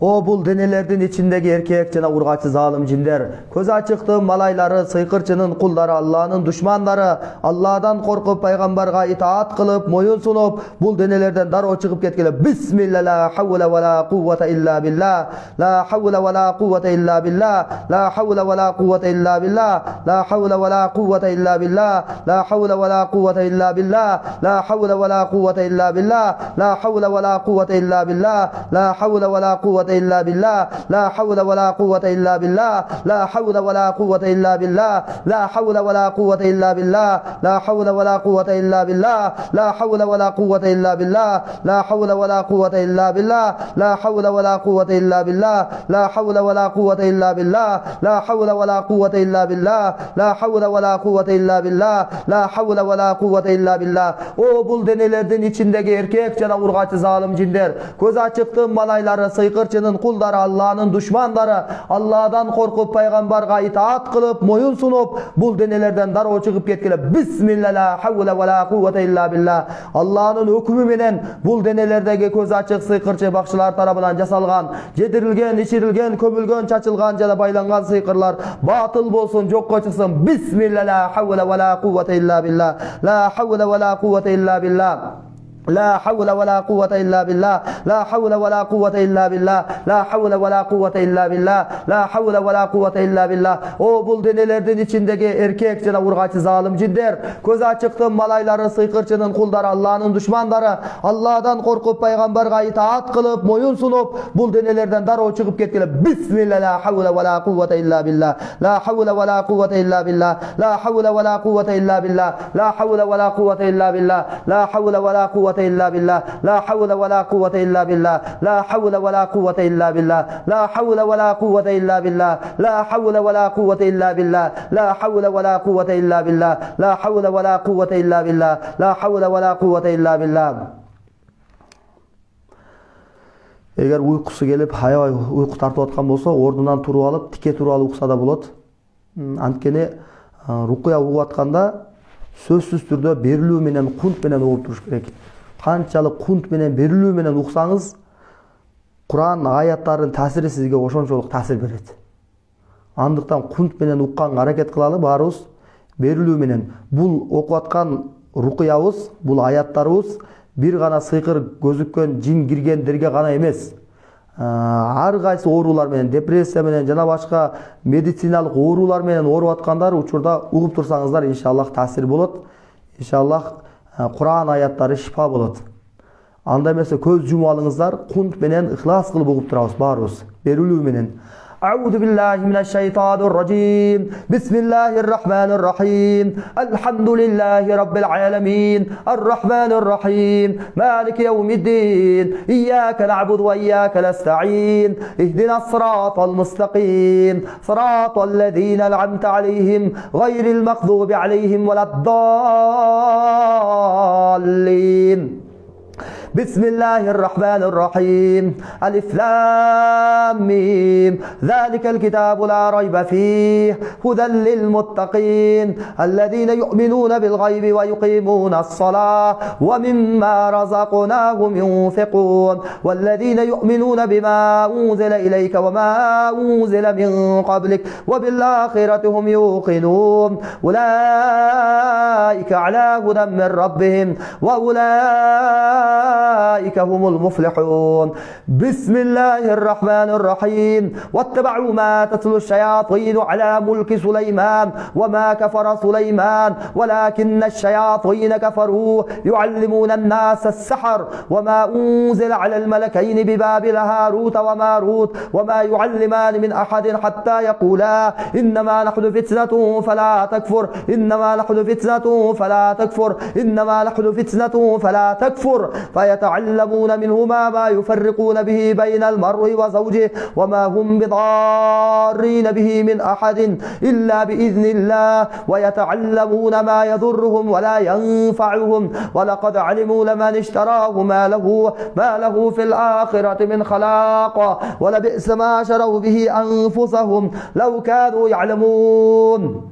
O bul denelerden içindeki erkek jana urgaçı zalim jinler, köz açıktı malaylары, sıyqırçının kulları, Allah'ın düşmanları, Allah'dan korkup peygamberga itaat kılıp, moyun sunup, bul denelerden daroo çıkıp ketkile. Bismillah, la havle ve la kuvvete illa billah, la havle ve la kuvvete illa billah, la havle ve la kuvvete illa billah, la havle ve la kuvvete illa billah, la havle ve la kuvvete illa billah, la havle ve la kuvvete illa billah, la havle ve la kuvvete illa billah, la havle ve la kuvvete إلا بالله لا حول ولا قوة إلا بالله لا حول ولا قوة إلا بالله لا حول ولا قوة إلا بالله لا حول ولا قوة إلا بالله لا حول ولا قوة إلا بالله لا حول ولا قوة إلا بالله لا حول ولا قوة إلا بالله لا حول ولا قوة إلا بالله لا حول ولا قوة إلا بالله لا حول ولا قوة إلا بالله لا حول ولا قوة إلا بالlah. O bul denelerden içindeki erkek jana urgaçı zalim jinler, köz açıktı malayları, sıyqırçının kulları, Allah'ın düşmanları, Allah'dan korkup peygamberga itaat kılıp, moyun sunup, bul denelerden daroo çıkıp ketkile. Bismillah, la havle ve la kuvvete illa billah. Allah'ın hükmü menen bul denelerdeki köz açık sıyqırçı bakçılar tarafından jasalgan, jedirilgen, içirilgen, kömülgen, çaçılgan jada baylangan sıyqırlar batıl bolsun, jokko çıksın. Bismillah, la havle ve la kuvvete illa billah. La havle ve la kuvvete illa billah. لا حول ولا قوة إلا بالله لا حول ولا قوة إلا بالله لا حول ولا قوة إلا بالله لا حول ولا قوة إلا بالله. O bul denelerden içindeki erkek jana urgaçı zalim jinler, köz açıktı malayları, sıyqırçının kulları, Allah'ın düşmanları, Allah'dan korkup peygamberga itaat kılıp, moyun sunup, bul denelerden daroo çıkıp ketkile. Bismillah, la havle ve la kuvvete illa billah la havle ve la kuvvete illa billah la havle ve la kuvvete illa billah la havle ve la kuvvete illa billah la havle ve la kuvvete إلا بالله لا حول ولا قوة إلا بالله لا حول ولا قوة إلا بالله لا حول ولا قوة إلا بالله لا حول ولا قوة إلا بالله لا حول ولا قوة إلا بالله لا حول ولا قوة إلا بالله لا حول ولا قوة إلا بالله. Eğer uykusu gelip hayal uyku tartып atkan bolsa, ordundan turup alıp, tike turup alıp uksa da bolat. Antkeni rukuya uğup atkanda sözsüz türdө berilүү менен, кунт менен угуп туруш керек. Канчалык кунт менен, берилүү менен уксаңыз, Кур'ан аяттарынын таасири сизге ошончолук таасир берет. Андыктан кунт менен укканга аракет кылалы баарыбыз. Берилүү менен бул окуп аткан рукуябыз, бул аяттарыбыз бир гана сыйкыр көзүккөн, жин киргендерге гана эмес. Ар кайсы оорулар менен, депрессия менен жана башка медициналык оорулар менен ооруп аткандар учурда угуп турсаңыздар, иншаллах таасир болот. Иншаллах Кур'ан аяттары шифа болот. Анда эмесе көз жумуп алыңыздар, кунт менен ихлас кылып угуп турабыз баарыбыз. Берилүү менен. أعوذ بالله من الشيطان الرجيم بسم الله الرحمن الرحيم الحمد لله رب العالمين الرحمن الرحيم مالك يوم الدين إياك نعبد وإياك نستعين اهدنا الصراط المستقيم صراط الذين أنعمت عليهم غير المغضوب عليهم ولا الضالين بسم الله الرحمن الرحيم ألف لام ميم ذلك الكتاب لا ريب فيه هدى للمتقين الذين يؤمنون بالغيب ويقيمون الصلاة ومما رزقناهم ينفقون والذين يؤمنون بما أنزل إليك وما أنزل من قبلك وبالآخرة هم يوقنون أولئك على هدى من ربهم وأولئك هم المفلحون بسم الله الرحمن الرحيم واتبعوا ما تتلو الشياطين على ملك سليمان وما كفر سليمان ولكن الشياطين كفروا يعلمون الناس السحر وما أنزل على الملكين ببابل هاروت وماروت وما يعلمان من أحد حتى يقولا إنما نحن فتنة فلا تكفر إنما نحن فتنة فلا تكفر إنما نحن فتنة فلا تكفر فيتعلمون منهما ما يفرقون به بين المرء وزوجه وما هم بضارين به من أحد إلا بإذن الله ويتعلمون ما يضرهم ولا ينفعهم ولقد علموا لمن اشتراه ما له في الآخرة من خلاق ولبئس ما شروا به أنفسهم لو كانوا يعلمون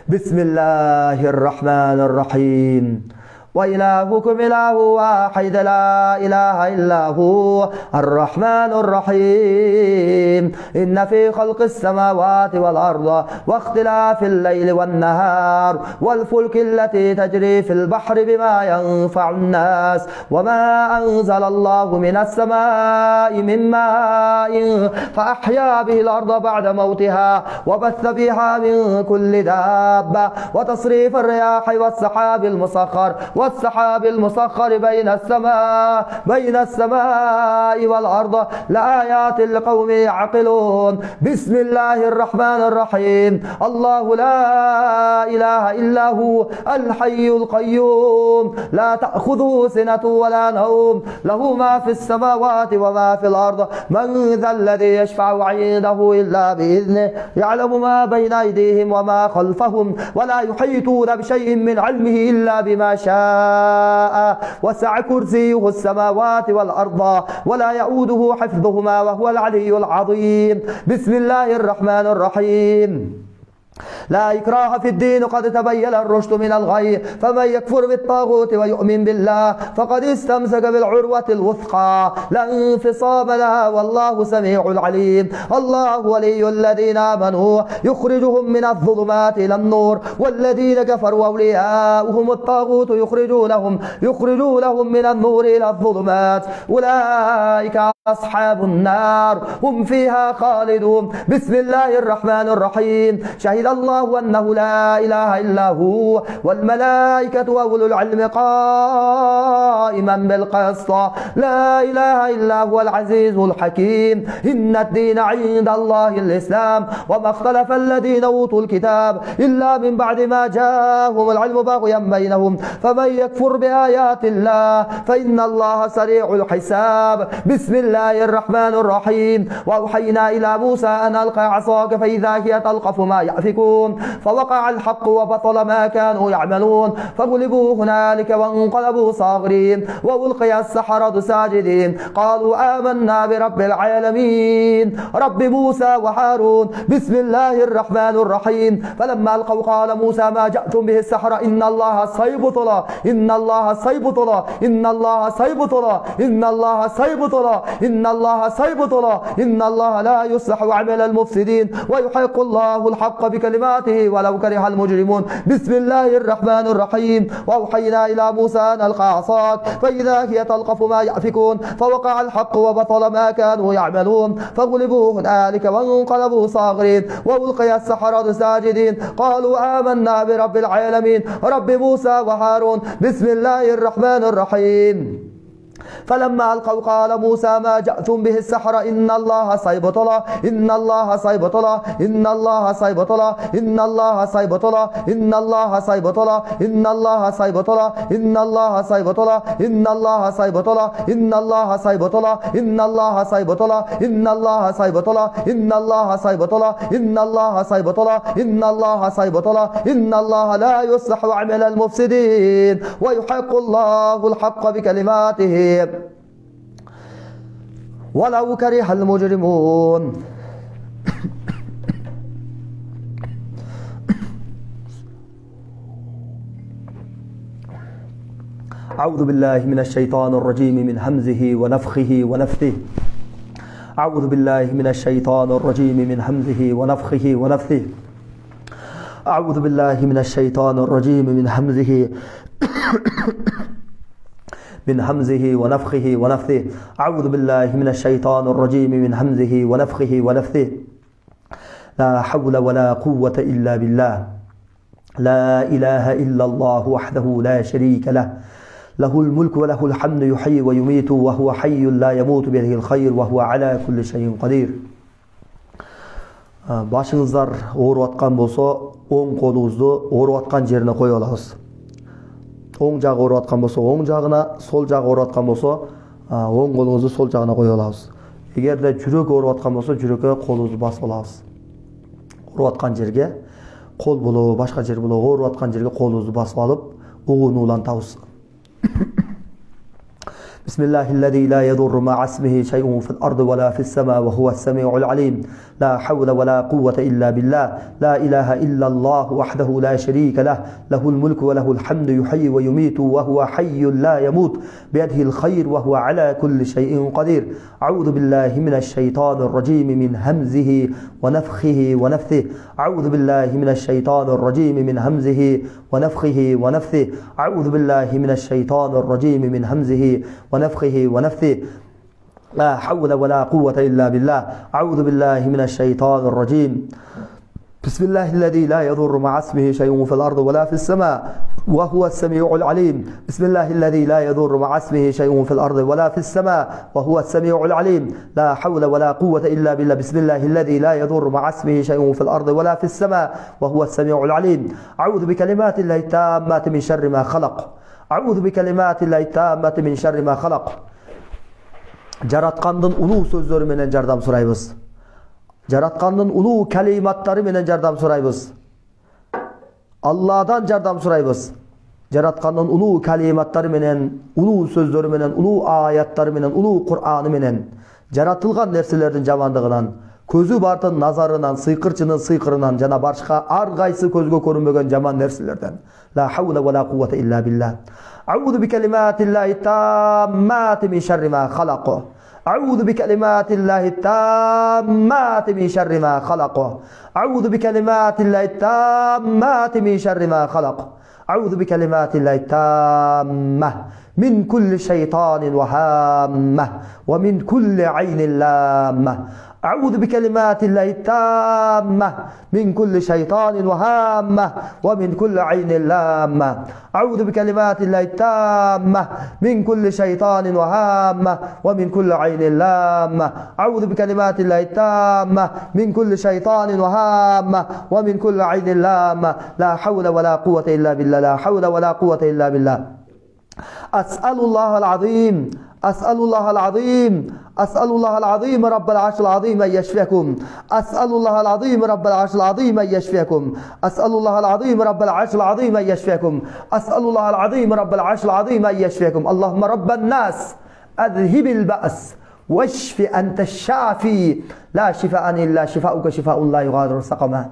بسم الله الرحمن الرحيم وإلهكم إله واحد لا إله إلا هو الرحمن الرحيم إن في خلق السماوات والأرض واختلاف الليل والنهار والفلك التي تجري في البحر بما ينفع الناس وما أنزل الله من السماء من ماء فأحيا به الأرض بعد موتها وبث فيها من كل دابة وتصريف الرياح والسحاب المسخر بين السماء والأرض لآيات لقوم يعقلون بسم الله الرحمن الرحيم الله لا إله إلا هو الحي القيوم لا تأخذه سنة ولا نوم له ما في السماوات وما في الأرض من ذا الذي يشفع عنده إلا بإذنه يعلم ما بين أيديهم وما خلفهم ولا يحيطون بشيء من علمه إلا بما شاء وسع كرسيه السماوات والأرض ولا يؤوده حفظهما وهو العلي العظيم بسم الله الرحمن الرحيم لا إكراه في الدين قد تبين الرشد من الغي فمن يكفر بالطاغوت ويؤمن بالله فقد استمسك بالعروة الوثقى لا انفصام لها والله سميع عليم الله ولي الذين آمنوا يخرجهم من الظلمات إلى النور والذين كفروا أولياؤهم الطاغوت يخرجونهم من النور إلى الظلمات أولئك أصحاب النار هم فيها خالدون بسم الله الرحمن الرحيم شهد الله أنه لا إله إلا هو والملائكة وأولو العلم قائما بالقسط لا إله إلا هو العزيز الحكيم إن الدين عند الله الإسلام وما اختلف الذين أوتوا الكتاب إلا من بعد ما جاءهم العلم بغيا بينهم فمن يكفر بآيات الله فإن الله سريع الحساب بسم الله الرحمن الرحيم وأوحينا إلى موسى أن ألقى عصاك فإذا هي تلقف ما يأفكون فوقع الحق وبطل ما كانوا يعملون فغلبوا هنالك وانقلبوا صاغرين وألقي السحرة ساجدين قالوا آمنا برب العالمين رب موسى وهارون بسم الله الرحمن الرحيم فلما ألقوا قال موسى ما جئتم به السحرة إن الله سيبطل إن الله سيبطل إن الله سيبطل إن الله سيبطل إن الله سيبطل إن الله لا يصلح عمل المفسدين ويحق الله الحق بكلماته ولو كره المجرمون بسم الله الرحمن الرحيم وأوحينا إلى موسى أن ألقى عصاك فإذا هي تلقف ما يأفكون فوقع الحق وبطل ما كانوا يعملون فغلبوا هنالك وانقلبوا صاغرين وألقي السحرة ساجدين قالوا آمنا برب العالمين رب موسى وهارون بسم الله الرحمن الرحيم فلما ألقوا قال موسى ما جئتم به السحر إن الله سيبطله إن الله سيبطله إن الله سيبطله إن الله سيبطله إن الله سيبطله إن الله سيبطله إن الله سيبطله إن الله سيبطله إن الله سيبطله إن الله سيبطله إن الله سيبطله إن الله سيبطله إن الله سيبطله إن الله سيبطله إن الله لا يصلح عمل المفسدين ويحق الله الحق بكلماته ولو كره المجرمون. أعوذ بالله من الشيطان الرجيم من همزه ونفخه ونفثه. أعوذ بالله من الشيطان الرجيم من همزه ونفخه ونفثه. أعوذ بالله من الشيطان الرجيم من همزه من همزه ونفخه ونفثه. أعوذ بالله من الشيطان الرجيم من همزه ونفخه ونفثه. لا حول ولا قوة إلا بالله. لا إله إلا الله وحده لا شريك له. له الملك وله الحمد يحيي ويميت وهو حي لا يموت بيده الخير وهو على كل شيء قدير. Başыңızдар ооруп аткан болсо, оң колуңузду ооруп аткан жерине коюп алабыз. Оң жагы ооруп аткан болсо, оң жагына, сол жагы ооруп аткан болсо, оң колуңузду сол жагына коюп алабыз. Эгерде жүрөк ооруп аткан болсо, жүрөккө колубузду басып алабыз. Ооруп аткан жерге кол болобу, башка жер болобу, ооруп аткан жерге колубузду басып алып, угунуулантабыз. بسم الله الذي لا يضر مع اسمه شيء في الأرض ولا في السماء وهو السميع العليم. لا حول ولا قوة إلا بالله. لا إله إلا الله وحده لا شريك له. له الملك وله الحمد يحيي ويميت وهو حي لا يموت بيده الخير وهو على كل شيء قدير. أعوذ بالله من الشيطان الرجيم من همزه ونفخه ونفثه. أعوذ بالله من الشيطان الرجيم من همزه ونفخه ونفثه. أعوذ بالله من الشيطان الرجيم من همزه ونفخه ونفثه. لا حول ولا قوة إلا بالله. أعوذ بالله من الشيطان الرجيم. بسم الله الذي لا يضر مع اسمه شيء في الأرض ولا في السماء وهو السميع العليم. بسم الله الذي لا يضر مع اسمه شيء في الأرض ولا في السماء وهو السميع العليم. لا حول ولا قوة إلا بالله. بسم الله الذي لا يضر مع اسمه شيء في الأرض ولا في السماء وهو السميع العليم. أعوذ بكلمات الله التامات من شر ما خلق. أعوذ بكلمات الله التامات من شر ما خلق. Жараткандын улуу сөздөрү менен жардам сурайбыз. Жараткандын улуу калиматтары менен жардам сурайбыз. Алладан жардам сурайбыз. Жараткандын улуу калиматтары менен, улуу сөздөрү менен, улуу аяттары менен, улуу Кур'аны менен, жаратылган нерселердин жамандыгынан, көзү бардын назарынан, сыйкырчынын сыйкырынан жана башка ар кайсы көзгө көрүнбөгөн жаман нерселерден. لا حول ولا قوة إلا بالله. أعوذ بكلمات الله التامات من شر ما خلق. أعوذ بكلمات الله التامات من شر ما خلق. أعوذ بكلمات الله التامات من شر ما خلق. أعوذ بكلمات الله التامة من كل شيطان وهامة ومن كل عين لامة. أعوذ بكلمات الله التامة من كل شيطان وهامة ومن كل عين لامة. أعوذ بكلمات الله التامة من كل شيطان وهامة ومن كل عين لامة. أعوذ بكلمات الله التامة من كل شيطان وهامة ومن كل عين لامة. لا حول ولا قوة إلا بالله. لا حول ولا قوة إلا بالله. أسأل الله العظيم. أسأل الله العظيم. أسأل الله العظيم رب العرش العظيم أن يشفيكم. أسأل الله العظيم رب العرش العظيم أن يشفيكم. أسأل الله العظيم رب العرش العظيم أن يشفيكم. أسأل الله العظيم رب العرش العظيم أن يشفيكم. اللهم رب الناس أذهب البأس واشف أنت الشافي لا شفاء إلا شفاؤك شفاء لا يغادر سقما.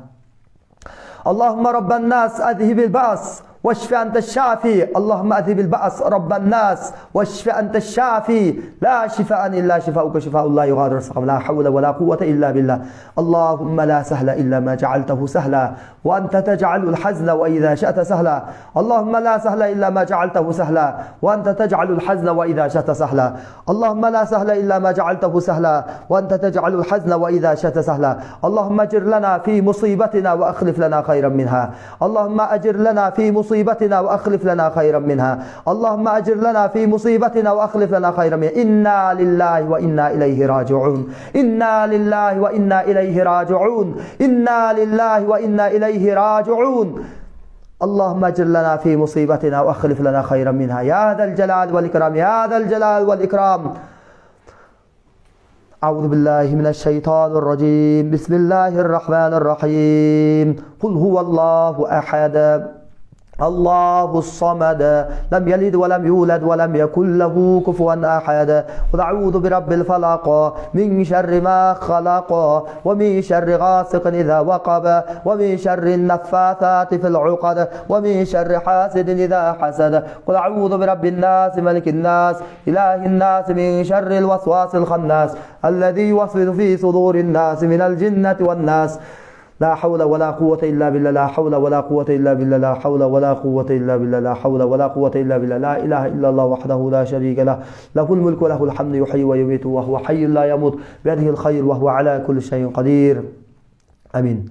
اللهم رب الناس أذهب البأس واشف أنت الشافي. اللهم أذهب البأس رب الناس واشف أنت الشافي لا شفاء إلا شفاؤك شفاء لا يغادر سقما. لا حول ولا قوة إلا بالله. اللهم لا سهل إلا ما جعلته سهلا وأنت تجعل الحزن وإذا شئت سهلا. اللهم لا سهل إلا ما جعلته سهلا وأنت تجعل الحزن وإذا شئت سهلا. اللهم لا سهل إلا ما جعلته سهلا وأنت تجعل الحزن وإذا شئت سهلا. اللهم أجر لنا في مصيبتنا وأخلف لنا خيرا منها. اللهم أجر لنا في مصيبتنا مصيبتنا وأخلف لنا خيرا منها اللهم أجر لنا في مصيبتنا وأخلف لنا خيرا منها إنا لله وإنا إليه راجعون إنا لله وإنا إليه راجعون إنا لله وإنا إليه راجعون اللهم اجر لنا في مصيبتنا واخلف لنا خيرا منها يا ذا الجلال والإكرام يا ذا الجلال والإكرام أعوذ بالله من الشيطان الرجيم بسم الله الرحمن الرحيم قل هو الله أحد الله الصمد لم يلد ولم يولد ولم يكن له كفوا أحد قل أعوذ برب الفلق من شر ما خلق ومن شر غاسق إذا وقب ومن شر النفاثات في العقد ومن شر حاسد إذا حسد قل أعوذ برب الناس ملك الناس إله الناس من شر الوسواس الخناس الذي يوسوس في صدور الناس من الجنة والناس لا حول ولا قوة إلا بالله لا حول ولا قوة إلا بالله لا حول ولا قوة إلا بالله لا حول ولا قوة إلا بالله لا إله إلا الله وحده لا شريك له له الملك وله الحمد يحيي ويميت وهو حي لا يموت بيده الخير وهو على كل شيء قدير آمين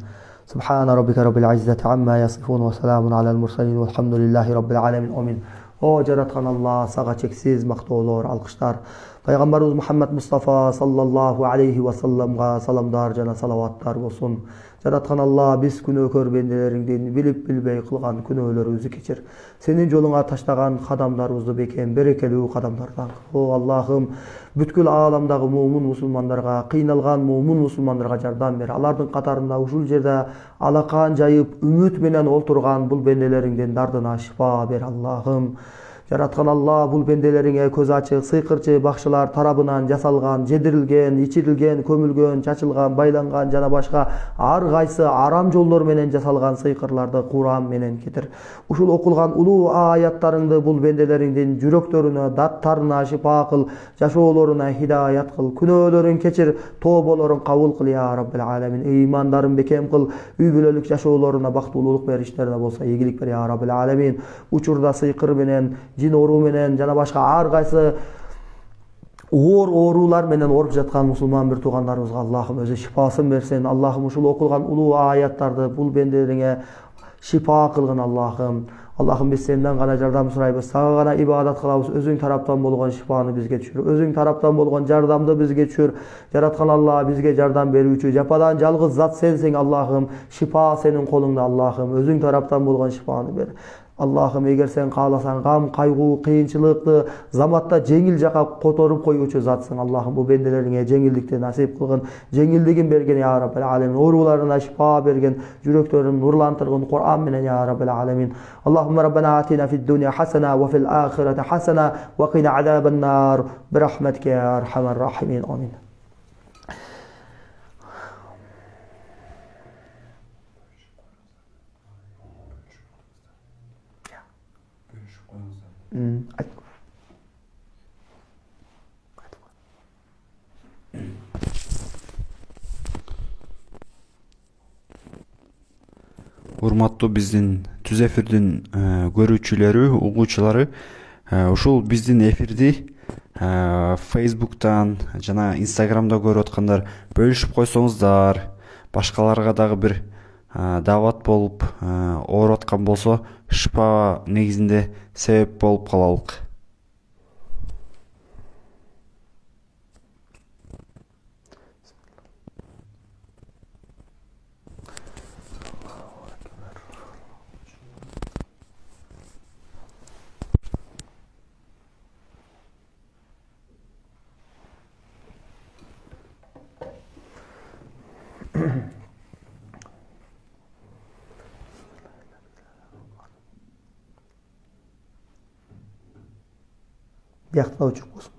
سبحان ربك رب العزة عما يصفون وسلام على المرسلين والحمد لله رب العالمين آمين O жараткан Алла, сага чексиз мактоолор, алкыштар. Пайгамбарыбыз Мухаммад Мустафа саллаллаху алейхи ва салламга саламдар жана салаваттар болсун. Жараткан Алла, биз күнөөкөр бенделериңден билип билбей кылган күнөөлөрүбүздү кечир. Сенин жолуңа таштаган кадамдарыбызды бекем берекелүү кадамдардан. О Аллахым, бүткүл ааламдагы муумин мусулмандарга, кыйналган муумин мусулмандарга жардам бер. Алардын катарында ушул жерде алакан жайып, үмүт менен олтурган бул бенделериңден дардына шифа бер Аллахым. Жараткан Алла, бул бенделериңе көз ачык, сыйкырчы бакчылар тарабынан жасалган, жедирилген, ичирилген, көмүлгөн, чачылган, байланган жана башка ар кайсы арам жолдор менен жасалган сыйкырларды Куран менен кетир. Ушул окулган улуу аяттарыңды бул бенделериңдин жүрөктөрүнө, даттарына шифа кыл, жашоолоруна хидаят кыл, күнөөлөрүн кечир, тооболорун кабыл кыл я Раббил Аламин. Ыймандарын бекем кыл, үй бүлөлүк жашоолоруна бактылуулук бер, иштерине болсо ийгилик бер я Раббил Аламин. Учурда сыйкыр менен жин оору менен жана башка ар кайсы оорулар менен ооруп жаткан мусулман бир туугандарыбызга Аллахым өзү шифасын берсин. Аллахым ушул окулган улуу аяттарды бул бенделериңе шифа кылгын Аллахым. Аллахым биз сенден гана жардам сурайбыз, сага гана ибадат кылабыз. Өзүң тараптан болгон шифаны бизге түшүр. Өзүң тараптан болгон жардамды бизге түшүр. Жараткан Алла, бизге жардам берүүчү, жападан жалгыз зат сенсиң Аллахым. Шифа сенин колуңда Аллахым. Өзүң тараптан болгон шифаны бер. Аллахым, эгер сен кааласаң, гам, кайгуу, кыйынчылыкты заматта жеңил жака которуп коюучу затсың. Аллахым, бул бенделериңе жеңилдикти насип кылгын, жеңилдигин берген я Раббил Аламин. Ооруларына шифа берген, жүрөктөрүн нурлантыргын Кур'ан менен я Раббил Аламин. Аллахумма Rabbana atina fid dunya hasana wa fil akhirati hasana wa qina adhaban nar bi rahmatika ya arhamar rahimin. Amin. Урматтуу биздин түз эфирдин көрүүчүлөрү, угуучулары, ушул биздин эфирди Facebook'tan жана Instagram'da көрүп аткандар бөлүшүп койсоңуздар, башкаларга дагы бир дават болуп ооруп аткан болсо шифа негизинде себеп болуп калалык. Бияктан өчүп болсун.